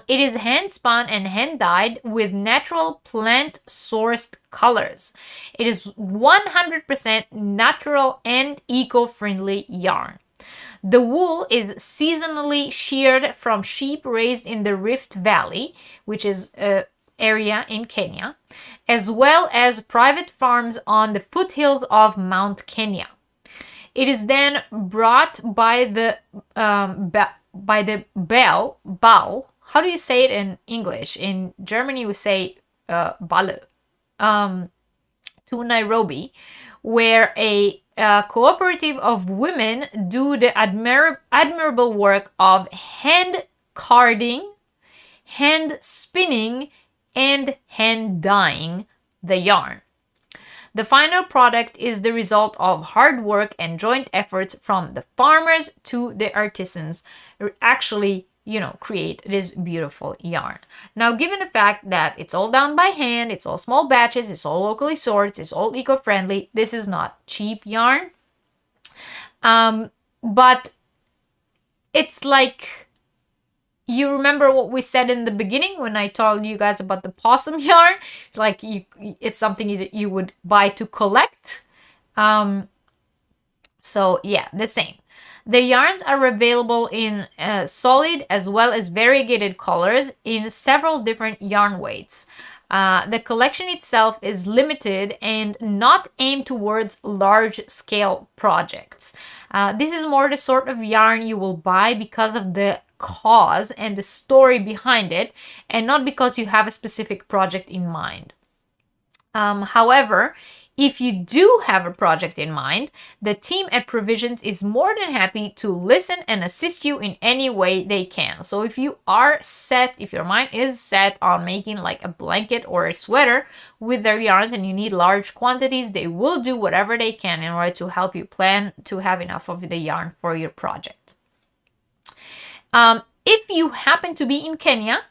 It is hand-spun and hand-dyed with natural plant-sourced colors. It is 100% natural and eco-friendly yarn. The wool is seasonally sheared from sheep raised in the Rift Valley, which is an area in Kenya, as well as private farms on the foothills of Mount Kenya. It is then brought by the bow. How do you say it in English? In Germany, we say Balle, to Nairobi, where a cooperative of women do the admirable work of hand carding, hand spinning, and hand dyeing the yarn. The final product is the result of hard work and joint efforts from the farmers to the artisans who actually, create this beautiful yarn. Now, given the fact that it's all done by hand, it's all small batches, it's all locally sourced, it's all eco-friendly, this is not cheap yarn. But it's like, you remember what we said in the beginning when I told you guys about the possum yarn? Like it's something that you would buy to collect. So yeah, the same. The yarns are available in solid as well as variegated colors in several different yarn weights. The collection itself is limited and not aimed towards large-scale projects. This is more the sort of yarn you will buy because of the cause and the story behind it, and not because you have a specific project in mind. However, if you do have a project in mind, the team at Provisions is more than happy to listen and assist you in any way they can. So if you are set, if your mind is set on making like a blanket or a sweater with their yarns and you need large quantities, they will do whatever they can in order to help you plan to have enough of the yarn for your project. If you happen to be in Kenya,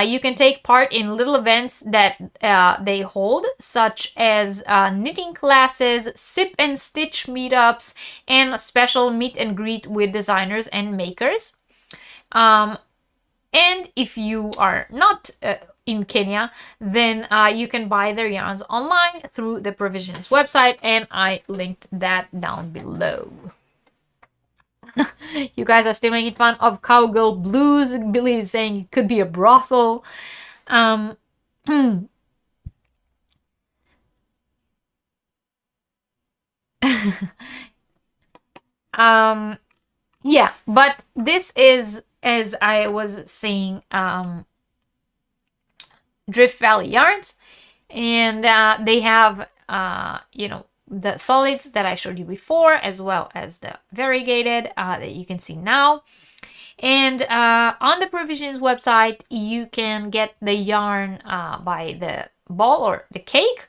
you can take part in little events that they hold, such as knitting classes, sip and stitch meetups, and special meet and greet with designers and makers. And if you are not in Kenya, then you can buy their yarns online through the Provisions website, and I linked that down below. You guys are still making fun of Cowgirl Blues. Billy is saying it could be a brothel. Yeah, but this is as I was saying, Drift Valley yarns, and they have the solids that I showed you before, as well as the variegated that you can see now. And on the Provisions website, you can get the yarn by the ball or the cake.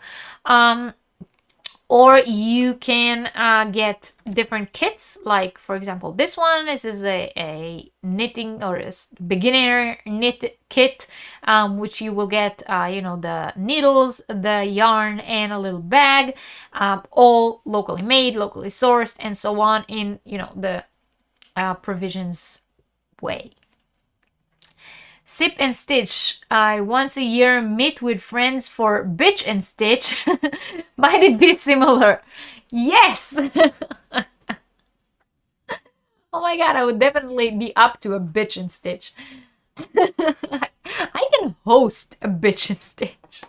Or you can get different kits, like for example this one. This is a knitting or a beginner knit kit, which you will get the needles, the yarn, and a little bag, all locally made, locally sourced, and so on, in the Provisions way. Sip and Stitch. I once a year meet with friends for Bitch and Stitch. Might it be similar? Yes! Oh my god, I would definitely be up to a Bitch and Stitch. I can host a Bitch and Stitch.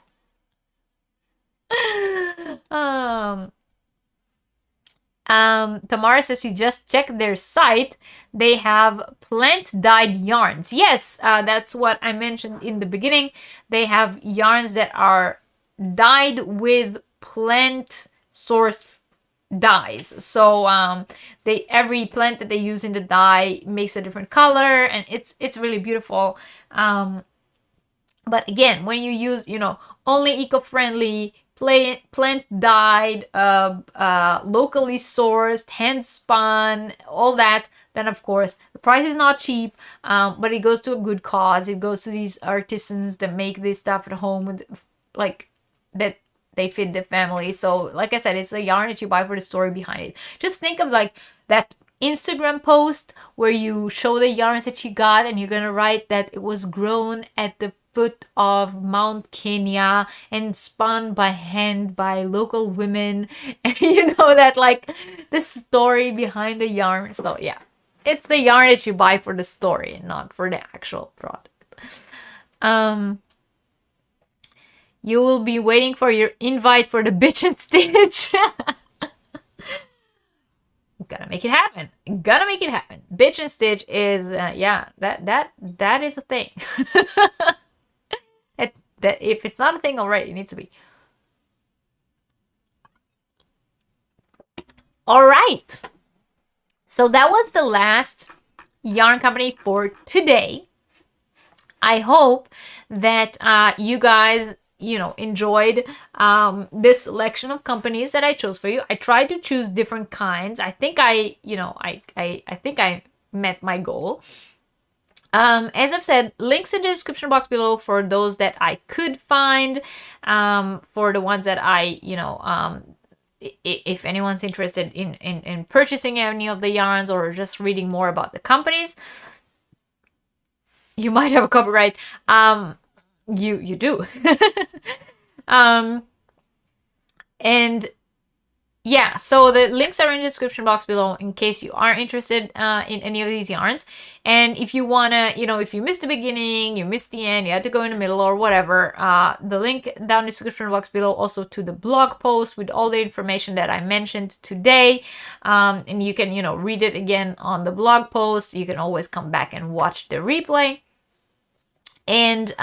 Tamara says she just checked their site. They have plant-dyed yarns. Yes, that's what I mentioned in the beginning. They have yarns that are dyed with plant-sourced dyes. So every plant that they use in the dye makes a different color, and it's really beautiful. But again, when you use only eco-friendly, plant-dyed, locally sourced, hand-spun, all that, then of course the price is not cheap, but it goes to a good cause. It goes to these artisans that make this stuff at home with, that they feed the family. So like I said, it's a yarn that you buy for the story behind it. Just think of that Instagram post where you show the yarns that you got, and you're gonna write that it was grown at the foot of Mount Kenya and spun by hand by local women, and that the story behind the yarn. So yeah, it's the yarn that you buy for the story, not for the actual product. You will be waiting for your invite for the Bitch and Stitch. Gotta make it happen. Gotta make it happen. Bitch and Stitch is that is a thing. That if it's not a thing already, it needs to be. All right. So that was the last yarn company for today. I hope that you guys enjoyed this selection of companies that I chose for you. I tried to choose different kinds. I think I think I met my goal. As I've said, links in the description box below for those that I could find, for the ones that I, if anyone's interested in purchasing any of the yarns or just reading more about the companies. You might have a copyright. You do. And yeah, so the links are in the description box below in case you are interested in any of these yarns. And if you wanna, if you missed the beginning, you missed the end, you had to go in the middle or whatever, the link down in the description box below also to the blog post with all the information that I mentioned today. And you can, read it again on the blog post. You can always come back and watch the replay. And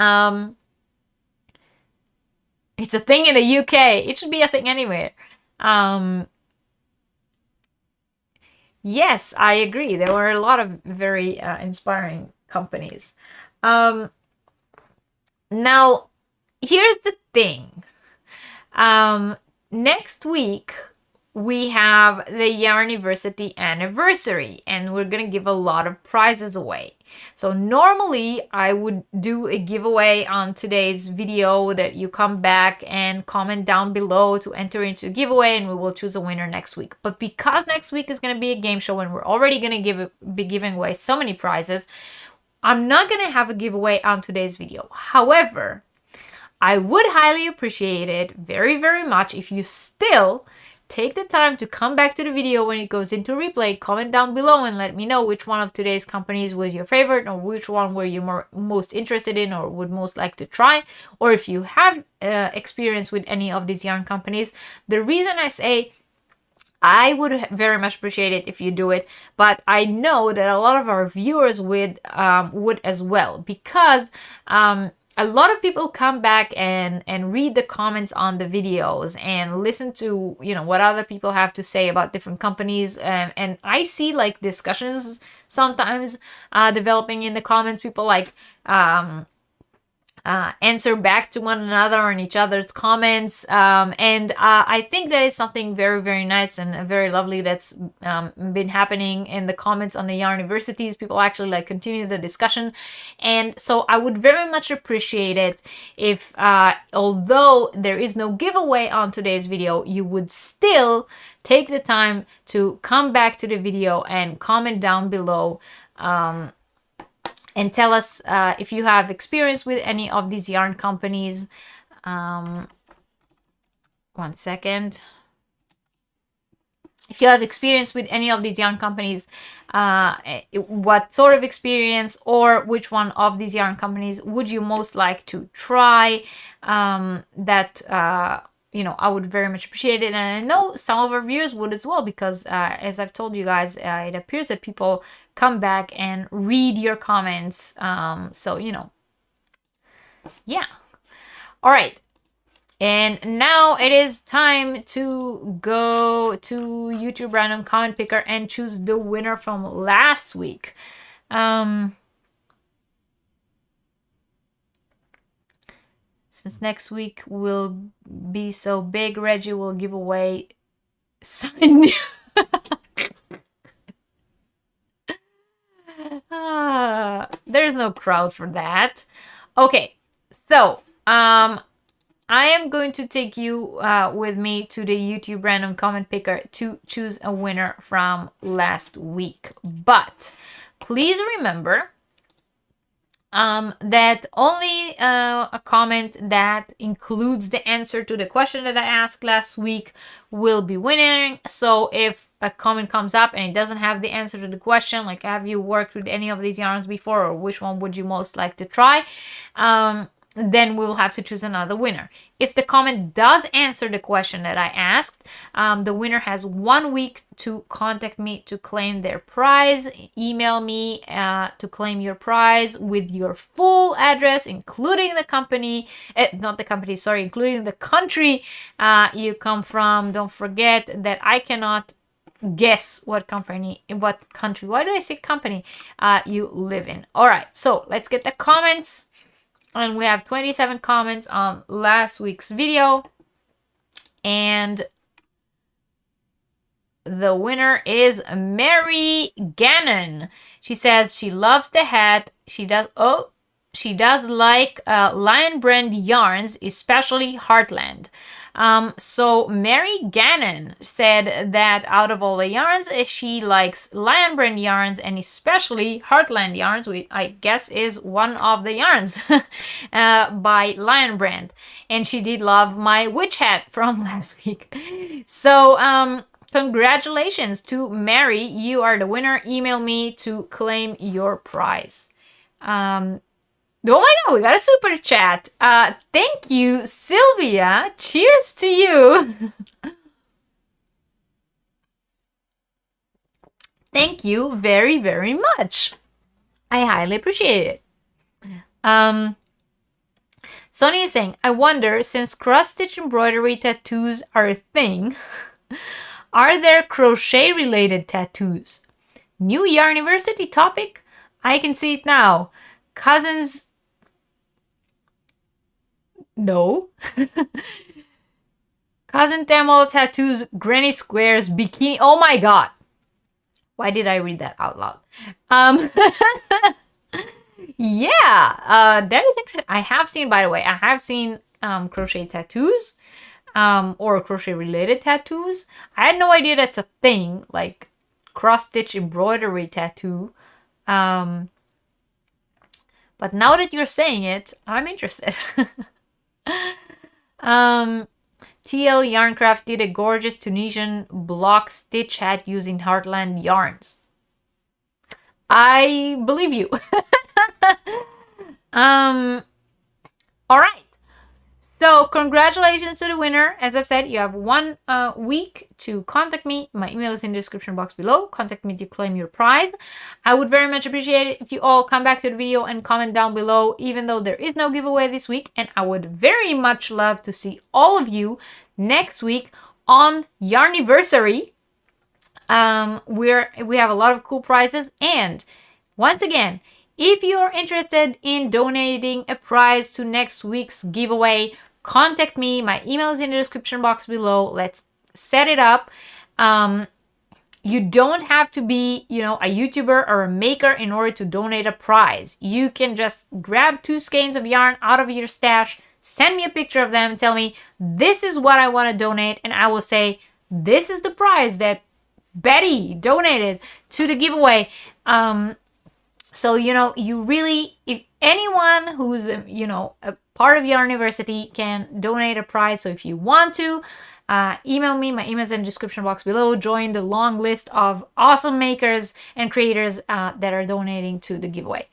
it's a thing in the UK. It should be a thing anywhere. Yes, I agree. There were a lot of very inspiring companies. Now, here's the thing. Next week, we have the Yarniversity anniversary, and we're gonna give a lot of prizes away. So normally I would do a giveaway on today's video that you come back and comment down below to enter into a giveaway, and we will choose a winner next week. But because next week is gonna be a game show and we're already gonna be giving away so many prizes, I'm not gonna have a giveaway on today's video. However, I would highly appreciate it very, very much if you still take the time to come back to the video when it goes into replay, comment down below and let me know which one of today's companies was your favorite, or which one were you most interested in or would most like to try, or if you have experience with any of these yarn companies. The reason I say I would very much appreciate it if you do it, but I know that a lot of our viewers would as well, because a lot of people come back and read the comments on the videos and listen to, you know, what other people have to say about different companies, and I see like discussions sometimes developing in the comments. People like answer back to one another on each other's comments. And I think that is something very, very nice and very lovely that's been happening in the comments on the Yarniversities. People actually like continue the discussion. And so I would very much appreciate it if, although there is no giveaway on today's video, you would still take the time to come back to the video and comment down below. And tell us if you have experience with any of these yarn companies. 1 second. If you have experience with any of these yarn companies, what sort of experience or which one of these yarn companies would you most like to try? You know, I would very much appreciate it. And I know some of our viewers would as well, because as I've told you guys, it appears that people come back and read your comments. So, you know, yeah. All right. And now it is time to go to YouTube Random Comment Picker and choose the winner from last week. Since next week will be so big, Reggie will give away signed. There's no crowd for that. Okay, so I am going to take you with me to the YouTube Random Comment Picker to choose a winner from last week. But please remember that only a comment that includes the answer to the question that I asked last week will be winning. So if a comment comes up and it doesn't have the answer to the question, like have you worked with any of these yarns before, or which one would you most like to try, then we will have to choose another winner. If the comment does answer the question that I asked, the winner has 1 week to contact me to claim their prize. Email me to claim your prize with your full address, including the company, not the company, sorry, including the country you come from. Don't forget that I cannot guess what company, what country, why do I say company, you live in. All right, so let's get the comments. And we have 27 comments on last week's video. And the winner is Mary Gannon. She says she loves the hat. She does like Lion Brand yarns, especially Heartland. So Mary Gannon said that out of all the yarns, she likes Lion Brand yarns and especially Heartland yarns, which I guess is one of the yarns by Lion Brand. And she did love my witch hat from last week. So congratulations to Mary. You are the winner. Email me to claim your prize. Oh my god, we got a super chat. Thank you, Sylvia. Cheers to you. Thank you very, very much. I highly appreciate it. Sonia is saying, I wonder, since cross-stitch embroidery tattoos are a thing, are there crochet-related tattoos? New Yarniversity topic? I can see it now. Cousins... No. Cousin Tamil tattoos, granny squares, bikini. Oh my god. Why did I read that out loud? Yeah, that is interesting. I have seen, by the way, I have seen crochet tattoos, or crochet related tattoos. I had no idea that's a thing, like cross-stitch embroidery tattoo. But now that you're saying it, I'm interested. TL Yarncraft did a gorgeous Tunisian block stitch hat using Heartland yarns. I believe you. All right. So congratulations to the winner. As I've said, you have 1 week to contact me. My email is in the description box below. Contact me to claim your prize. I would very much appreciate it if you all come back to the video and comment down below, even though there is no giveaway this week. And I would very much love to see all of you next week on Yarniversity. We have a lot of cool prizes. And once again, if you're interested in donating a prize to next week's giveaway, contact me. My email is in the description box below. Let's set it up. You don't have to be, a YouTuber or a maker in order to donate a prize. You can just grab 2 skeins of yarn out of your stash, send me a picture of them, tell me, this is what I want to donate, and I will say, this is the prize that Betty donated to the giveaway. So, you really, if anyone who's, a part of Yarniversity can donate a prize. So if you want to, email me. My email is in the description box below. Join the long list of awesome makers and creators that are donating to the giveaway.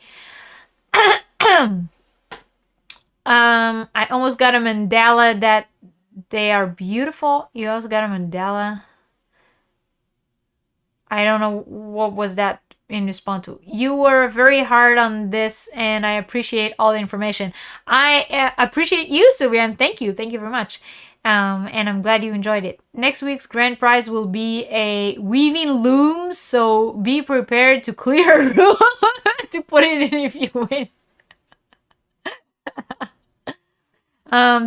I almost got a mandala that they are beautiful. You also got a mandala. I don't know what was that in response to. You were very hard on this, and I appreciate all the information. I appreciate you, Sylvia, and thank you very much. And I'm glad you enjoyed it. Next week's grand prize will be a weaving loom, so be prepared to clear a room to put it in if you win.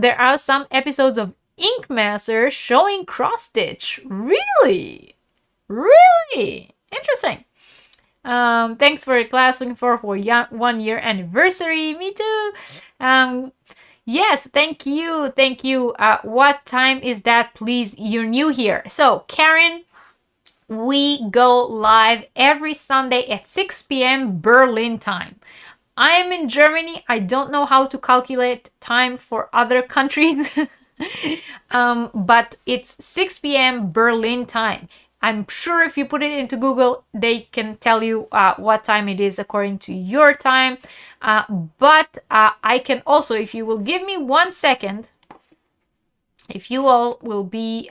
There are some episodes of Ink Master showing cross stitch. Really? Interesting. Thanks for your class. Looking forward for 1 year anniversary. Me too. Yes, thank you. What time is that, please? You're new here. So, Karen, we go live every Sunday at 6 p.m. Berlin time. I am in Germany. I don't know how to calculate time for other countries, but it's 6 p.m. Berlin time. I'm sure if you put it into Google, they can tell you what time it is according to your time. But I can also, if you will give me 1 second, if you all will be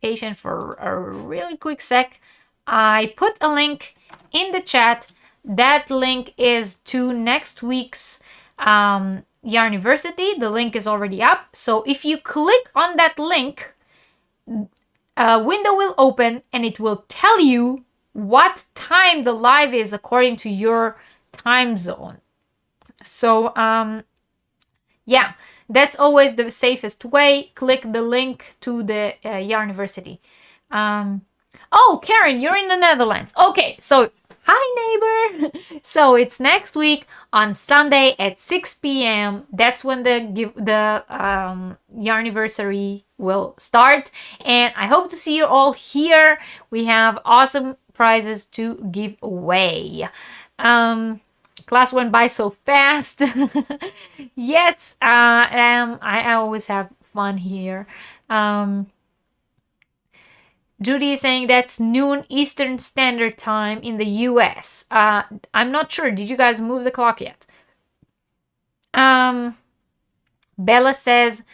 patient for a really quick sec, I put a link in the chat. That link is to next week's Yarniversity. The link is already up. So if you click on that link, a window will open and it will tell you what time the live is according to your time zone. So yeah, that's always the safest way. Click the link to the Yarniversity. Oh, Karen, you're in the Netherlands. Okay, so hi neighbor. So it's next week on Sunday at 6 p.m. That's when the Yarniversity will start, and I hope to see you all here. We have awesome prizes to give away. Class went by so fast. Yes, I always have fun here. Judy is saying that's noon Eastern Standard Time in the US. I'm not sure. Did you guys move the clock yet? Bella says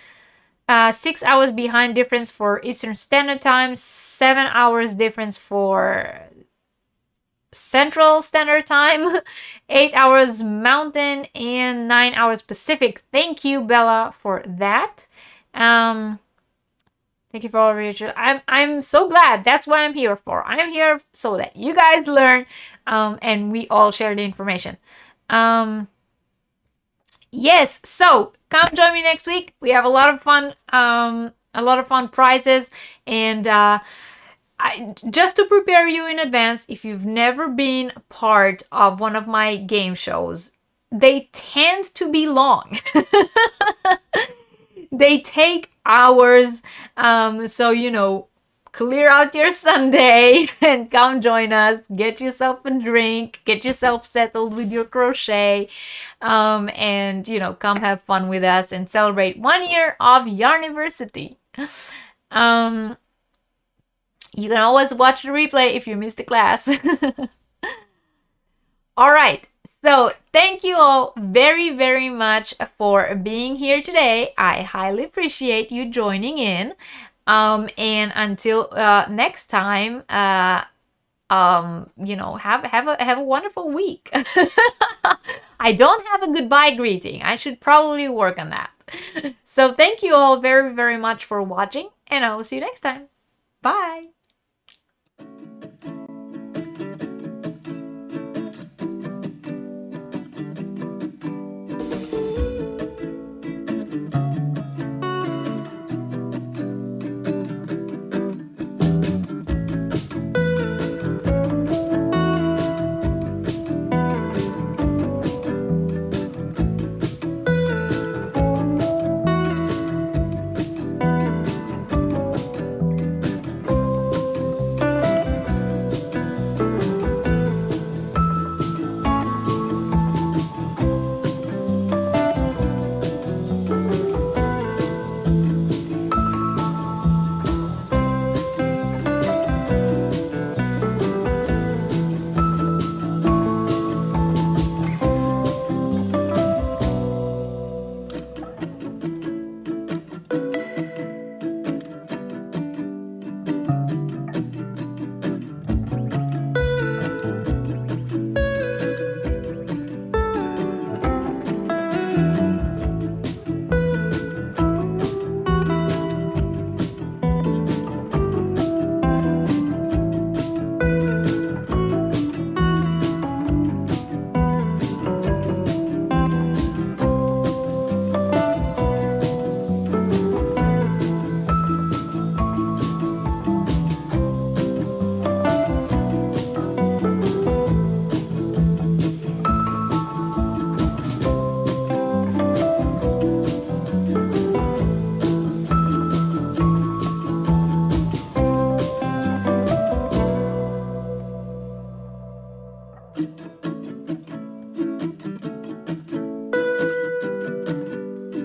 6 hours behind difference for Eastern Standard Time, 7 hours difference for Central Standard Time, 8 hours Mountain, and 9 hours Pacific. Thank you, Bella, for that. Thank you for all your. I'm so glad. That's what I'm here for. I'm here so that you guys learn, and we all share the information. Yes. So come join me next week. We have a lot of fun. Prizes, and just to prepare you in advance, if you've never been part of one of my game shows, they tend to be long. They take hours, so clear out your Sunday and come join us. Get yourself a drink, get yourself settled with your crochet, and come have fun with us and celebrate 1 year of Yarniversity. You can always watch the replay if you missed the class. All right, So thank you all very, very much for being here today. I highly appreciate you joining in. And until next time, you know, have a wonderful week. I don't have a goodbye greeting. I should probably work on that. So thank you all very, very much for watching, and I will see you next time. Bye.